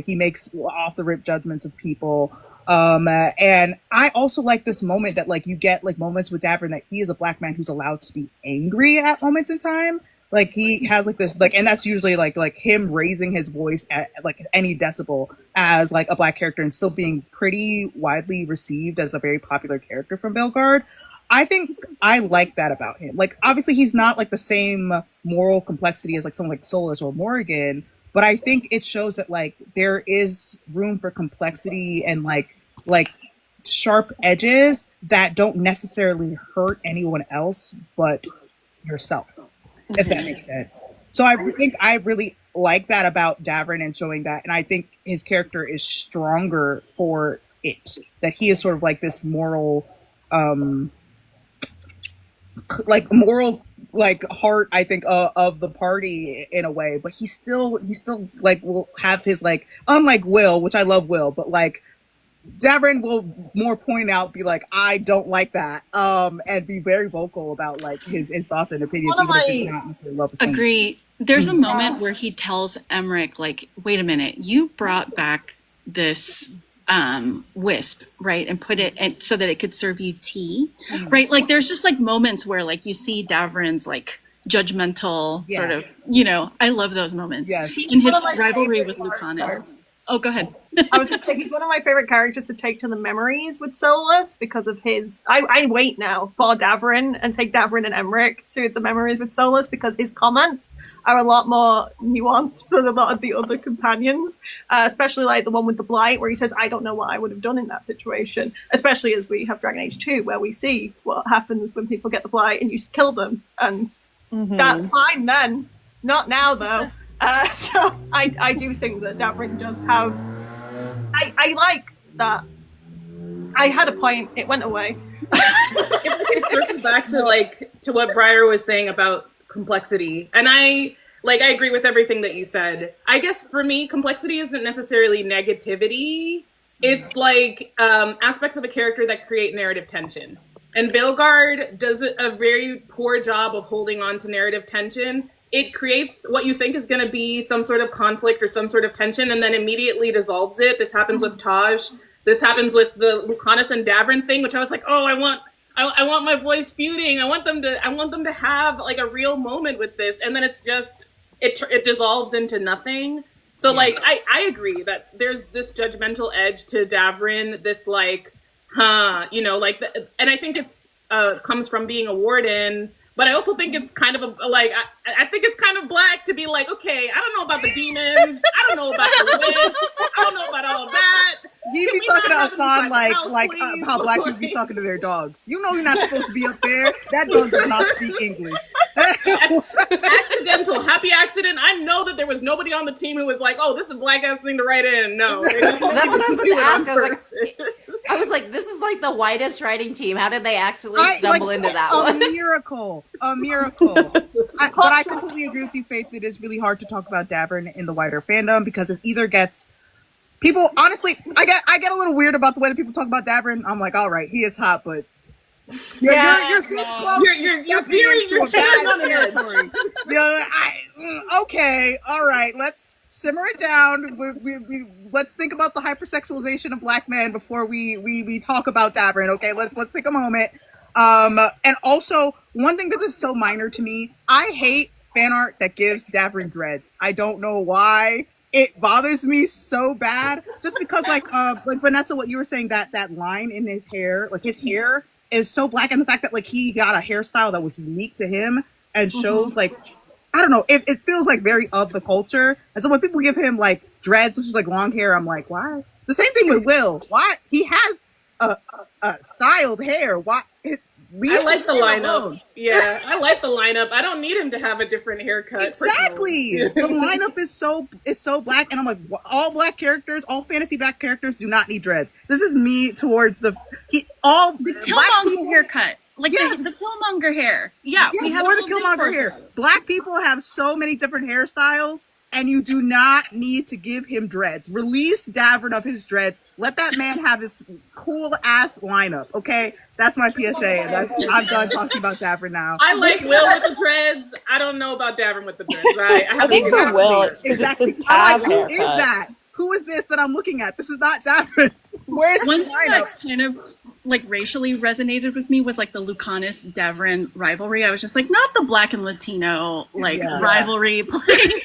he makes off the rip judgments of people. And I also like this moment that like you get like moments with Davrin that he is a Black man who's allowed to be angry at moments in time. Like he has like this like, and that's usually like him raising his voice at like any decibel as like a Black character and still being pretty widely received as a very popular character from Veilguard. I think I like that about him. Like obviously he's not like the same moral complexity as like someone like Solus or Morrigan, but I think it shows that like there is room for complexity and like sharp edges that don't necessarily hurt anyone else but yourself, if that makes sense. So I think I really like that about Davrin and showing that, and I think his character is stronger for it. That he is sort of like this moral heart, I think, of the party in a way, but he still like will have his like, unlike Will, which I love Will, but like Davrin will more point out, be like, I don't like that, and be very vocal about like his thoughts and opinions, even if it's not necessarily love. Agree. There's a moment where he tells Emmerich, like, wait a minute, you brought back this wisp, right, and put it so that it could serve you tea, right? Like there's just like moments where like you see Davrin's like judgmental sort of, you know, I love those moments. In his rivalry with Lucanus. Oh, go ahead. I was just saying, he's one of my favorite characters to take to the memories with Solus because of his. I wait now for Davrin and take Davrin and Emmerich to the memories with Solus because his comments are a lot more nuanced than a lot of the other companions, especially like the one with the Blight where he says, I don't know what I would have done in that situation, especially as we have Dragon Age 2 where we see what happens when people get the Blight and you kill them, and that's fine then. Not now, though. So I do think that Davrin does have. I liked that. I had a point. It went away. It circles back to like to what Briar was saying about complexity, and I Like, I agree with everything that you said. I guess for me, complexity isn't necessarily negativity. It's like aspects of a character that create narrative tension. And Veilguard does a very poor job of holding on to narrative tension. It creates what you think is going to be some sort of conflict or some sort of tension, and then immediately dissolves it. This happens with Taj. This happens with the Lucanus and Davrin thing, which I was like, oh, I want my boys feuding. I want them to have like a real moment with this, and then it's just it dissolves into nothing. So like I agree that there's this judgmental edge to Davrin, this like, like, and I think it's comes from being a warden. But I also think it's kind of I think it's kind of black to be like, okay, I don't know about the demons, I don't know about the witch, I don't know about all that. He be talking to Hassan like how black people be talking to their dogs. You know you're not supposed to be up there. That dog does not speak English. Accidental, happy accident. I know that there was nobody on the team who was like, oh, this is a black ass thing to write in. No. That's what I was about to ask. I was like, this is like the whitest writing team. How did they accidentally stumble into that one? A miracle. But I completely agree with you, Faith. It is really hard to talk about Davrin in the wider fandom because it either gets people. Honestly, I get a little weird about the way that people talk about Davrin. I'm like, all right, he is hot, but you're this close. You're into a bad territory. Okay, all right. Let's simmer it down. Let's think about the hypersexualization of black men before we talk about Davrin. Okay, let's take a moment. And also, one thing that is so minor to me, I hate fan art that gives Davrin dreads. I don't know why. It bothers me so bad. Just because, like Vanessa, what you were saying, that line in his hair, like his hair is so black, and the fact that like he got a hairstyle that was unique to him and shows like, I don't know, it feels like very of the culture. And so when people give him like dreads, which is like long hair, I'm like, why? The same thing with Will. Why? He has a styled hair. Why? I like the lineup. Yeah, I like the lineup. I don't need him to have a different haircut. Exactly. The lineup is so black, and I'm like, all black characters, all fantasy black characters do not need dreads. This is me towards the Killmonger haircut. Like the Killmonger hair. Yeah, yes, we have or the Killmonger hair. Black people have so many different hairstyles, and you do not need to give him dreads. Release Davrin of his dreads. Let that man have his cool ass lineup. Okay, that's my PSA. And I'm done talking about Davrin now. I like Will with the dreads. I don't know about Davrin with the dreads. I think for Will, it's exactly. I'm like, who is that? Who is this that I'm looking at? This is not Davrin. Where's one his thing lineup? that kind of like racially resonated with me was like the Lucanus Davrin rivalry. I was just like, not the black and Latino rivalry playing.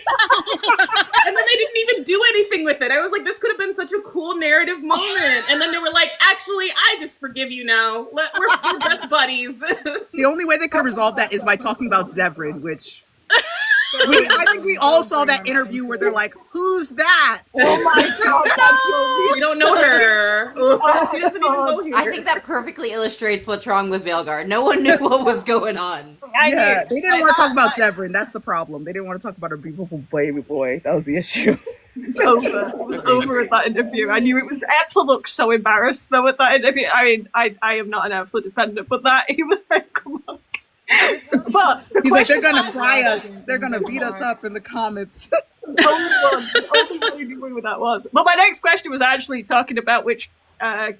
And then they didn't even do anything with it. I was like, this could have been such a cool narrative moment. And then they were like, actually, I just forgive you now. We're best buddies. The only way they could have resolved that is by talking about Zevran, which I think we all saw that interview where they're like, who's that? Oh my god, we don't know her. She doesn't even know here. I think that perfectly illustrates what's wrong with Veilguard. No one knew what was going on. Yeah, they didn't want to talk about Zevran. That's the problem. They didn't want to talk about her beautiful baby boy. That was the issue. It's over. It was over at that interview. I knew it was. I actually looked so embarrassed though at that interview. I mean, I am not an absolute defender, but that he was very cool. But he's like, they're gonna fry us. They're gonna beat us up in the comments. Ultimately knew what that was. But my next question was actually talking about which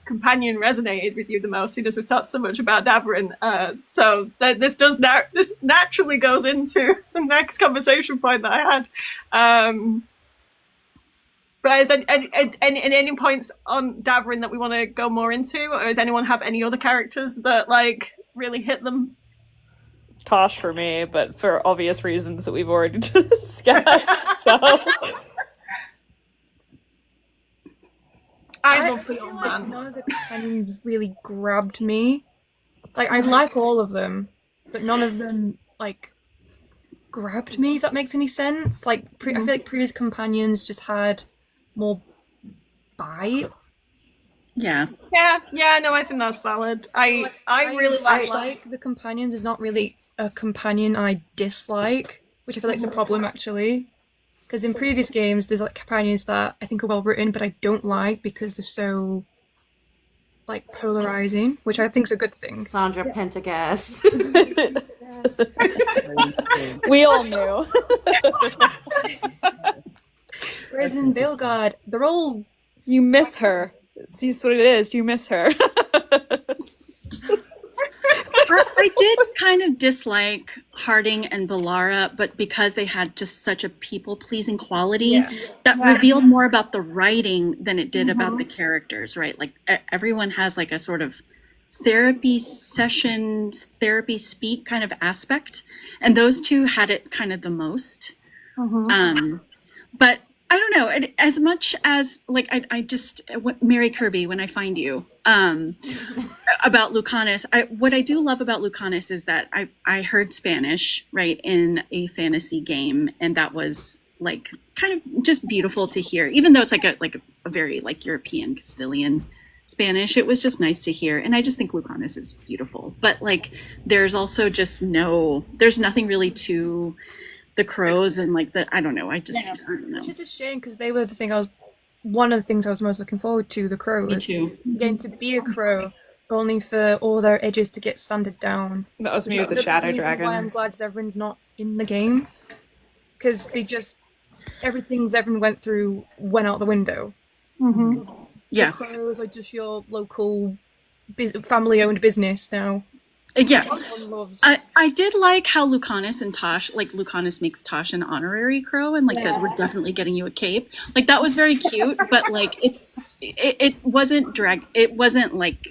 companion resonated with you the most, seeing as we talked so much about Davrin. So this naturally goes into the next conversation point that I had. But is any points on Davrin that we want to go more into, or does anyone have any other characters that like really hit them? Tosh for me, but for obvious reasons that we've already discussed. So I love feel like none of the companions really grabbed me. Like I like all of them, but none of them like grabbed me. If that makes any sense. Like I feel like previous companions just had more bite. Yeah, no, I think that's valid. I really like the companions is not really a companion I dislike, which I feel like is a problem actually. Because in previous games, there's like companions that I think are well written, but I don't like because they're so like polarizing, which I think is a good thing. Sandra Pentagast. We all knew. Whereas in Veilguard, they're all... You miss her. See what it is. You miss her. I did kind of dislike Harding and Balara, but because they had just such a people-pleasing quality that revealed more about the writing than it did about the characters, right? Like everyone has like a sort of therapy session, therapy speak kind of aspect, and those two had it kind of the most. But I don't know, as much as like I just Mary Kirby when I find you about Lucanus. What I do love about Lucanus is that I heard Spanish right in a fantasy game, and that was like kind of just beautiful to hear, even though it's like a very like European Castilian Spanish. It was just nice to hear, and I just think Lucanus is beautiful. But like there's also just there's nothing really to the crows and like I don't know. I don't know. Which is a shame because they were one of the things I was most looking forward to. The crows. Me too. Getting to be a crow, only for all their edges to get standed down. That was me with the shadow dragons. Why I'm glad Zevran's not in the game, because everything Zevran went through went out the window. Yeah, the crows are just your local family-owned business now. Yeah, I did like how Lucanus and Tosh, like Lucanus makes Tosh an honorary crow and like says, we're definitely getting you a cape. Like that was very cute, but like it wasn't like,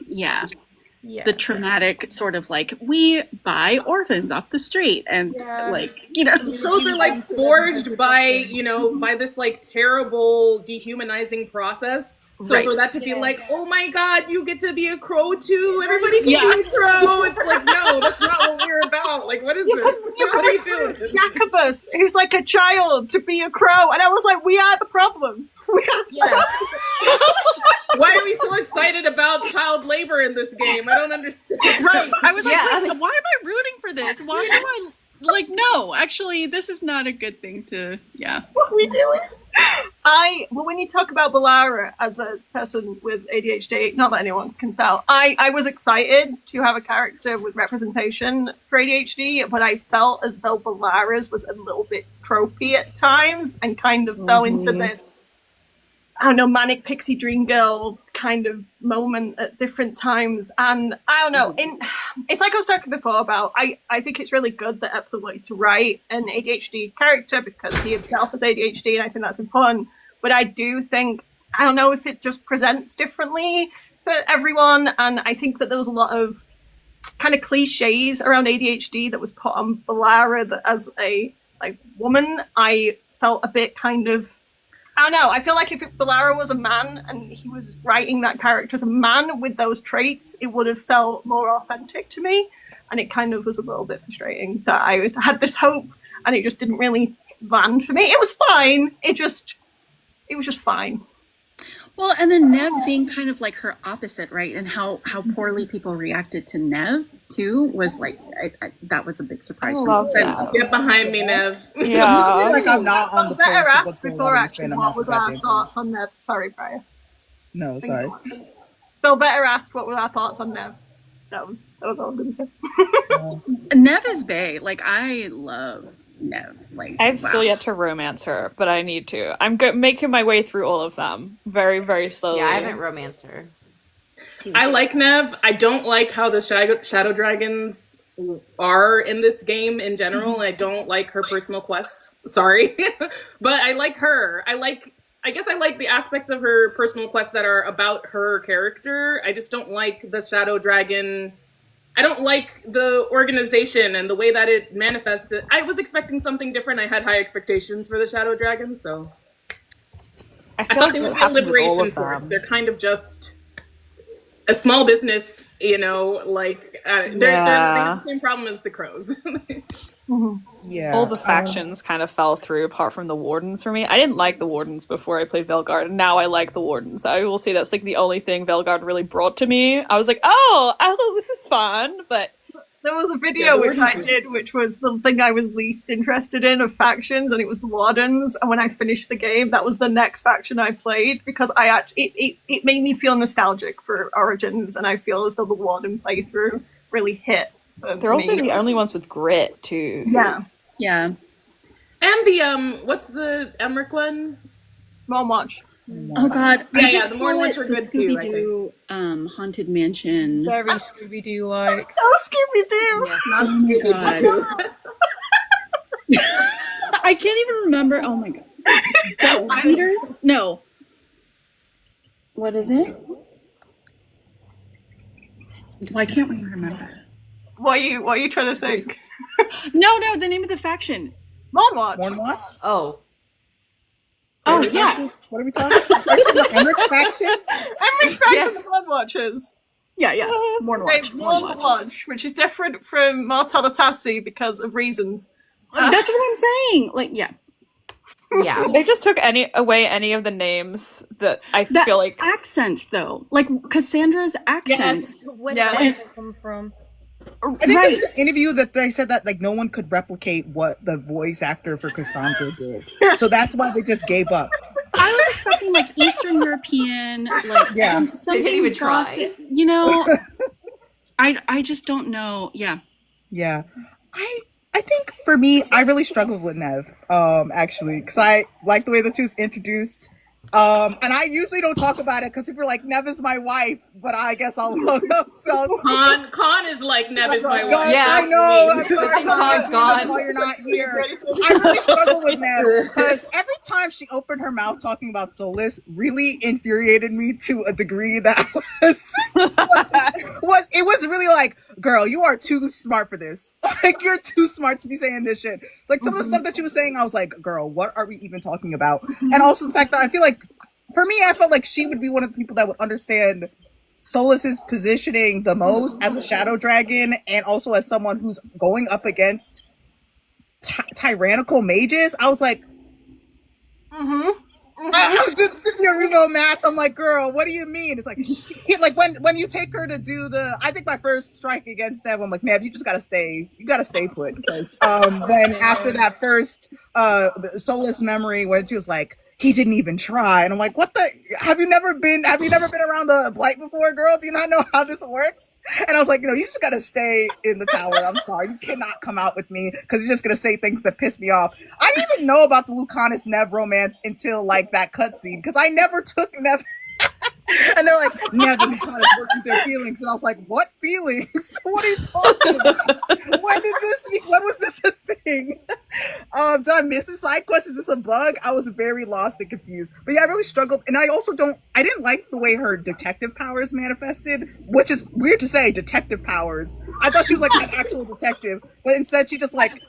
the traumatic sort of like, we buy orphans off the street and like, you know. Crows are like forged by this like terrible dehumanizing process. So for that to be like, oh my God, you get to be a crow too. Everybody can be a crow. It's like, no, that's not what we're about. Like, what is this? What are you doing? Jacobus, who's like a child, to be a crow, and I was like, we are the problem. Why are we so excited about child labor in this game? I don't understand. Right. I was like, why am I rooting for this? Why do I like? No, actually, this is not a good thing to. Yeah. What are we doing? When you talk about Balara as a person with ADHD, not that anyone can tell, I was excited to have a character with representation for ADHD, but I felt as though Balara's was a little bit tropey at times and kind of fell into this, I don't know, manic pixie dream girl kind of moment at different times. And I don't know, it's like I was talking before about, I think it's really good that Epps wanted to write an ADHD character because he himself has ADHD, and I think that's important. But I do think, I don't know if it just presents differently for everyone. And I think that there was a lot of kind of cliches around ADHD that was put on Balara that as a woman, I felt a bit kind of, I don't know. I feel like if Balara was a man and he was writing that character as a man with those traits, it would have felt more authentic to me. And it kind of was a little bit frustrating that I had this hope and it just didn't really land for me. It was fine. It was just fine. Well, and then Nev being kind of like her opposite, right? And how poorly people reacted to Nev too was like, that was a big surprise for me. So, get behind me, Nev. Yeah. I feel like I'm not on the pulse of what's going on in Spain. What was our thoughts on Nev? Sorry, Briar. No, sorry. Bill Better asked what were our thoughts on Nev. That was all I was going to say. Nev is bae. Like, I love Nev. Like, I've still yet to romance her, but I need to. I'm making my way through all of them very, very slowly. Yeah, I haven't romanced her. I like Nev. I don't like how the Shadow Dragons are in this game in general. I don't like her personal quests. Sorry. But I like her. I guess I like the aspects of her personal quests that are about her character. I just don't like the Shadow Dragon. I don't like the organization and the way that it manifests. I was expecting something different. I had high expectations for the Shadow Dragon, so I thought they would be a liberation force. They're kind of just a small business, you know, like they're the same problem as the crows. Yeah, all the factions kind of fell through apart from the Wardens for me. I didn't like the Wardens before I played Veilguard, and now I like the Wardens. I will say that's like the only thing Veilguard really brought to me. I was like, oh, this is fun, but there was a video which I did, which was the thing I was least interested in of factions, and it was the Wardens. And when I finished the game, that was the next faction I played because it made me feel nostalgic for Origins, and I feel as though the Warden playthrough really hit They're also the only ones with grit too. Yeah. Yeah. And the what's the Emmerich one? Watch. Oh God. Yeah, I yeah, just the Morn call ones it are the good too, I think. Scooby-Doo, Haunted Mansion. Very Scooby Doo like. Oh, Scooby Doo. Yeah. Not Oh my Scooby-Doo. I can't even remember. Oh my God. Leaders? No. What is it? Why can't we remember? What are you trying to think? No, the name of the faction. Watch. Morn Watch? Oh. Oh yeah. What are we talking about? Are you talking about Emmerich's faction? Emmerich faction Yeah. the Blood Watchers. Yeah. Morn Watch. Morn Morn Watch. Watch, which is different from Martellatasi because of reasons. That's what I'm saying. Like, yeah. Yeah. They just took away any of the names that I That feel like. accents though, like Cassandra's accent. Where Yeah. does it come from? I think there Right. was an interview that they said that like no one could replicate what the voice actor for Cassandra did. So that's why they just gave up. I was expecting like Eastern European, like Yeah. something. They didn't even gothic, try. You know, I just don't know. Yeah. Yeah. I think for me, I really struggled with Nev, actually, because I like the way that she was introduced. And I usually don't talk about it because people are like, Nev is my wife, but I guess I'll so Konn is like Nev is my God, wife. Yeah. I know. I'm Good sorry, thing Konn's gone. while you're not here. I really struggle with Nev because every time she opened her mouth talking about Solus, really infuriated me to a degree that was really like, girl, you are too smart for this. Like you're too smart to be saying this shit. Like some of the stuff that she was saying, I was like, girl, what are we even talking about? And also the fact that I feel like, for me, I felt like she would be one of the people that would understand Solus's positioning the most as a shadow dragon and also as someone who's going up against tyrannical mages. I was like, I was just sitting here reading math. I'm like, girl, what do you mean? It's like when you take her to do I think my first strike against them, I'm like, man, you just gotta stay put because when after that first Solus memory when she was like, he didn't even try, and I'm like, what the? Have you never been around the blight before, girl? Do you not know how this works? And I was like, you just gotta stay in the tower. I'm sorry, you cannot come out with me because you're just gonna say things that piss me off. I didn't even know about the Lucanus Nev romance until like that cutscene because I never took Nev. And they're like, Nev and Lucanus working their feelings, and I was like, what feelings? What are you talking about? When was this a thing? Did I miss a side quest? Is this a bug? I was very lost and confused. But yeah, I really struggled, and I didn't like the way her detective powers manifested, which is weird to say, detective powers. I thought she was like an actual detective, but instead she just like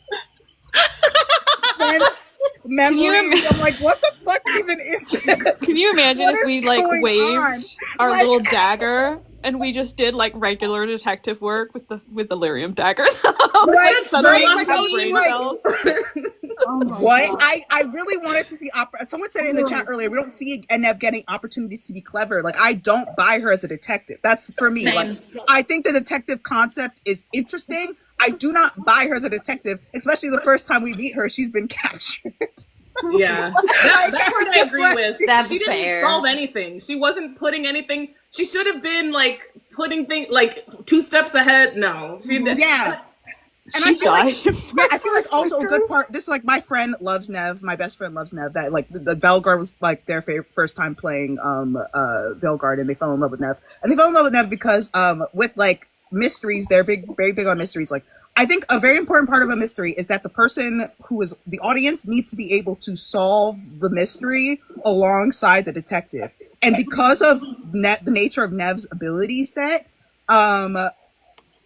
sense memories. I'm like, what the fuck even is this? Can you imagine What if is we like going waved on? our Like- little dagger and we just did like regular detective work with the lyrium dagger? Right, Suddenly right, like, like, I our was brain like- cells. What? I really wanted to see someone said it in the chat earlier, we don't see Nev getting opportunities to be clever. Like, I don't buy her as a detective. That's for me. Same. Like, I think the detective concept is interesting. I do not buy her as a detective, especially the first time we meet her, she's been captured. Yeah, that part I Just agree like- with. That's She didn't fair. solve anything. She wasn't putting anything. She should have been like putting things like 2 steps ahead. No, she Yeah. And She I feel like, died. yeah, I feel like also a good part. This is like my friend loves Nev. My best friend loves Nev. That like the Veilguard was like their first time playing Veilguard, and they fell in love with Nev. And they fell in love with Nev because with like mysteries, they're very big on mysteries. Like I think a very important part of a mystery is that the person who is the audience needs to be able to solve the mystery alongside the detective. And because of the nature of Nev's ability set,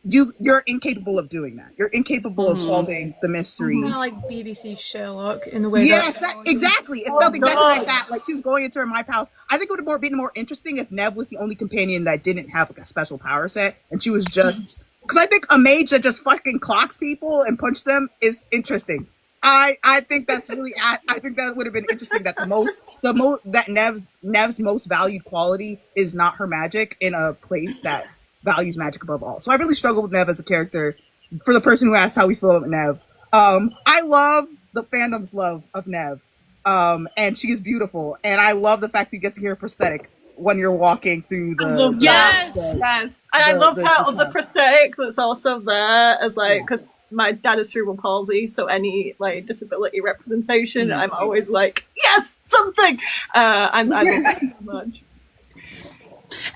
you're incapable of doing that. You're incapable of solving the mystery. Kind of like BBC Sherlock in the way Yes, that exactly. It felt exactly like that. Like she was going into her My Palace. I think it would have been more interesting if Nev was the only companion that didn't have like a special power set, and she was just because I think a mage that just fucking clocks people and punch them is interesting. I think that's really I think that would have been interesting that that Nev's most valued quality is not her magic in a place that values magic above all. So I really struggle with Nev as a character. For the person who asks how we feel about Nev, I love the fandom's love of Nev, and she is beautiful, and I love the fact that you get to hear her prosthetic when you're walking through the. Yes. Yes. And I love the part of the time. prosthetic that's also there as like, because my dad is cerebral palsy, so any like disability representation, I'm always like, yes, something. I love that so much.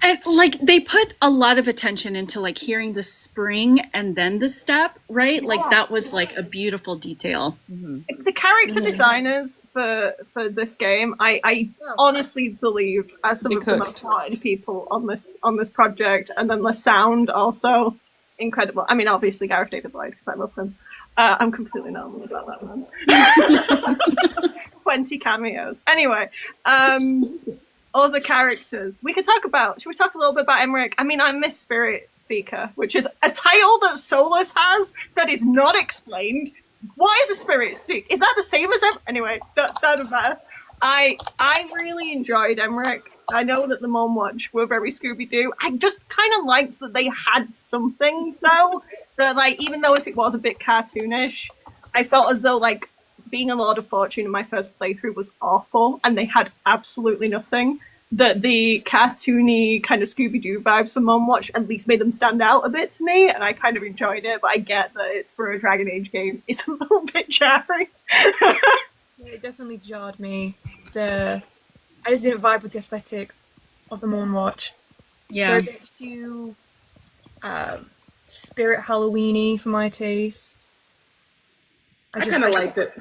And like they put a lot of attention into like hearing the spring and then the step, right? Like that was like a beautiful detail. The character designers for this game, I honestly believe are some of the most talented people on this project, and then the sound also incredible. I mean, obviously Gareth David Lloyd, because I love him. I'm completely normal about that man. 20 cameos. Anyway, other characters. Should we talk a little bit about Emmerich? I mean, I miss Spirit Speaker, which is a title that Solus has that is not explained. Why is a Spirit Speak? Is that the same as Anyway, that doesn't matter. I really enjoyed Emmerich. I know that the Mom Watch were very Scooby-Doo. I just kind of liked that they had something, though, that, like, even though if it was a bit cartoonish, I felt as though, like, being a Lord of Fortune in my first playthrough was awful, and they had absolutely nothing. That the cartoony kind of Scooby-Doo vibes from Mom Watch at least made them stand out a bit to me, and I kind of enjoyed it, but I get that it's for a Dragon Age game. It's a little bit jarring. It definitely jarred me. I just didn't vibe with the aesthetic of the Moon Watch. Yeah. They're a bit too spirit Halloween-y for my taste. I kind of liked it.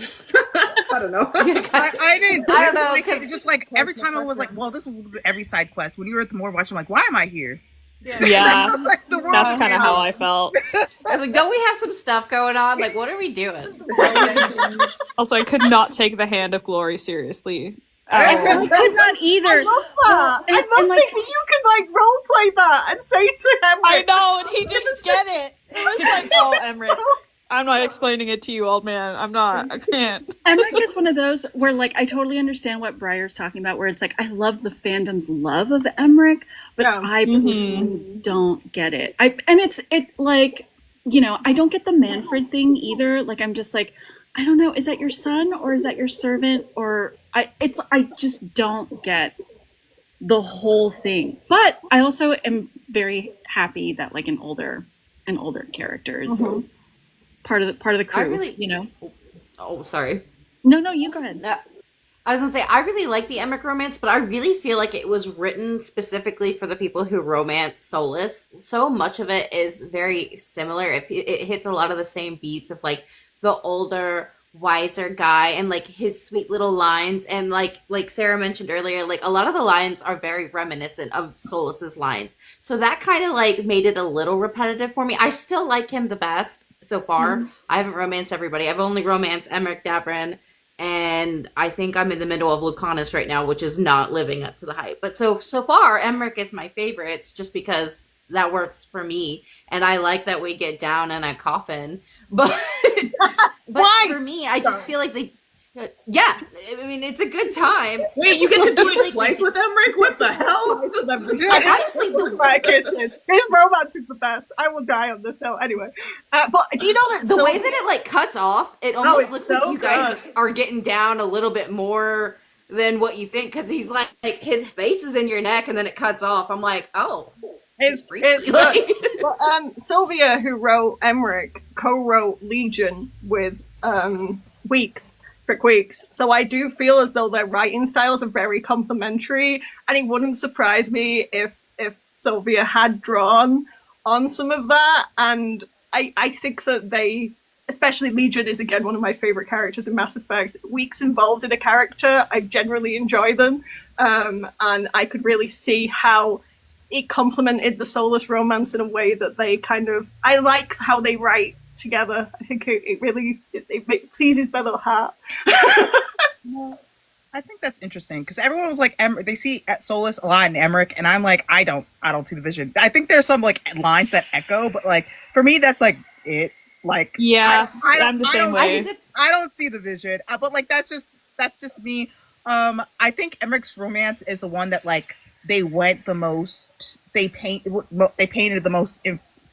I don't know. I didn't. I don't know, Like, because just like every time I was like, well, this is every side quest. When you were at the More Watch, I'm like, why am I here? Yeah, Like, the world that's is kind of made how up. I felt. I was like, don't we have some stuff going on? Like, what are we doing? Also, I could not take the Hand of Glory seriously. I could not either. I love that. I love like, thinking you can, like, roleplay that and say to him, I know, and he didn't get it. It was like, oh, Emmerich, I'm not explaining it to you, old man. I'm not. I can't. Emmerich is one of those where, like, I totally understand what Briar's talking about, where it's like, I love the fandom's love of Emmerich, but I personally don't get it. It's like, you know, I don't get the Manfred thing either. Like, I'm just like, I don't know, is that your son or is that your servant? Or I just don't get the whole thing. But I also am very happy that like an older character is part of the crew. You know. Oh, sorry. No, you go ahead. I was gonna say I really like the Emmerich romance, but I really feel like it was written specifically for the people who romance Solus. So much of it is very similar. It hits a lot of the same beats of like the older, wiser guy and like his sweet little lines, and like Sarah mentioned earlier, like a lot of the lines are very reminiscent of Solus's lines. So that kind of like made it a little repetitive for me. I still like him the best so far. I haven't romanced everybody. I've only romanced Emmerich Davrin, and I think I'm in the middle of Lucanus right now, which is not living up to the hype. But so far, Emmerich is my favorite, just because that works for me, and I like that we get down in a coffin. But for me, I just feel like they, yeah, I mean, it's a good time. Wait, you get to do it twice with Emmerich? What the hell? Honestly, his romance is the best. I will die on this hill anyway. But do you know that the way that it like cuts off, it almost looks so like you guys are getting down a little bit more than what you think, because he's like his face is in your neck and then it cuts off. I'm like, oh. It's well, Sylvia, who wrote Emmerich, co-wrote Legion with Rick Weeks. So I do feel as though their writing styles are very complementary, and it wouldn't surprise me if Sylvia had drawn on some of that. And I think that they, especially Legion is again one of my favorite characters in Mass Effect. Weeks involved in a character, I generally enjoy them, and I could really see how it complemented the Solus romance in a way that they kind of, I like how they write together. I think it really pleases my little heart. Well, I think that's interesting because everyone was like, they see at Solus a lot in Emmerich, and I'm like, I don't see the vision. I think there's some like lines that echo, but like for me, that's like it. Like, yeah, I'm the same way. I don't see the vision, but like that's just me. I think Emmerich's romance is the one that like they went the most, they painted the most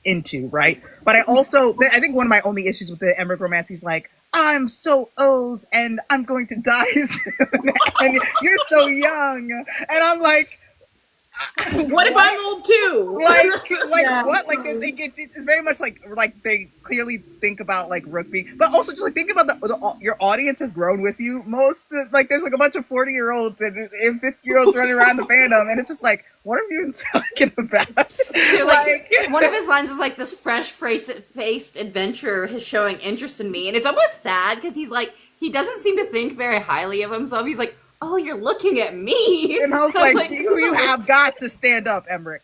into, right? But I think one of my only issues with the Emmerich romance, he's like, I'm so old and I'm going to die soon, and you're so young, and I'm like, What if I'm old too? Like what? Like it's very much like they clearly think about like Rook being, but also just like think about your audience has grown with you. Most like there's like a bunch of 40-year-olds and 50-year-olds running around the fandom, and it's just like, what are you even talking about? So, like one of his lines was like, "This fresh-faced adventurer is showing interest in me," and it's almost sad because he's like, he doesn't seem to think very highly of himself. He's like, "Oh, you're looking at me," and I was like, you have got to stand up, Emmerich.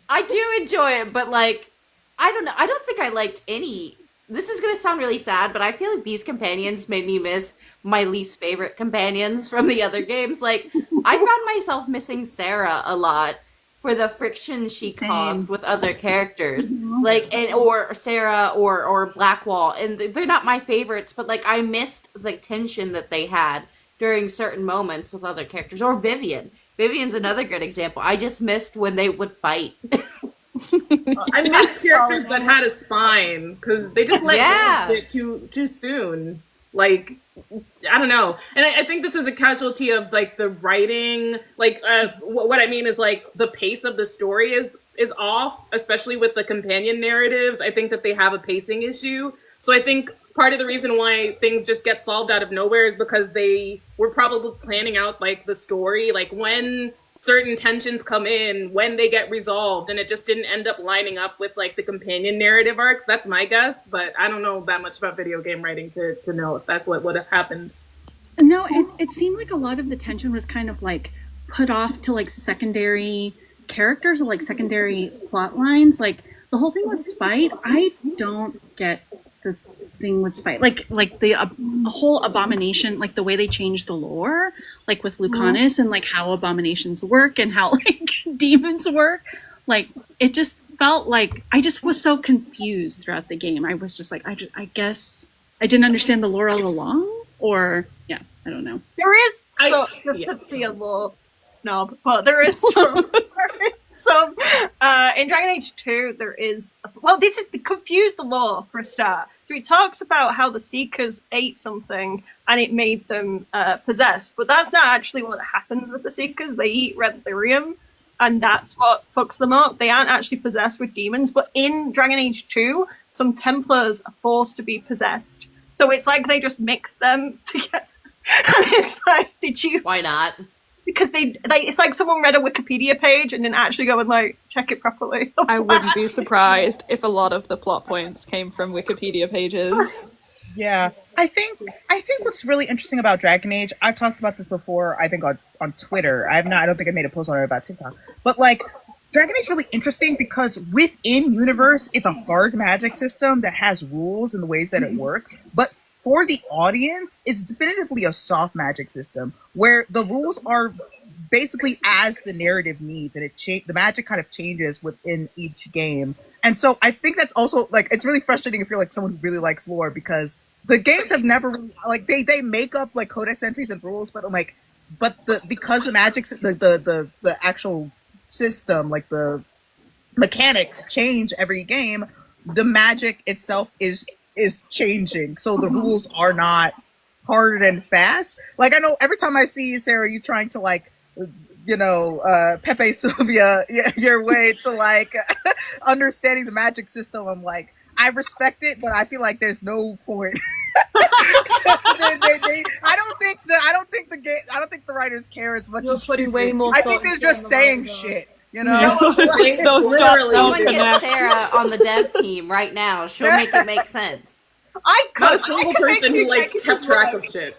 I do enjoy it, but like, I don't know. I don't think I liked any. This is gonna sound really sad, but I feel like these companions made me miss my least favorite companions from the other games. Like, I found myself missing Sarah a lot for the friction she caused with other characters, like, and or Sarah or Blackwall, and they're not my favorites, but like I missed the tension that they had during certain moments with other characters. Or Vivian. Vivian's another good example. I just missed when they would fight. I missed characters that had a spine because they just let go of it too soon. Like, I don't know. And I think this is a casualty of like the writing. Like, what I mean is like the pace of the story is off, especially with the companion narratives. I think that they have a pacing issue. So I think part of the reason why things just get solved out of nowhere is because they were probably planning out like the story, like when certain tensions come in, when they get resolved, and it just didn't end up lining up with like the companion narrative arcs. That's my guess, but I don't know that much about video game writing to know if that's what would have happened. No, it seemed like a lot of the tension was kind of like put off to like secondary characters or like secondary plot lines. Like the whole thing with Spite, I don't get the thing with Spite. Like the whole Abomination, like the way they changed the lore, like with Lucanus and like how abominations work and how like demons work. Like it just felt like I just was so confused throughout the game. I was just like, I guess I didn't understand the lore all along, or yeah, I don't know. There is to be a little snob, but there is some. In Dragon Age 2, there is this is confused the lore for a start. So he talks about how the Seekers ate something and it made them possessed, but that's not actually what happens with the Seekers. They eat red lyrium, and that's what fucks them up. They aren't actually possessed with demons, but in Dragon Age 2, some Templars are forced to be possessed. So it's like they just mix them together. And it's like, why not? Because it's like someone read a Wikipedia page and didn't actually go and like check it properly. I wouldn't be surprised if a lot of the plot points came from Wikipedia pages. Yeah, I think what's really interesting about Dragon Age, I've talked about this before, I think on Twitter. I don't think I made a post on it about TikTok. But like Dragon Age is really interesting because within universe, it's a hard magic system that has rules and the ways that it works. But for the audience, it's definitively a soft magic system where the rules are basically as the narrative needs, and the magic kind of changes within each game. And so I think that's also like, it's really frustrating if you're like someone who really likes lore, because the games have never like they make up like codex entries and rules, but because the magic the actual system, like the mechanics change every game, the magic itself is changing, so the rules are not hard and fast. Like I know every time I see Sarah, you trying to like, Pepe Sylvia your way to like understanding the magic system. I'm like, I respect it, but I feel like there's no point. I don't think the writers care as much as putting way more. I think they're just saying shit. Someone get Sarah on the dev team right now. She'll make it make sense. Not a single person who like kept track of shit.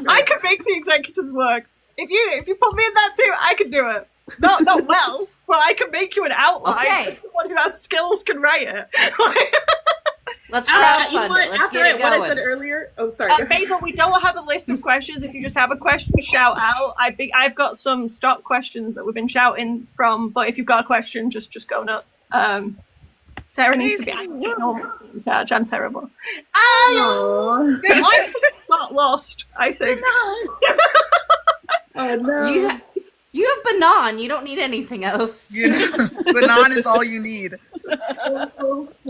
I could make the executors work. If you put me in that too, I could do it. Not well, but I can make you an outline. Okay. Someone who has skills can write it. Let's crowdfund it. Let's get it going. What I said earlier. Oh, sorry. Basil, we don't have a list of questions. If you just have a question, shout out. I've got some stock questions that we've been shouting from, but if you've got a question, just go nuts. Sarah needs to be in charge. I'm terrible. I'm not lost, I think. Oh no. You have Banan. You don't need anything else. Banan is all you need.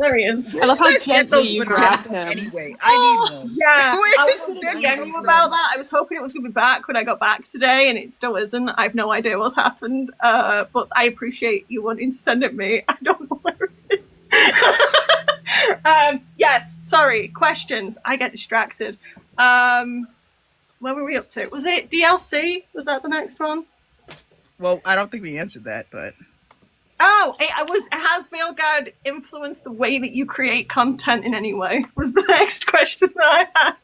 There he is. I love how Let's get those gently you bananas grabbed him. anyway. I need one. Yeah, Where I was did going that to DM come you from? about that. I was hoping it was going to be back when I got back today, and it still isn't. I have no idea what's happened, but I appreciate you wanting to send it me. I don't know where it is. Yes, sorry, questions. I get distracted. Where were we up to? Was it DLC? Was that the next one? Well, I don't think we answered that, but Oh, has Veilguard influenced the way that you create content in any way? Was the next question that I had.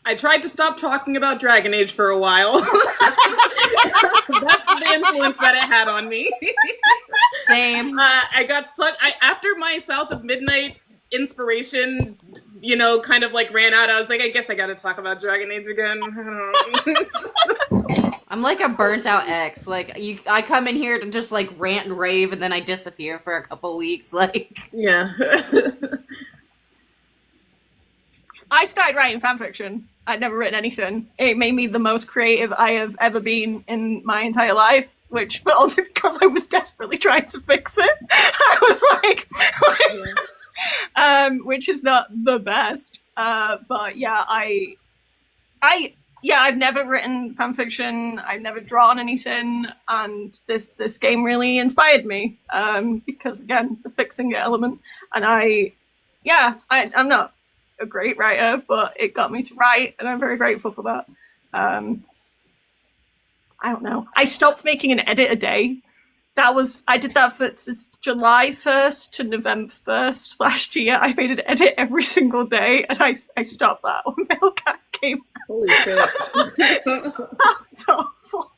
I tried to stop talking about Dragon Age for a while. That's the influence that it had on me. Same. I got sucked. After my South of Midnight inspiration, you know, kind of like ran out, I was like, I guess I gotta talk about Dragon Age again. I don't know. I'm like a burnt out ex. Like I come in here to just like rant and rave, and then I disappear for a couple weeks. Like, yeah. I started writing fanfiction. I'd never written anything. It made me the most creative I have ever been in my entire life, but only because I was desperately trying to fix it. I was like, which is not the best. But yeah, I've never written fanfiction. I've never drawn anything, and this game really inspired me because again, the fixing it element. And I'm not a great writer, but it got me to write, and I'm very grateful for that. I don't know. I stopped making an edit a day. I did that since July 1st to November 1st last year. I made an edit every single day, and I stopped that when Veilguard came out. Holy shit. That's awful.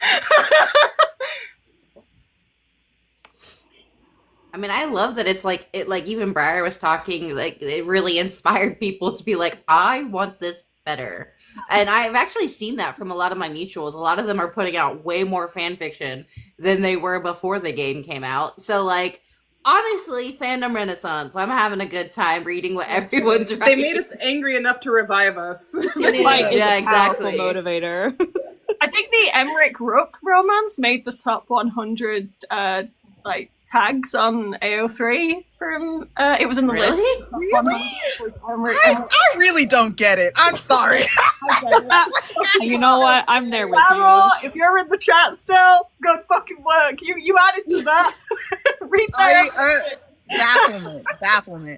I mean, I love that it's like even Briar was talking, like it really inspired people to be like, I want this better. And I've actually seen that from a lot of my mutuals. A lot of them are putting out way more fan fiction than they were before the game came out. So like, honestly, fandom renaissance. I'm having a good time reading what everyone's writing. They made us angry enough to revive us. Like, it's Yeah, a powerful exactly. motivator. I think the Emmerich Rook romance made the top 100 tags on AO3 from it was in the list. I really don't get it. I'm sorry. You know what? I'm there with Carol, you. if you're in the chat still, good fucking work. You added to that. Read that. Bafflement.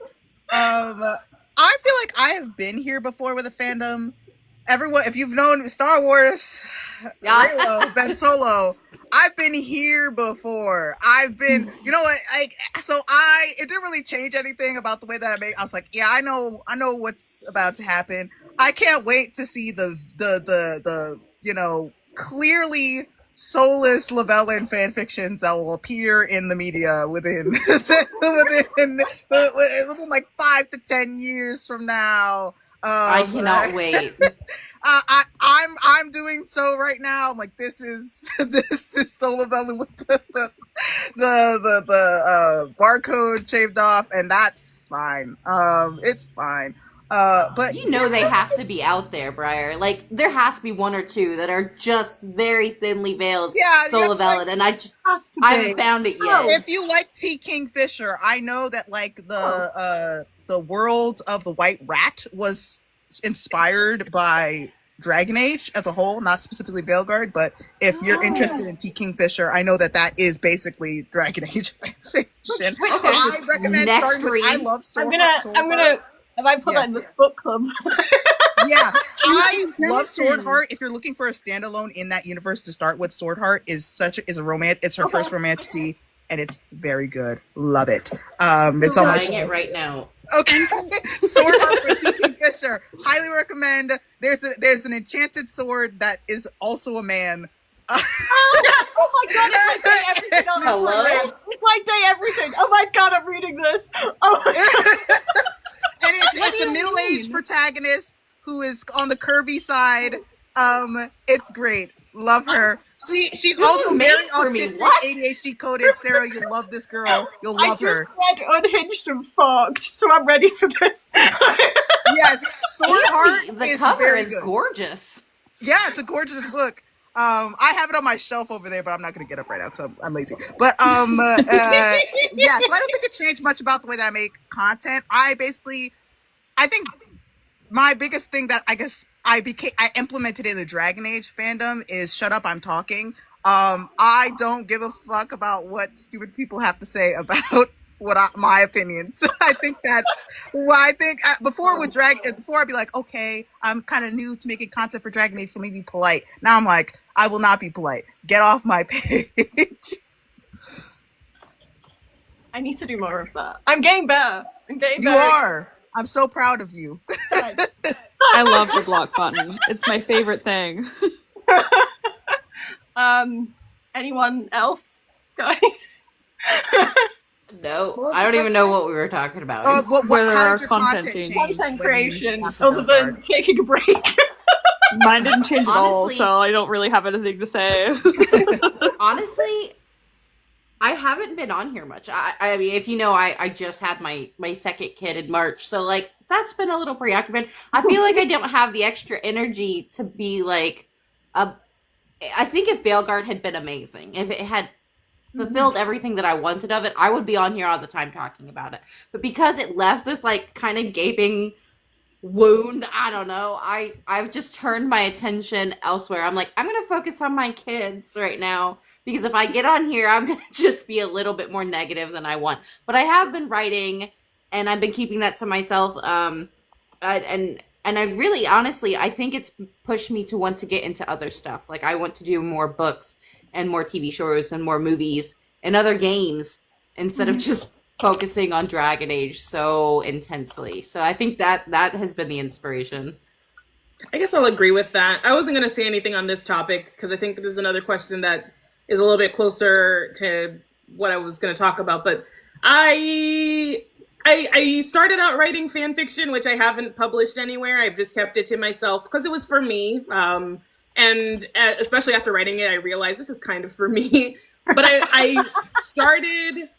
I feel like I have been here before with a fandom. Everyone, if you've known Star Wars, Reylo, Ben Solo, I've been here before. I've been, you know what? It didn't really change anything about the way that I made. I was like, yeah, I know what's about to happen. I can't wait to see the clearly soulless Llewellyn fan fictions that will appear in the media within like 5 to 10 years from now. I cannot wait. I'm doing so right now. I'm like, this is so Llewellyn with the barcode shaved off, and that's fine. It's fine. But you know they have to be out there, Briar. Like there has to be one or two that are just very thinly veiled. Soul of Ellen, and I haven't found it yet. If you like T. Kingfisher, I know that like the world of the White Rat was inspired by Dragon Age as a whole, not specifically Veilguard, but if you're interested in T. Kingfisher, I know that is basically Dragon Age fiction. I recommend starting with I love Sword I'm gonna have I put that in the book club. Yeah, I love Swordheart. If you're looking for a standalone in that universe to start with, Swordheart is a romance. It's her first romantasy, and it's very good. Love it. It's on my buying it right now. Okay, Swordheart for T. Kingfisher. Highly recommend. There's an enchanted sword that is also a man. Oh my god, it's like day everything on Instagram. It's like day everything. Oh my god, I'm reading this. Oh my god. And it's a middle-aged protagonist who is on the curvy side. It's great. Love her. She's also very autistic, ADHD coded. Sarah, you'll love this girl. You'll love her. I just read Unhinged and Forked, so I'm ready for this. Yes, Swordheart The is cover very is good. gorgeous. Yeah, it's a gorgeous book. I have it on my shelf over there, but I'm not going to get up right now because I'm lazy. But yeah, so I don't think it changed much about the way that I make content. I think my biggest thing that I guess I implemented in the Dragon Age fandom is shut up, I'm talking. I don't give a fuck about what stupid people have to say about my opinions. I think that's why before I'd be like, okay, I'm kind of new to making content for Dragon Age, so maybe polite. Now I'm like, I will not be polite. Get off my page. I need to do more of that. I'm getting better. You are. I'm so proud of you. I love the block button. It's my favorite thing. Anyone else, guys? No, I don't even know what we were talking about. Whether how our did your content content change? change? Content when you creation, got the other than Veilguard? taking a break. Mine didn't change at all, Honestly- so I don't really have anything to say. Honestly, I haven't been on here much. I mean, if you know, I just had my second kid in March, so like that's been a little preoccupied. I feel like I don't have the extra energy to be like I think if Veilguard had been amazing, if it had fulfilled everything that I wanted of it, I would be on here all the time talking about it. But because it left this like kind of gaping wound, I don't know. I've just turned my attention elsewhere. I'm like, I'm gonna focus on my kids right now, because if I get on here, I'm gonna just be a little bit more negative than I want. But I have been writing, and I've been keeping that to myself. And I really, honestly, I think it's pushed me to want to get into other stuff. Like, I want to do more books and more TV shows and more movies and other games instead of just focusing on Dragon Age so intensely. So I think that has been the inspiration. I guess I'll agree with that. I wasn't going to say anything on this topic because I think this is another question that is a little bit closer to what I was going to talk about. But I started out writing fan fiction, which I haven't published anywhere. I've just kept it to myself because it was for me. And especially after writing it, I realized this is kind of for me. But I started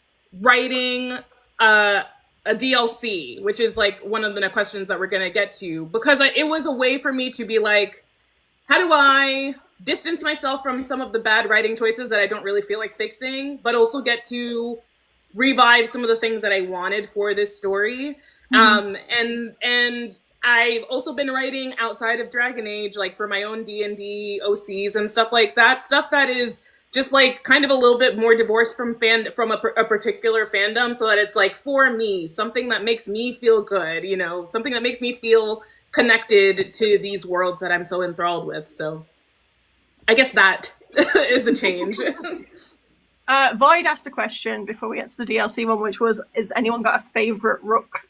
writing a DLC, which is like one of the questions that we're going to get to, because it was a way for me to be like, how do I distance myself from some of the bad writing choices that I don't really feel like fixing, but also get to revive some of the things that I wanted for this story. And I've also been writing outside of Dragon Age, like for my own D&D OCs and stuff like that. Stuff that is just like kind of a little bit more divorced from a particular fandom, so that it's like for me, something that makes me feel good, you know, something that makes me feel connected to these worlds that I'm so enthralled with. So I guess that is a change. Void asked a question before we get to the DLC one, which was, is anyone got a favourite Rook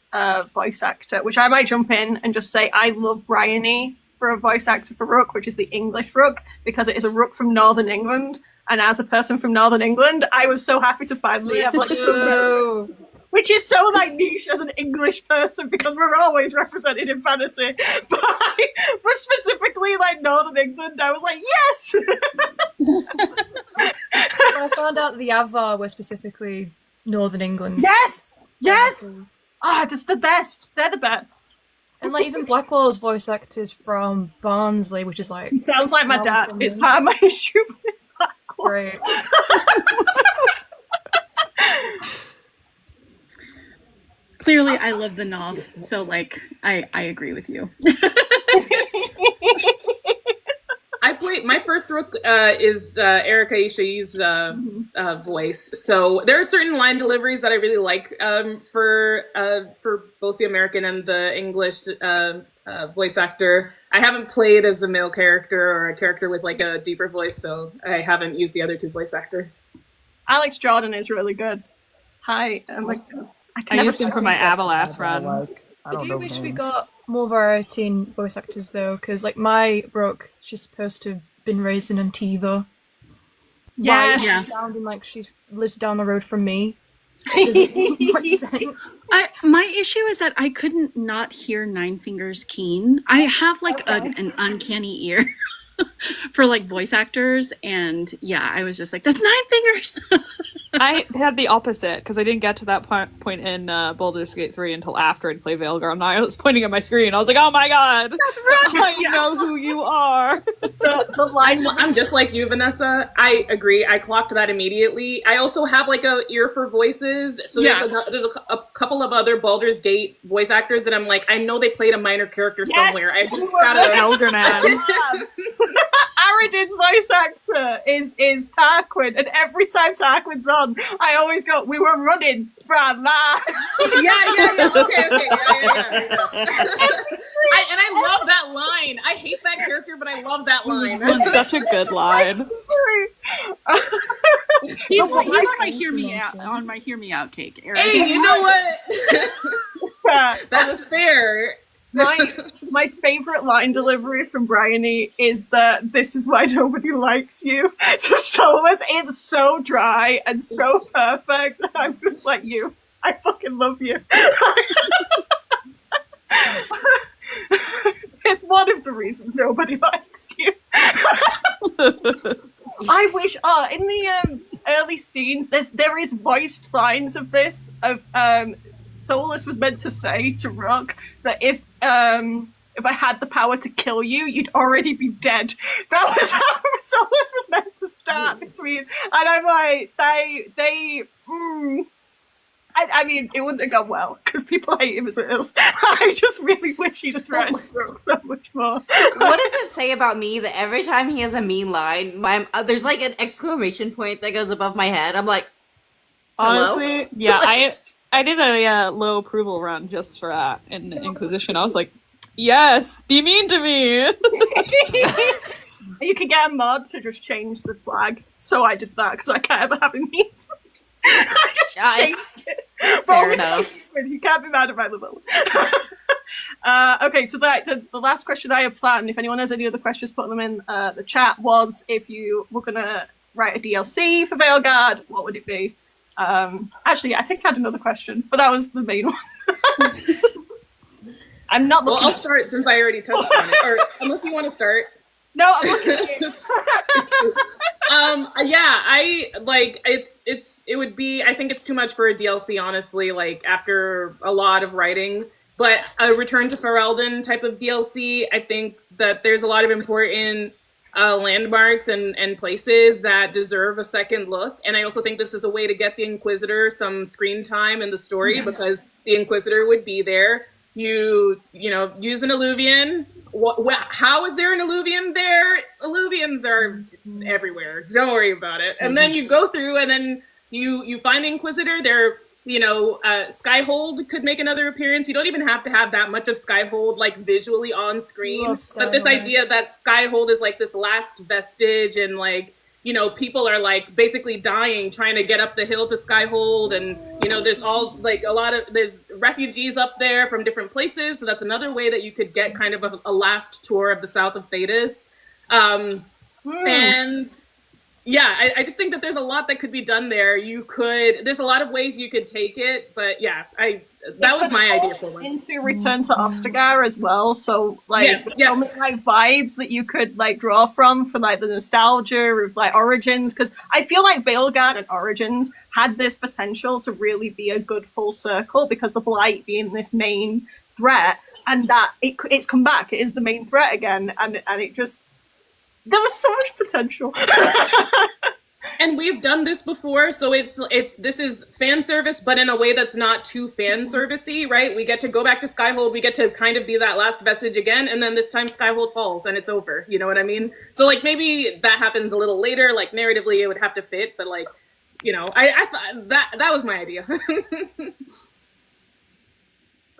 voice actor? Which I might jump in and just say I love Bryony for a voice actor for Rook, which is the English Rook, because it is a Rook from Northern England. And as a person from Northern England, I was so happy to finally have like which is so like niche as an English person, because we're always represented in fantasy. But specifically like Northern England, I was like, yes! I found out that the Avar were specifically Northern England. Yes! Yes! Ah, that's the best. They're the best. And like even Blackwell's voice actors from Barnsley, which is like... It sounds like my dad. It's part of my issue with Blackwell. Great. Clearly, I love the Noth, so like I agree with you. I played my first Rook is Erica Ishai's voice. So there are certain line deliveries that I really like for both the American and the English voice actor. I haven't played as a male character or a character with like a deeper voice, so I haven't used the other two voice actors. Alex Jordan is really good. Hi, I'm like, I used him for my Avalath run. I do wish we got more variety in voice actors though, because like my Brooke, she's supposed to have been raised in Antiva. Yeah, She's sounding like she's lived down the road from me. It doesn't make much sense. My issue is that I couldn't not hear Nine Fingers Keen. I have like an uncanny ear for like voice actors, and yeah, I was just like, that's Nine Fingers. I had the opposite because I didn't get to that point in Baldur's Gate 3 until after I'd played Veilguard, and I was pointing at my screen. I was like, "Oh my god, that's right! I know who you are." The line. I'm just like you, Vanessa. I agree. I clocked that immediately. I also have like a ear for voices, so there's a couple of other Baldur's Gate voice actors that I'm like, I know they played a minor character somewhere. I just gotta Eldernan. Aridin's voice actor is Tarquin, and every time Tarquin's on, I always go, "We were running from Mars." Yeah. Okay. And I love that line. I hate that character, but I love that line. It's such a good line. He's on my hear me out cake. Eric. Hey, you know what? That was fair. My favorite line delivery from Bryony is that "this is why nobody likes you." To Solus, it's so dry and so perfect. I'm just like you. I fucking love you. It's one of the reasons nobody likes you. I wish. In the early scenes, there is voiced lines of this of Solus was meant to say to Rook that if I had the power to kill you, you'd already be dead. That was how Solus was meant to start between, and I'm like, I mean, it wouldn't have gone well because people hate him as it is. I just really wish he'd have threatened Rook so much more. What does it say about me that every time he has a mean line, there's like an exclamation point that goes above my head? I'm like, hello? Honestly, yeah, I did a low approval run just for that in Inquisition. I was like, yes, be mean to me. You could get a mod to just change the flag, so I did that because I can't ever have him mean to me. I just changed it. Fair enough. You can't be mad at my level. Okay, so the last question I had planned, if anyone has any other questions, put them in the chat, was if you were going to write a DLC for Veilguard, what would it be? Actually, I think I had another question, but that was the main one. I'm not looking. Well, I'll start since I already touched on it, or unless you want to start. No, I'm looking at you. Yeah, I like it would be, I think it's too much for a DLC, honestly, like after a lot of writing. But a Return to Ferelden type of DLC, I think that there's a lot of important landmarks and places that deserve a second look. And I also think this is a way to get the Inquisitor some screen time in the story, because the Inquisitor would be there. You know, use an Illuvian. How is there an Illuvian there? Illuvians are everywhere. Don't worry about it. And then you go through, and then you find the Inquisitor. There, you know, Skyhold could make another appearance. You don't even have to have that much of Skyhold like visually on screen. But this idea that Skyhold is like this last vestige, and like, you know, people are like basically dying trying to get up the hill to Skyhold, and you know, there's all like there's refugees up there from different places, so that's another way that you could get kind of a last tour of the south of Thedas. And yeah, I just think that there's a lot that could be done there. There's a lot of ways you could take it, but yeah, that was my idea for one. Into Return to Ostagar as well, so like so many like vibes that you could like draw from for like the nostalgia of like Origins, because I feel like Veilguard and Origins had this potential to really be a good full circle, because the Blight being this main threat, and that it's come back, it is the main threat again, and it just, there was so much potential. And we've done this before, so this is fan service, but in a way that's not too fan servicey, right? We get to go back to Skyhold, we get to kind of be that last vestige again, and then this time Skyhold falls and it's over. You know what I mean? So like maybe that happens a little later, like narratively it would have to fit, but like, you know, I thought that was my idea.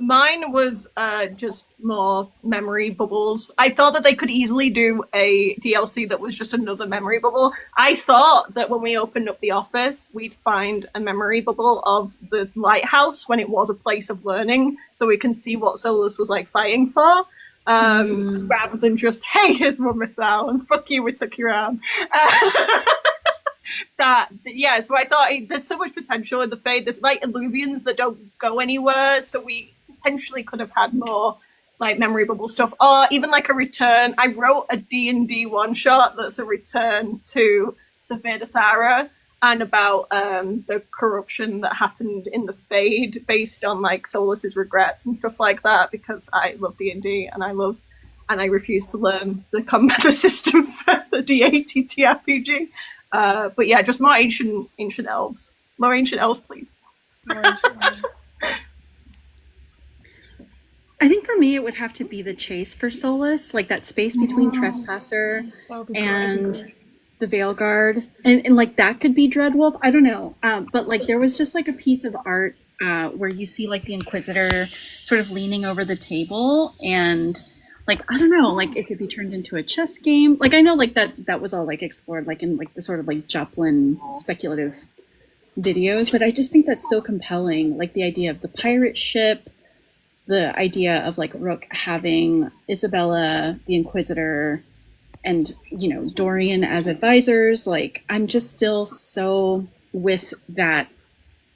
Mine was just more memory bubbles. I thought that they could easily do a DLC that was just another memory bubble. I thought that when we opened up the office, we'd find a memory bubble of the lighthouse when it was a place of learning, so we can see what Solus was like fighting for, rather than just, hey, here's Mumithal, and fuck you, we took your arm. So I thought there's so much potential in the Fade. There's like Illuvians that don't go anywhere, so we potentially could have had more like memory bubble stuff, or even like a return. I wrote a D&D one shot that's a return to the Vedathara, and about the corruption that happened in the Fade based on like Solas's regrets and stuff like that, because I love D&D and I refuse to learn the combat system for the D80 TRPG. But yeah, just more ancient elves. More ancient elves, please. I think for me, it would have to be the chase for Solus, like that space between Trespasser and the Veilguard, and like that could be Dreadwolf. I don't know, but like there was just like a piece of art where you see like the Inquisitor sort of leaning over the table, and like I don't know, like it could be turned into a chess game. Like I know like that was all like explored like in like the sort of like Joplin speculative videos, but I just think that's so compelling. Like the idea of the pirate ship, the idea of like Rook having Isabella, the Inquisitor, and you know Dorian as advisors. Like I'm just still so with that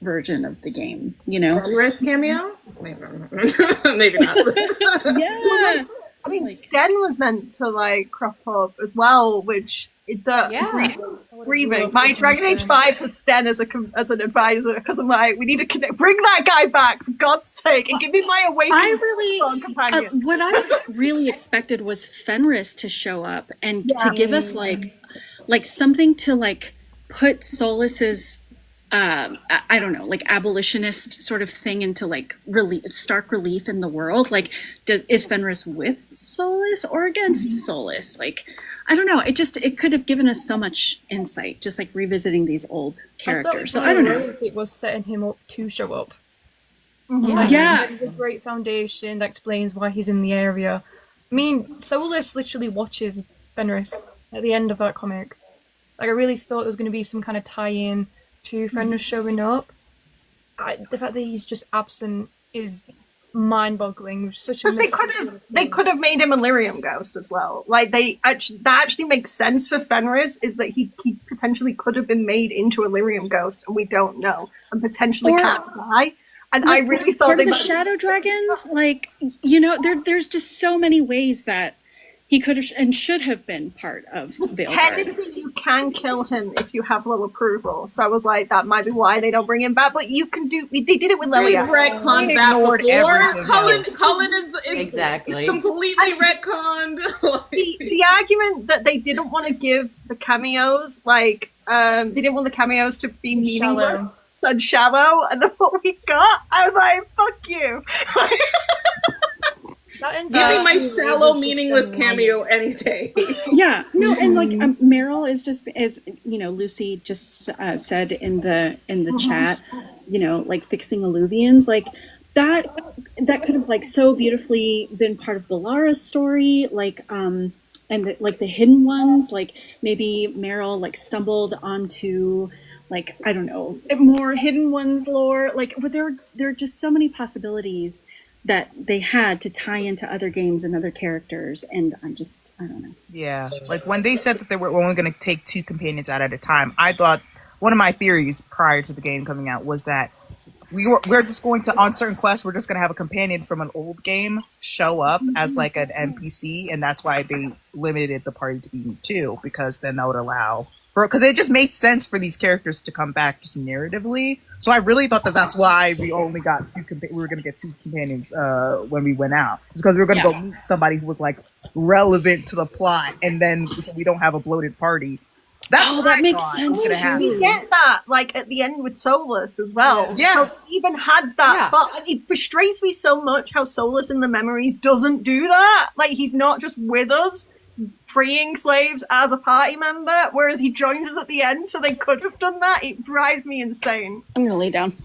version of the game, you know. Fenris cameo? Maybe not. Yeah. I mean, Sten was meant to like crop up as well, which grieving. My Dragon Age 5 has Sten as an advisor because I'm like, we need to bring that guy back for God's sake and give me my awakened companion. What I really expected was Fenris to show up and to give us like something to like put Solus's I don't know, like abolitionist sort of thing into like really stark relief in the world. Like, is Fenris with Solus or against Solus? Like, I don't know. It could have given us so much insight, just like revisiting these old characters. So I don't know if it was setting him up to show up. Yeah. There's a great foundation that explains why he's in the area. I mean, Solus literally watches Fenris at the end of that comic. Like, I really thought there was going to be some kind of tie-in to Fenris showing up. The fact that he's just absent is mind-boggling. Such a they could have made him a lyrium ghost as well. Like that actually makes sense for Fenris, is that he potentially could have been made into a lyrium ghost and we don't know, and potentially can't die. And I really thought the shadow dragons, like, you know, there's just so many ways that he could have and should have been part of Veilguard. Technically, you can kill him if you have low approval. So I was like, that might be why they don't bring him back. But you can do. They did it with Lilia. Retconned Cullen is exactly completely retconned. the argument that they didn't want to give the cameos, like they didn't want the cameos to be meaningless and shallow, and then what we got, I was like, fuck you. Give me my shallow, meaningless cameo any day. Yeah, no, and like Meryl is just, as you know, Lucy just said in the chat, you know, like fixing alluvians, like that could have like so beautifully been part of Balara's story, like and the hidden ones, like maybe Meryl like stumbled onto like I don't know more hidden ones lore, like but there are just so many possibilities that they had to tie into other games and other characters, and I don't know. Yeah, like when they said that they were only going to take 2 companions out at a time, I thought one of my theories prior to the game coming out was that we're just going to, on certain quests, we're just going to have a companion from an old game show up as like an NPC, and that's why they limited the party to being 2, because then that would allow because it just made sense for these characters to come back just narratively. So I really thought that that's why we only got we were going to get 2 companions when we went out. It's because we were going to go meet somebody who was like relevant to the plot, and then so we don't have a bloated party. That makes sense too. We get that, like at the end with Solus as well. Yeah, how we even had that, but it frustrates me so much how Solus in the memories doesn't do that. Like he's not just with us, freeing slaves as a party member, whereas he joins us at the end, so they could have done that. It drives me insane. I'm gonna lay down.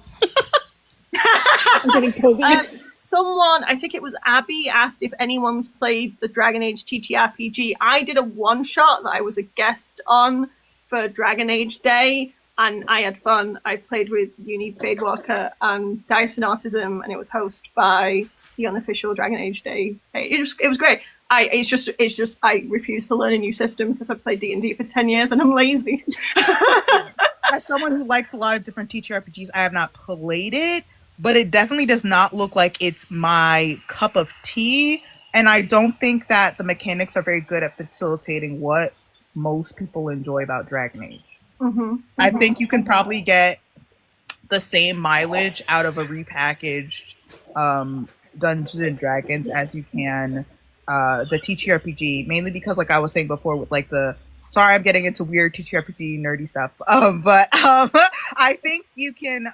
I'm getting cozy. Someone, I think it was Abby, asked if anyone's played the Dragon Age TTRPG. I did a one-shot that I was a guest on for Dragon Age Day, and I had fun. I played with Uni Fadewalker and Dyson Autism, and it was hosted by the unofficial Dragon Age Day. It was great. It's just I refuse to learn a new system because I've played D&D for 10 years and I'm lazy. As someone who likes a lot of different TTRPGs, I have not played it, but it definitely does not look like it's my cup of tea. And I don't think that the mechanics are very good at facilitating what most people enjoy about Dragon Age. I think you can probably get the same mileage out of a repackaged Dungeons and Dragons as you can the TTRPG, mainly because, like I was saying before, with like the sorry, I'm getting into weird TTRPG nerdy stuff. But I think you can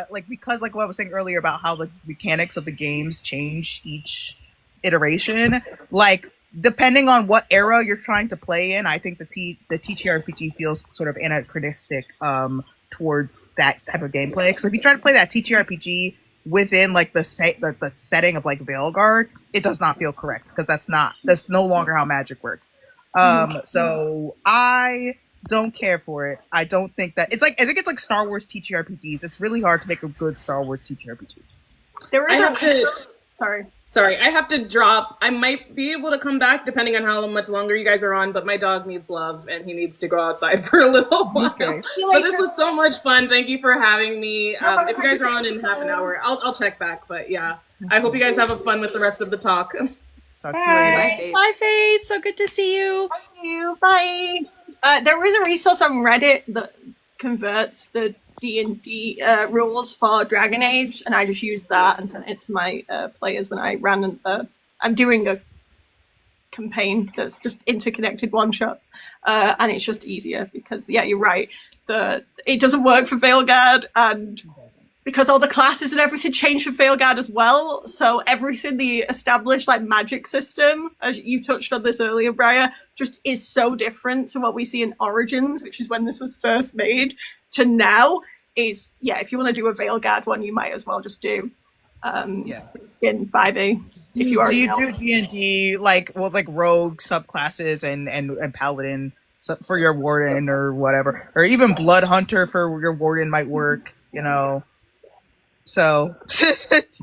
like, because like what I was saying earlier about how the mechanics of the games change each iteration, like depending on what era you're trying to play in, I think the TTRPG feels sort of anachronistic towards that type of gameplay. Because if you try to play that TTRPG within like the setting of like Veilguard, it does not feel correct, because that's no longer how magic works. So I don't care for it. I don't think that it's like, I think it's like Star Wars TTRPGs. It's really hard to make a good Star Wars TTRPG. There is Sorry, I have to drop. I might be able to come back depending on how much longer you guys are on, but my dog needs love and he needs to go outside for a little while. Okay. But this was so much fun. Thank you for having me. If you guys are on in half an hour, I'll check back. But yeah, I hope you guys have fun with the rest of the talk. Bye. Bye, Faith. So good to see you. Thank you. Bye. There is a resource on Reddit that converts the D&D rules for Dragon Age, and I just used that and sent it to my players when I ran. I'm doing a campaign that's just interconnected one-shots, and it's just easier because, yeah, you're right. It doesn't work for Veilguard, and because all the classes and everything changed for Veilguard as well, so everything, the established like magic system, as you touched on this earlier, Briar, just is so different to what we see in Origins, which is when this was first made, to now. Is, yeah, if you want to do a Veilguard one, you might as well just do in 5e. If you do you do D&D like rogue subclasses and paladin for your warden or whatever, or even blood hunter for your warden might work, you know? So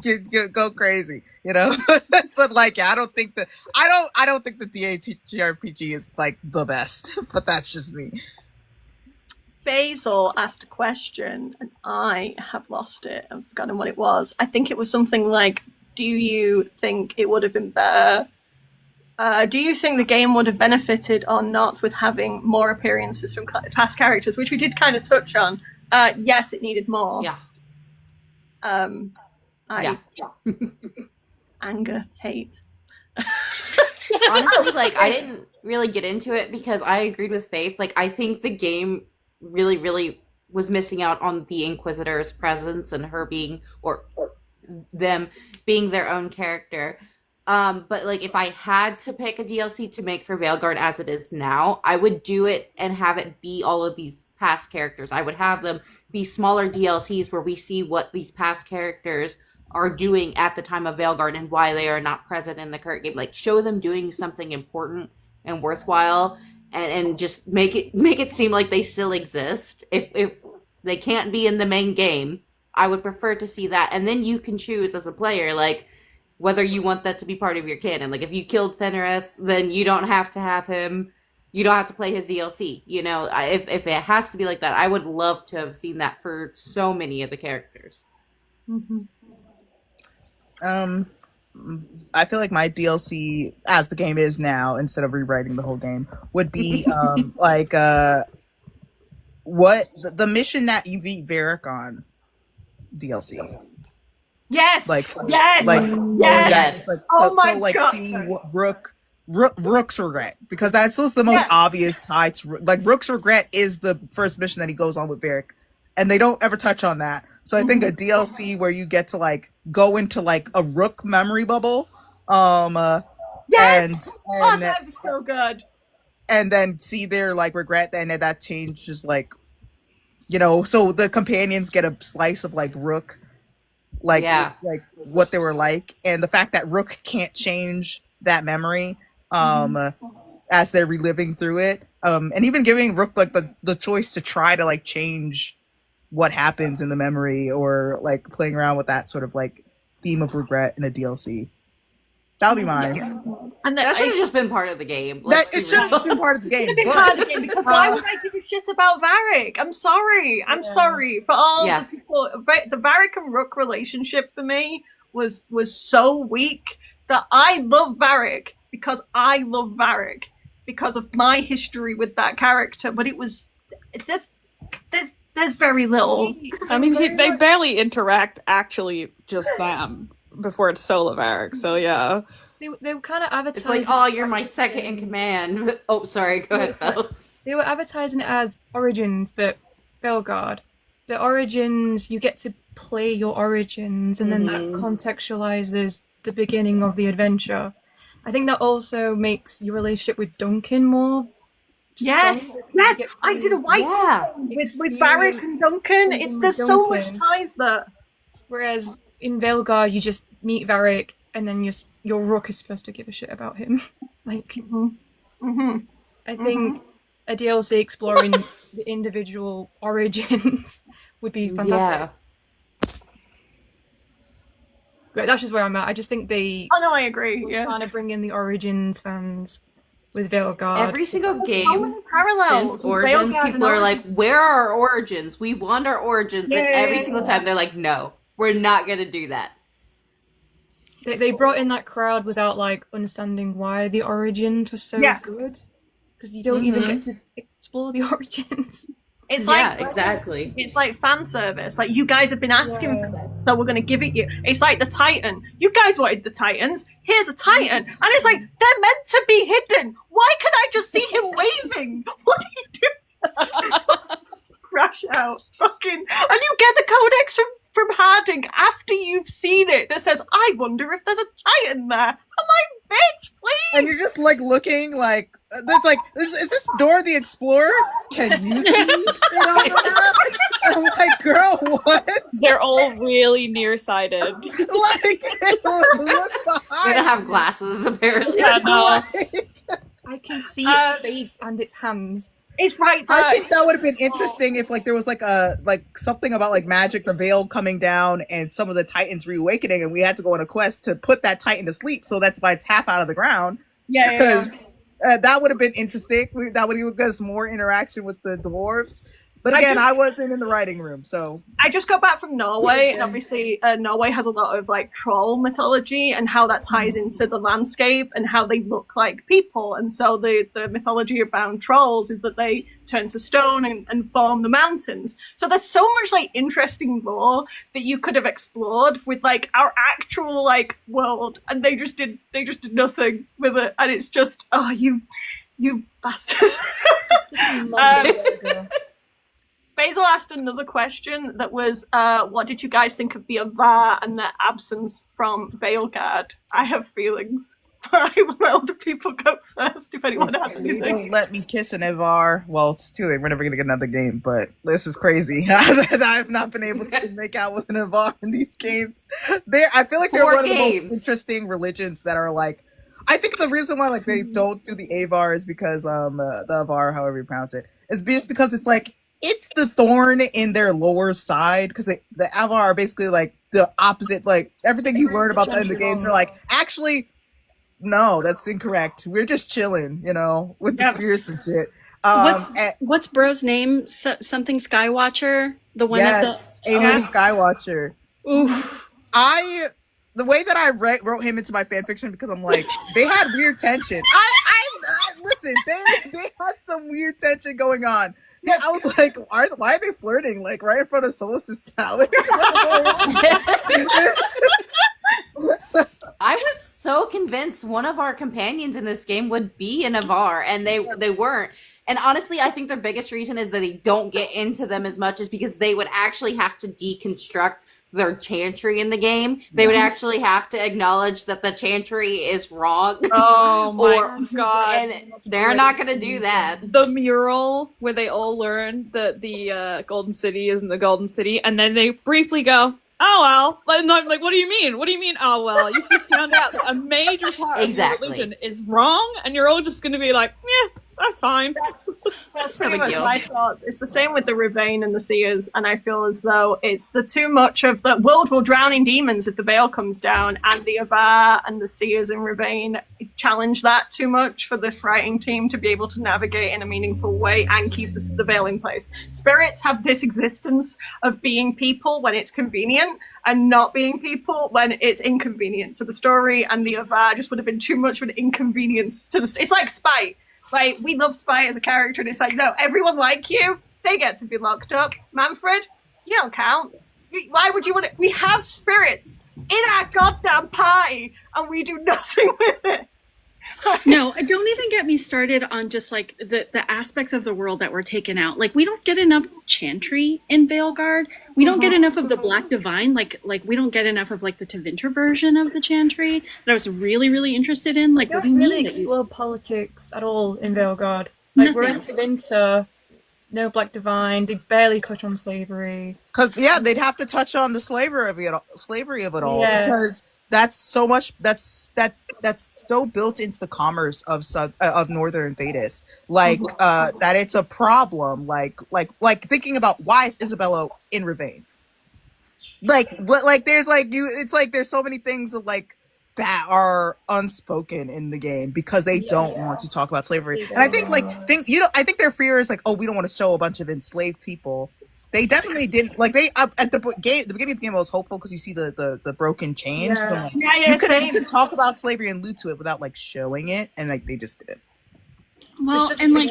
you go crazy, you know. But like, yeah, I don't think the DATRPG is like the best, but that's just me. Basil asked a question and I have lost it. I've forgotten what it was. I think it was something like, do you think it would have been better? Do you think the game would have benefited or not with having more appearances from past characters, which we did kind of touch on. Yes, it needed more. Yeah. Anger, hate. Honestly, like, I didn't really get into it because I agreed with Faith. Like, I think the game really, really was missing out on the Inquisitor's presence and her being, or them being their own character. But like, if I had to pick a DLC to make for Veilguard as it is now, I would do it and have it be all of these past characters. I would have them be smaller DLCs where we see what these past characters are doing at the time of Veilguard and why they are not present in the current game. Like, show them doing something important and worthwhile, and just make it seem like they still exist. If they can't be in the main game, I would prefer to see that. And then you can choose as a player, like, whether you want that to be part of your canon. Like, if you killed Fenris, then you don't have to have him. You don't have to play his DLC. You know, if it has to be like that, I would love to have seen that for so many of the characters. Mm-hmm. I feel like my DLC, as the game is now, instead of rewriting the whole game, would be like what the mission that you beat Varric on DLC. Yes. Like, so, yes. Like, yes. Like, oh my so like God. seeing what Rook's regret, because that's just the most obvious tie to, like, Rook's regret is the first mission that he goes on with Varric, and they don't ever touch on that. So I think a DLC where you get to like go into like a Rook memory bubble, Yes. and that'd be so good. and then see their like regret, and that changes, like, you know, so the companions get a slice of like Rook, like like what they were like, and the fact that Rook can't change that memory as they're reliving through it, and even giving Rook like the choice to try to like change what happens in the memory, or like playing around with that sort of like theme of regret in a DLC. That'll be mine. Yeah. And That should have just been part of the game. That it should have just been part of the game. It should have been part of the game, because why would I give a shit about Varric? I'm sorry. I'm sorry for all the people. The Varric and Rook relationship for me was so weak that I love Varric because I love Varric because of my history with that character. But there's very little. I mean, they barely interact, actually, just them, before it's solo Varric, so yeah. They were kind of advertising. It's like, oh, you're my second in command. Oh, sorry, go ahead, Phil. They were advertising it as Origins, but Veilguard. The Origins, you get to play your Origins, and then that contextualizes the beginning of the adventure. I think that also makes your relationship with Duncan more. Yes, I did a white with Varric and Duncan. There's so much ties there. Whereas in Veilguard, you just meet Varric, and then your Rook is supposed to give a shit about him. Like, I think a DLC exploring the individual origins would be fantastic. Right, that's just where I'm at. I just think they. Oh no, I agree. We're trying to bring in the Origins fans with Veilguard. Every single game parallels since Origins, Veilguard people are like, "Where are our Origins? We want our Origins." And every single time, they're like, "No, we're not gonna do that." They brought in that crowd without like understanding why the Origins were so good, because you don't even get to explore the Origins. It's like exactly. It's like fan service. Like, you guys have been asking for this, so we're going to give it you. It's like the Titan. You guys wanted the Titans. Here's a Titan, and it's like they're meant to be hidden. Why can I just see him waving? What are you doing? Crash out, fucking, and you get the codex from Harding after you've seen it that says, "I wonder if there's a Titan there." I'm like, bitch, please. And you're just like looking like. It's like, is this Dora the Explorer? Can you see it on the map? And I'm like, girl, what? They're all really nearsighted. Like, look behind. They don't have glasses, apparently. Yeah, no. I can see its face and its hands. It's right there. I think that would have been interesting if like there was like something about like magic, the veil coming down, and some of the Titans reawakening, and we had to go on a quest to put that Titan to sleep. So that's why it's half out of the ground. Yeah. That would have been interesting. That would give us more interaction with the dwarves. But again, I wasn't in the writing room, so. I just got back from Norway, and obviously Norway has a lot of like troll mythology and how that ties into the landscape and how they look like people. And so the mythology around trolls is that they turn to stone and form the mountains. So there's so much like interesting lore that you could have explored with like our actual like world, and they just did nothing with it. And it's just, oh, you bastards. Basil asked another question that was, what did you guys think of the Avar and their absence from Veilguard? I have feelings. I will let other people go first if anyone has anything. Don't let me kiss an Avar. Well, it's too late. We're never going to get another game, but this is crazy. I've not been able to make out with an Avar in these games. I feel like they're one of the most interesting religions that are like, I think the reason why like they don't do the Avar is because the Avar, however you pronounce it, is just because it's like, it's the thorn in their lower side, because the Avar are basically like the opposite. Like everything you learn about them in the games, they're like, actually, no, that's incorrect. We're just chilling, with the spirits and shit. What's Bro's name? Something Skywatcher. The one. Yes, Aemon Skywatcher. Ooh. The way that I wrote him into my fan fiction, because I'm like, they had weird tension. I listen, they had some weird tension going on. Yeah, I was like, why are they flirting? Like, right in front of Solus's salad? I was so convinced one of our companions in this game would be an Avar, and they weren't. And honestly, I think their biggest reason is that they don't get into them as much is because they would actually have to deconstruct their chantry in the game. They would actually have to acknowledge that the chantry is wrong. Oh my god. And they're not going to do that. The mural where they all learn that the Golden City isn't the Golden City, and then they briefly go, oh well. And I'm like, what do you mean? What do you mean, oh well? You've just found out that a major part of your religion is wrong, and you're all just going to be like, yeah, that's fine. That's pretty much my thoughts. It's the same with the Rivain and the Seers, and I feel as though it's the too much of the world will drown in demons if the veil comes down, and the Avar and the Seers and Rivain challenge that too much for this writing team to be able to navigate in a meaningful way and keep the veil in place. Spirits have this existence of being people when it's convenient and not being people when it's inconvenient to the story, and the Avar just would have been too much of an inconvenience to the it's like Spite. Like, we love Spite as a character, and it's like, no, everyone like you, they get to be locked up. Manfred, you don't count. Why would you want it? We have spirits in our goddamn party, and we do nothing with it. No, don't even get me started on just like the aspects of the world that were taken out. Like, we don't get enough chantry in Veilguard. We don't get enough of the Black Divine. Like we don't get enough of like the Tevinter version of the chantry that I was really, really interested in. Like, what do you really mean? explore politics at all in Veilguard. Like, we're in Tevinter, no Black Divine. They barely touch on slavery. Because they'd have to touch on the slavery of it all, Yeah. because that's so much that's so built into the commerce of Northern Thetis, like that it's a problem. Like thinking about why is Isabella in Ravane? There's so many things of like that are unspoken in the game because they don't want to talk about slavery. And I think I think their fear is like, oh, we don't want to show a bunch of enslaved people. They definitely didn't at the beginning of the game. I was hopeful because you see the broken chains. Yeah. So, you could talk about slavery and allude to it without like showing it, and like they just didn't. Well, and like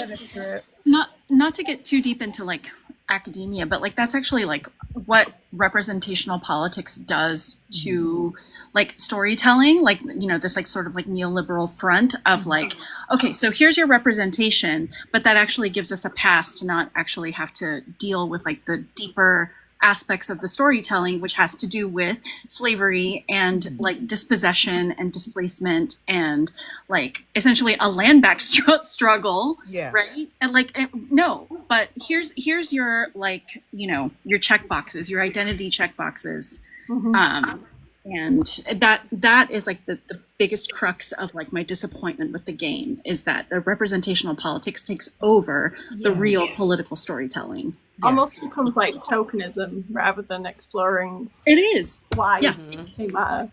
not to get too deep into like academia, but like that's actually like what representational politics does to like storytelling, like, you know, this like sort of like neoliberal front of like, okay, so here's your representation, but that actually gives us a pass to not actually have to deal with like the deeper aspects of the storytelling, which has to do with slavery and like dispossession and displacement and like essentially a land back struggle, right? And like, no, but here's your like, you know, your check boxes, your identity check boxes. And that is like the biggest crux of like my disappointment with the game, is that the representational politics takes over the real political storytelling. Almost becomes like tokenism rather than exploring. It is. Why they matter.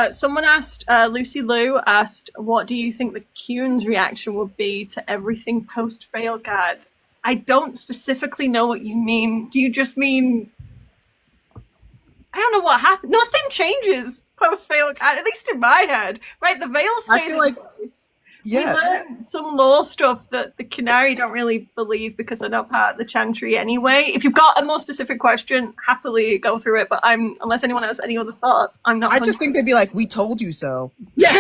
Someone asked, Lucy Lou asked, what do you think the Kuhn's reaction would be to everything post Veilguard? I don't specifically know what you mean. Do you just mean, I don't know what happened. Nothing changes post Veilguard, at least in my head. Right, the veil stays. I feel like, we learned some lore stuff that the Canary don't really believe because they're not part of the Chantry anyway. If you've got a more specific question, happily go through it. But unless anyone has any other thoughts, I'm not. I just think they'd be like, "We told you so." Yeah.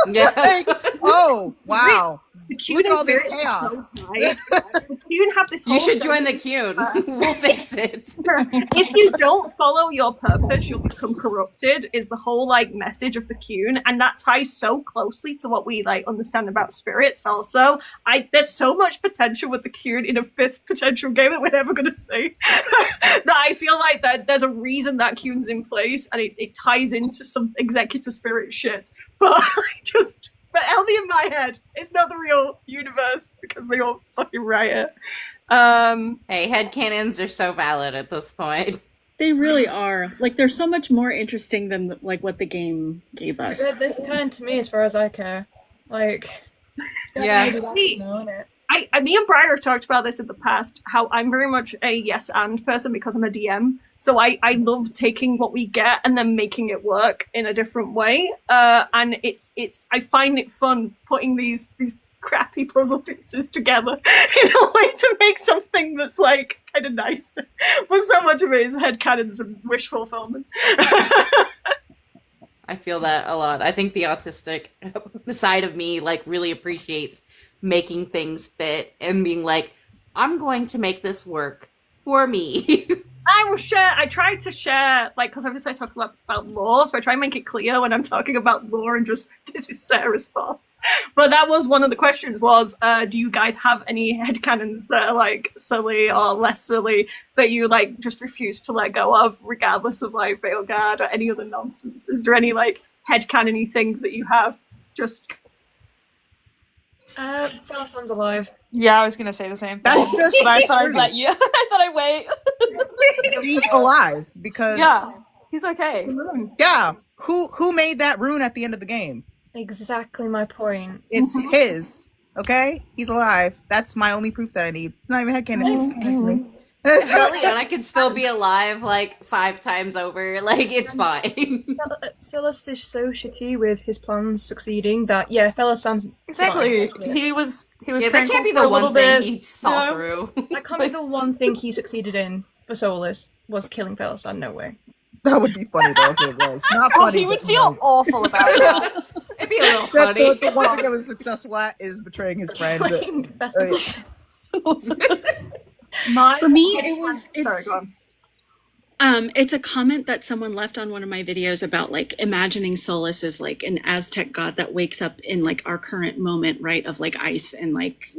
Like, oh wow. Look at all this chaos. The Kuhn have this. You should join the Kuhn. We'll fix it. If you don't follow your purpose, you'll become corrupted. Is the whole like message of the Kuhn, and that ties so closely to what we like understand about spirits. Also, there's so much potential with the Kuhn in a 5th potential game that we're never going to see. That I feel like that there's a reason that Kuhn's in place, and it ties into some executor spirit shit. But But only in my head. It's not the real universe because they all fucking riot. Hey, headcanons are so valid at this point. They really are. Like, they're so much more interesting than like what the game gave us. This kind to me, as far as I care. Like, Me and Briar have talked about this in the past, how I'm very much a yes and person because I'm a DM. So I love taking what we get and then making it work in a different way. And I find it fun putting these crappy puzzle pieces together in a way to make something that's like kind of nice. But so much of it is headcanons and wish fulfillment. I feel that a lot. I think the autistic side of me like really appreciates making things fit and being like, I'm going to make this work for me. I try to share, like, because obviously I talk a lot about lore, so I try and make it clear when I'm talking about lore and just, this is Sarah's thoughts. But that was one of the questions was, do you guys have any headcanons that are, like, silly or less silly that you, like, just refuse to let go of, regardless of, like, Veilguard or any other nonsense? Is there any, like, headcanon-y things that you have just... Felassanis alive. Yeah, I was gonna say the same thing. That's just. But I thought I'd let you. I thought I'd wait. He's alive because. Yeah, he's okay. Yeah, who made that rune at the end of the game? Exactly my point. It's his. Okay, he's alive. That's my only proof that I need. Not even headcanon. It's canon to me. Liliana can still be alive like 5 times over. Like, it's fine. Silas is so shitty with his plans succeeding that Felassanis Exactly. He was Yeah, that tranquil can't be for a the little one thing bit. he saw through. That can't be the one thing he succeeded in for Solus was killing Felassanis. No way. That would be funny though if it was. Not Oh, funny. he would but feel like- awful about that. It'd be a little That- funny. the one thing that was successful at is betraying his friend. Killing Felassanis. For me, it's Sorry, go on. it's a comment that someone left on one of my videos about like imagining Solus as like an Aztec god that wakes up in like our current moment, right, of like ice and like,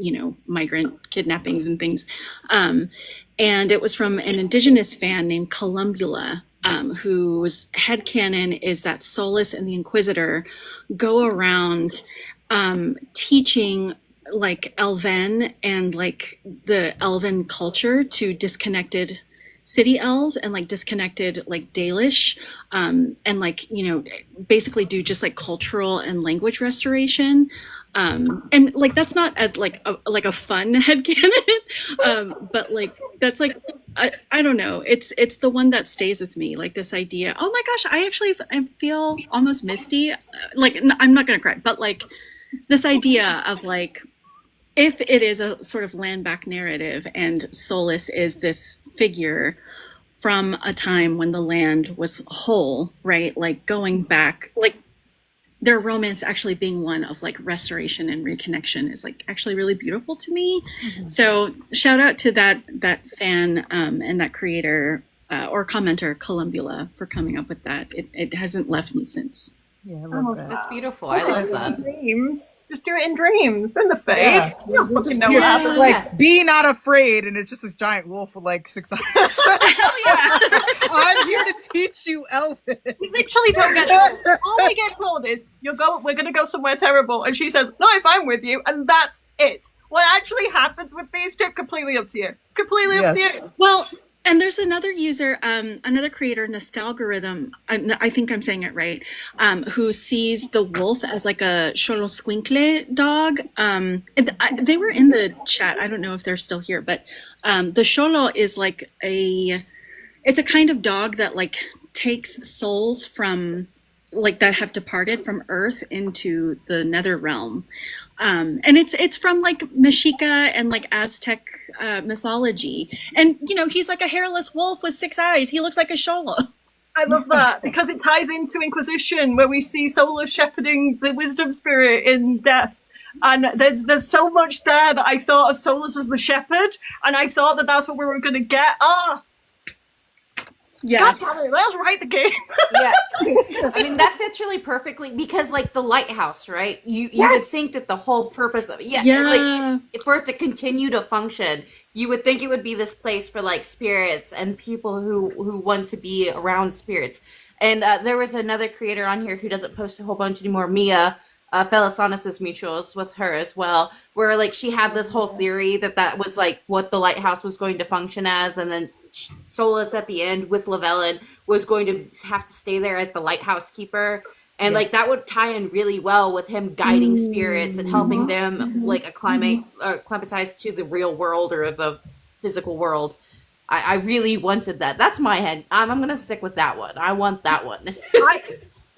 migrant kidnappings and things. And it was from an indigenous fan named Columbula, whose headcanon is that Solus and the Inquisitor go around teaching like Elven and like the Elven culture to disconnected city elves and like disconnected like Dalish, and like basically do just like cultural and language restoration, and like that's not as like a fun headcanon, but like that's like I don't know, it's the one that stays with me, like this idea. Oh my gosh, I feel almost misty, I'm not gonna cry, but like this idea of like, if it is a sort of land back narrative and Solus is this figure from a time when the land was whole, right? Like going back, like their romance actually being one of like restoration and reconnection is like actually really beautiful to me. Mm-hmm. So shout out to that fan and that creator or commenter, Columbula, for coming up with that. It hasn't left me since. Yeah, I love that. That's beautiful. I love that. Dreams. Just do it in dreams. Then the fate. Yeah. You don't fucking know It's what happens. like, be not afraid, and it's just this giant wolf with like 6 eyes. I'm here to teach you Elven. You literally don't get told. All we get told is we're gonna go somewhere terrible, and she says, "No, if I'm with you," and that's it. What actually happens with these two, completely up to you. Completely up to you. Well, and there's another user, another creator, Nostalgorithm, I think I'm saying it right, who sees the wolf as like a Xoloscuincle dog. They were in the chat. I don't know if they're still here, but the Xolo is like it's a kind of dog that like takes souls from like that have departed from Earth into the Nether Realm. And it's from like Mexica and like Aztec mythology. And he's like a hairless wolf with 6 eyes. He looks like a Xolo. I love that because it ties into Inquisition, where we see Solus shepherding the wisdom spirit in death. And there's so much there that I thought of Solus as the shepherd, and I thought that that's what we were going to get. Yeah. God damn it, let's write the game. Yeah. I mean, that fits really perfectly because, like, the lighthouse, right? You would think that the whole purpose of it, like, for it to continue to function, you would think it would be this place for, like, spirits and people who want to be around spirits. And there was another creator on here who doesn't post a whole bunch anymore, Mia, Felassanis' mutuals with her as well, where, like, she had this whole theory that was, like, what the lighthouse was going to function as, and then Solus at the end with Llewellyn was going to have to stay there as the lighthouse keeper, and like that would tie in really well with him guiding spirits and helping them like acclimatize to the real world or the physical world. I really wanted that. That's my head. I'm gonna stick with that one. I want that one.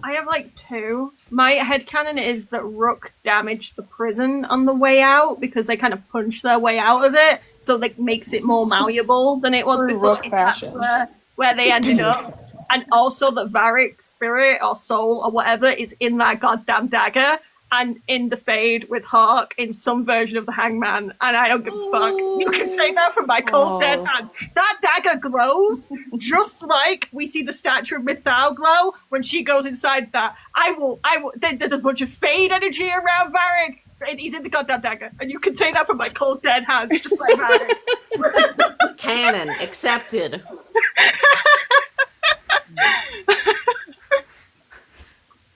I have like 2. My headcanon is that Rook damaged the prison on the way out because they kind of punched their way out of it, so like makes it more malleable than it was before. Rook fashion. That's where they ended up. And also that Varric's spirit or soul or whatever is in that goddamn dagger and in the Fade with Hawk in some version of the Hangman, and I don't give a fuck. You can say that from my cold dead hands. That dagger glows just like we see the statue of Mythal glow when she goes inside that. I will. There's a bunch of Fade energy around Varric, and he's in the goddamn dagger, and you can say that from my cold dead hands, just like Varric. Canon accepted.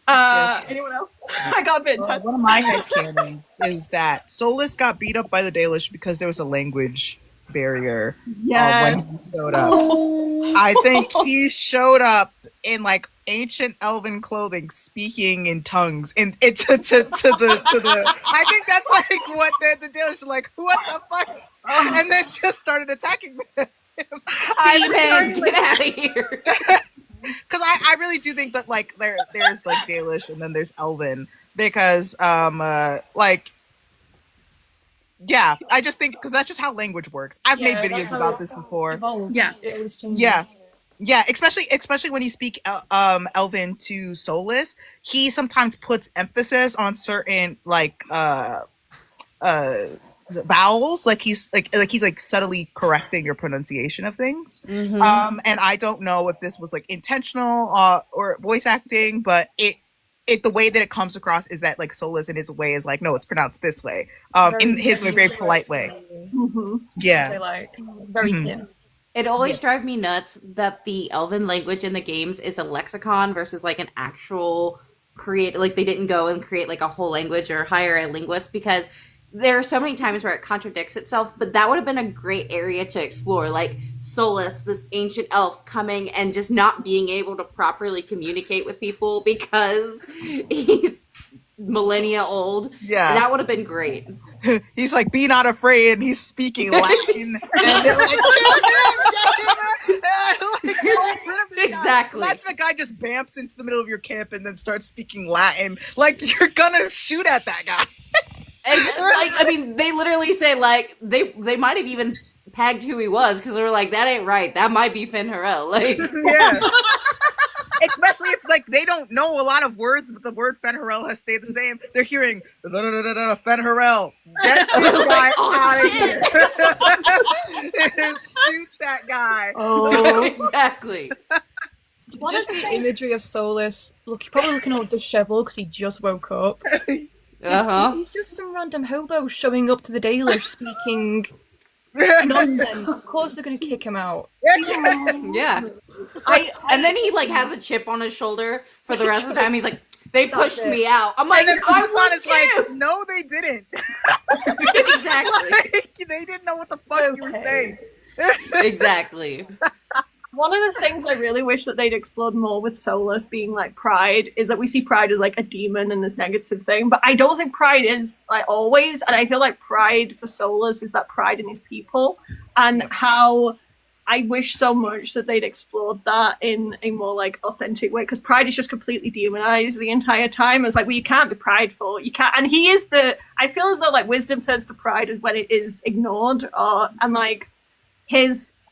Anyone else? I got a bit intense. One of my headcanons is that Solus got beat up by the Dalish because there was a language barrier when he showed up. I think he showed up in like ancient elven clothing, speaking in tongues, and it to the. I think that's like what the Dalish are like. What the fuck? And then just started attacking them. Demon, get out of here. Because I really do think that like there's like Dalish and then there's Elven because like yeah, I just think because that's just how language works. I've made videos about this before. Yeah, it always changes. Yeah, especially when you speak Elven to Solus, he sometimes puts emphasis on certain like the vowels, like he's subtly correcting your pronunciation of things. Mm-hmm. And I don't know if this was like intentional or voice acting, but it the way that it comes across is that like Solus in his way is like, no, it's pronounced this way, in his very polite way. Yeah, like it's very thin. It always drives me nuts that the Elven language in the games is a lexicon versus like an actual like they didn't go and create like a whole language or hire a linguist, because there are so many times where it contradicts itself, but that would have been a great area to explore. Like Solus, this ancient elf coming and just not being able to properly communicate with people because he's millennia old. Yeah. That would have been great. He's like, be not afraid, and he's speaking Latin. And they're like, get rid of this Exactly. guy. Imagine a guy just bamps into the middle of your camp and then starts speaking Latin. Like, you're gonna shoot at that guy. And, like, I mean, they literally say, like, they might have even pegged who he was, because they were like, that ain't right. That might be Finn Harel. Like, yeah. Especially if, like, they don't know a lot of words, but the word Finn Harel has stayed the same. They're hearing, Finn Harel. Get this guy out of here. Shoot that guy. Oh, exactly. Just the imagery of Solus. Look, he's probably looking all disheveled because he just woke up. He's just some random hobo showing up to the Dalish speaking nonsense. Of course they're going to kick him out. Yeah. And then he, like, has a chip on his shoulder for the rest of the time. He's like, they pushed me out. I'm like, I want to. Like, no, they didn't. Exactly. Like, they didn't know what the fuck you were saying. Exactly. One of the things I really wish that they'd explored more with Solus being like pride is that we see pride as like a demon and this negative thing, but I don't think pride is like always, and I feel like pride for Solus is that pride in his people, and how I wish so much that they'd explored that in a more like authentic way, because pride is just completely demonized the entire time. It's like, well, you can't be prideful, you can't, and he is I feel as though like wisdom turns to pride is when it is ignored, and like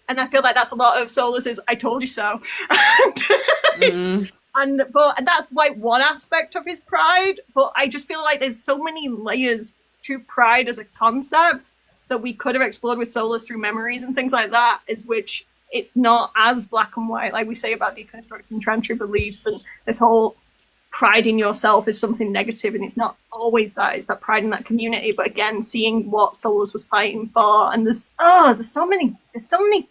and I feel like that's a lot of Solus's I told you so. But that's like one aspect of his pride, but I just feel like there's so many layers to pride as a concept that we could have explored with Solus through memories and things like that, is which it's not as black and white like we say about deconstructing trans beliefs, and this whole pride in yourself is something negative, and it's not always that. It's that pride in that community. But again, seeing what Solus was fighting for, and there's so many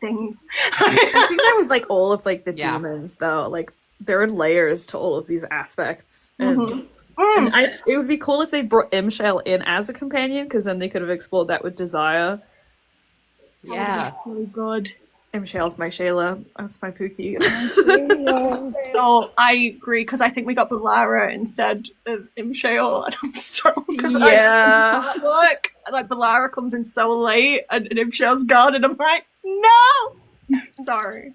things. I think that was like all of like the demons though. Like there are layers to all of these aspects, and it would be cool if they brought Imshale in as a companion, because then they could have explored that with Desire. Yeah, really good. Imshale's my Shayla. That's my Pookie. So I agree, because I think we got Balara instead of Imshale, and I'm so like Balara comes in so late, and Imshale's gone, and I'm like, no, sorry.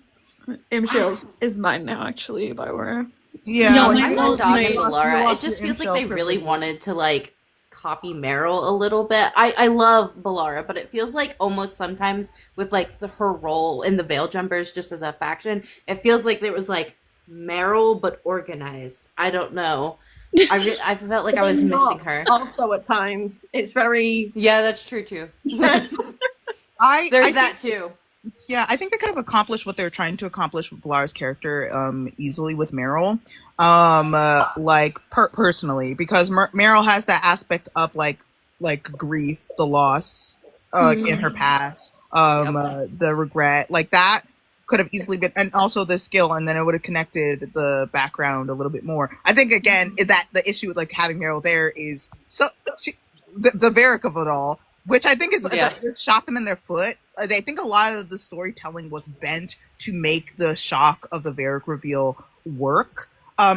Imshale is mine now, actually. If I were, I love Dog and Balara. It just feels like they really wanted to like copy Meryl a little bit. I love Balara, but it feels like almost sometimes with like her role in the Veil Jumpers just as a faction, it feels like there was like Meryl but organized. I don't know. I felt like I was missing her. Also at times. It's very... Yeah, that's true too. There's that too. Yeah, I think they could have accomplished what they were trying to accomplish with Balara's character easily with Meryl. Personally, because Meryl has that aspect of like grief, the loss in her past, the regret, like that could have easily been, and also the skill, and then it would have connected the background a little bit more. I think again that the issue with like having Meryl there is the Varric of it all, which I think is it shot them in their foot. I think a lot of the storytelling was bent to make the shock of the Varric reveal work.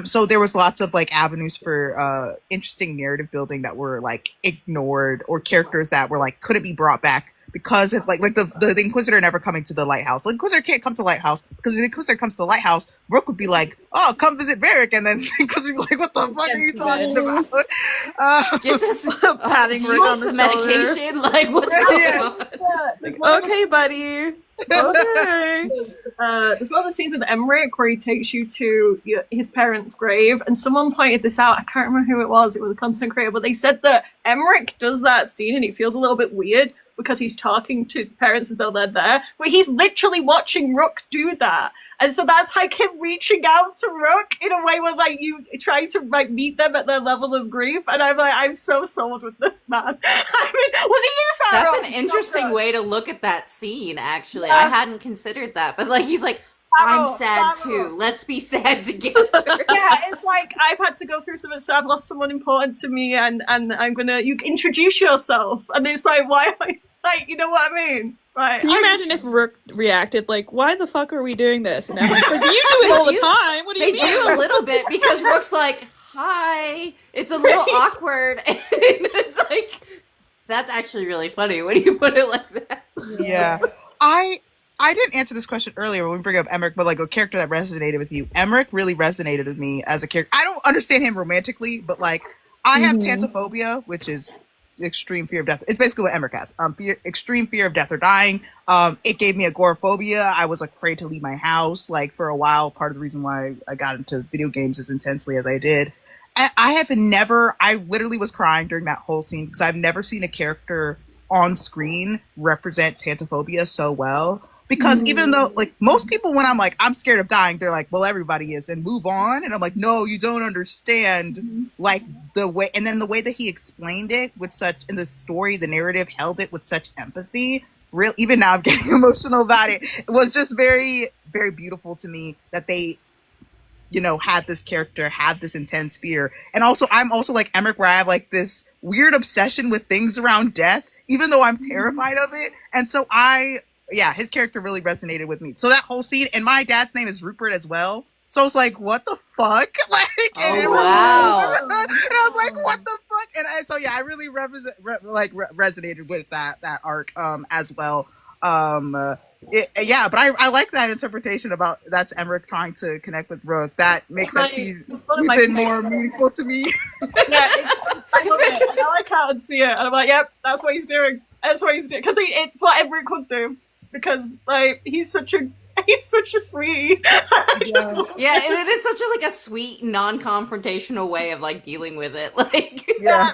So there was lots of like avenues for interesting narrative building that were like ignored, or characters that were like couldn't be brought back because if like the Inquisitor never coming to the lighthouse. The Inquisitor can't come to the lighthouse because if the Inquisitor comes to the lighthouse, Rook would be like, "Oh, come visit Varric," and then the Inquisitor would be like, "What the fuck are you talking about?" Get this patting do Rick you on want the some shoulder. medication? Like, what's going on? Okay, buddy. Okay. There's one of the scenes with Emmerich where he takes you to his parents' grave, and someone pointed this out. I can't remember who it was. It was a content creator, but they said that Emmerich does that scene, and it feels a little bit weird because he's talking to the parents as though they're there, but he's literally watching Rook do that, and so that's like him reaching out to Rook in a way where like you try to like meet them at their level of grief, and I'm like, I'm so sold with this man. I mean, was it you, Farrell? That's an interesting way to look at that scene, actually. Yeah. I hadn't considered that, but like he's like, I'm sad too. Let's be sad together. Yeah, it's like I've had to go through something, so I've lost someone important to me, and I'm gonna you introduce yourself, and it's like, why am I like, you know what I mean? Like, can you imagine if Rook reacted like, "Why the fuck are we doing this?" And Emmerich like, "You do it all the time. What do you mean?" They do a little bit because Rook's like, "Hi." It's a little awkward, and it's like, that's actually really funny when you put it like that. Yeah, I didn't answer this question earlier when we bring up Emmerich, but like a character that resonated with you. Emmerich really resonated with me as a character. I don't understand him romantically, but like I have tantophobia, which is extreme fear of death. It's basically what Emmerich has. Extreme fear of death or dying. It gave me agoraphobia. I was afraid to leave my house like for a while. Part of the reason why I got into video games as intensely as I did. And I literally was crying during that whole scene because I've never seen a character on screen represent tantophobia so well. Because even though, like, most people, when I'm like, I'm scared of dying, they're like, well, everybody is, and move on. And I'm like, no, you don't understand, like, the way, and then the way that he explained it with such, in the story, the narrative held it with such empathy. Even now I'm getting emotional about it. It was just very, very beautiful to me that they, you know, had this character have this intense fear. And also, I'm also like Emmerich, where I have, like, this weird obsession with things around death, even though I'm terrified of it. And so yeah, his character really resonated with me. So that whole scene, and my dad's name is Rupert as well. So I was like, what the fuck? Like, wow. And I was like, what the fuck? And so yeah, I really resonated with that arc as well. Yeah, but I like that interpretation about that's Emmerich trying to connect with Rook. That makes that scene even more meaningful to me. Yeah, I love it. Now I can't see it, and I'm like, yep, that's what he's doing. That's what he's doing because it's what Emmerich would do. Because like he's such a sweetie. Yeah, and it is such a sweet, non-confrontational way of like dealing with it. Like yeah.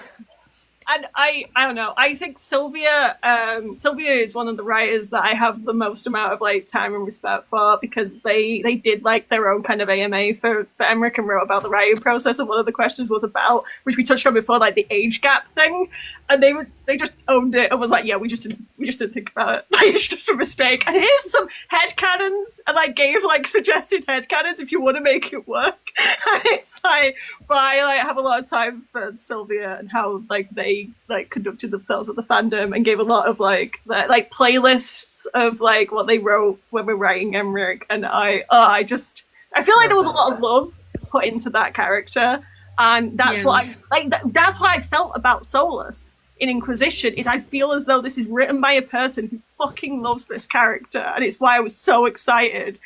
And I don't know. I think Sylvia is one of the writers that I have the most amount of like time and respect for because they did like their own kind of AMA for Emmerich and wrote about the writing process, and one of the questions was about, which we touched on before, like the age gap thing, and they just owned it and was like, yeah, we just didn't think about it. Like, it's just a mistake. And here's some headcanons, and like gave like suggested headcanons if you want to make it work. And it's like, but I like have a lot of time for Sylvia and how like they like conducted themselves with the fandom and gave a lot of like playlists of like what they wrote when we're writing Emmerich, and I feel like there was a lot of love put into that character, and that's what I like. That's what I felt about Solus in Inquisition. Is I feel as though this is written by a person who fucking loves this character, and it's why I was so excited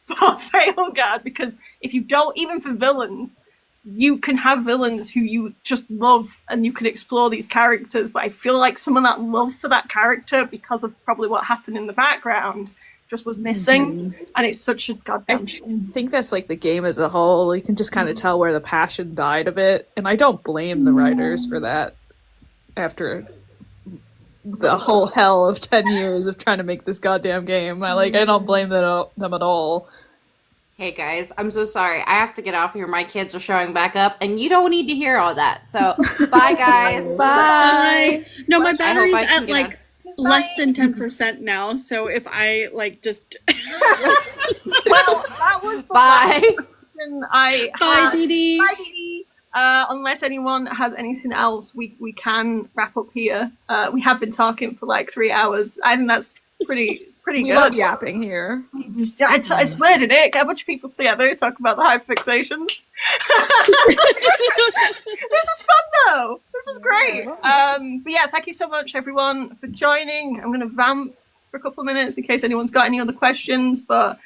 for Veilguard, because if you don't, even for villains, you can have villains who you just love and you can explore these characters, but I feel like some of that love for that character, because of probably what happened in the background, just was missing. And it's such a goddamn shame. I think that's like the game as a whole. You can just kind of tell where the passion died a bit, and I don't blame the writers for that after the whole hell of 10 years of trying to make this goddamn game. I don't blame them at all. Hey guys, I'm so sorry. I have to get off here. My kids are showing back up, and you don't need to hear all that. So, bye guys. Bye. No, my battery's at like less than 10% now. So if I like just well, that was the bye. Bye, Dee Dee. Bye, Dee Dee. unless anyone has anything else, we can wrap up here. We have been talking for like 3 hours. I think that's pretty We good. love yapping here. I swear to Nick, get a bunch of people together talk about the hyperfixations. This is fun though. This is great. But yeah, thank you so much everyone for joining. I'm gonna vamp for a couple of minutes in case anyone's got any other questions, but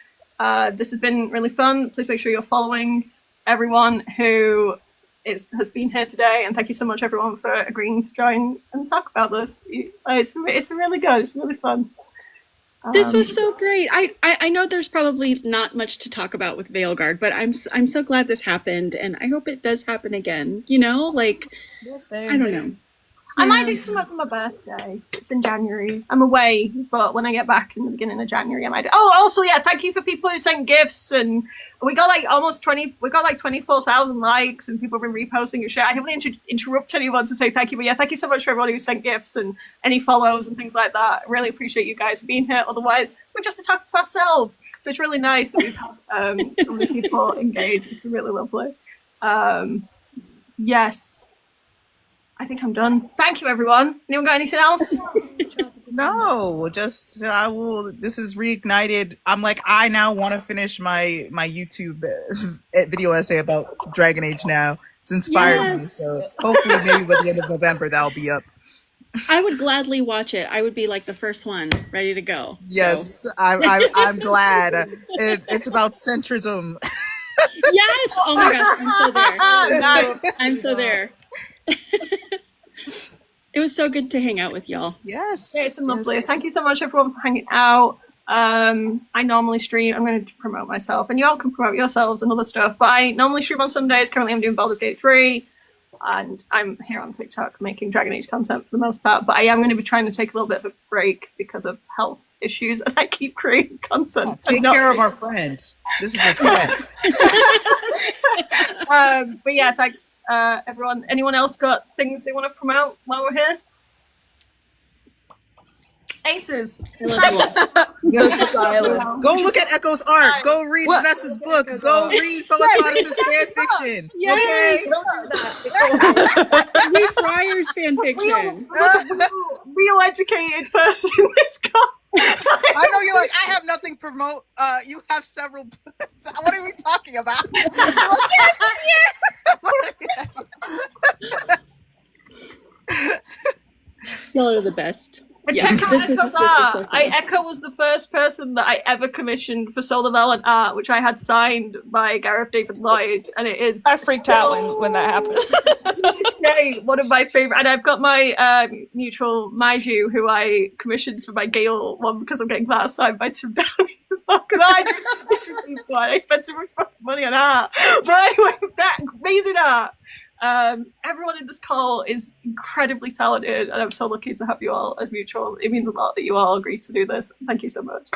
this has been really fun. Please make sure you're following everyone who has been here today, and thank you so much everyone for agreeing to join and talk about this. It's been really good. It's really fun. This was so great. I know there's probably not much to talk about with Veilguard, but I'm so glad this happened, and I hope it does happen again. You know, like, I don't know. I might do something for my birthday. It's in January. I'm away, but when I get back in the beginning of January, I might do. Oh, also, yeah, thank you for people who sent gifts, and we got like we got like 24,000 likes, and people have been reposting your shit. I don't want to interrupt anyone to say thank you, but yeah, thank you so much for everybody who sent gifts and any follows and things like that. I really appreciate you guys being here. Otherwise, we'd just be talking to ourselves. So it's really nice that we've had so many people engaged. It's really lovely. Yes. I think I'm done. Thank you, everyone. Anyone got anything else? No, just I will. This is reignited. I'm like, I now want to finish my YouTube video essay about Dragon Age now. It's inspired me. So hopefully, maybe by the end of November, that'll be up. I would gladly watch it. I would be like the first one ready to go. Yes, so. I'm glad. It's about centrism. Yes. Oh my gosh, I'm so there. I'm so there. It was so good to hang out with y'all. Yes. Yeah, it's lovely. Thank you so much everyone for hanging out. I normally stream. I'm going to promote myself, and you all can promote yourselves and other stuff, but I normally stream on Sundays. Currently I'm doing Baldur's Gate 3, and I'm here on TikTok making Dragon Age content for the most part, but I am going to be trying to take a little bit of a break because of health issues, and I keep creating content. Oh, take care of our friend. This is a threat. But yeah, thanks everyone. Anyone else got things they want to promote while we're here? Aces. Go look at Echo's art. Go read Vanessa's book. Go read Felassanis' fan fiction. Okay? Don't do that. Read Briar's fan fiction. Real educated person in this guy. I know you're like, I have nothing to promote. You have several books. What are we talking about? Y'all are the best. And check out Echo's art. Echo was the first person that I ever commissioned for Solar Valiant art, which I had signed by Gareth David Lloyd, and it is. I freaked out when that happened. One of my favorite, and I've got my mutual Maiju, who I commissioned for my Gale one because I'm getting that signed by Tim Downey as well. Because I spent so much money on art. But anyway, that amazing art. Everyone in this call is incredibly talented, and I'm so lucky to have you all as mutuals. It means a lot that you all agreed to do this. Thank you so much.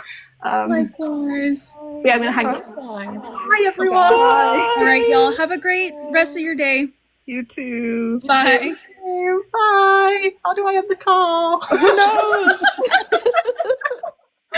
Likewise. Yeah, I'm gonna hang up. Bye, everyone. Bye. All right, y'all. Have a great rest of your day. You too. Bye. Bye. How do I end the call? Who knows?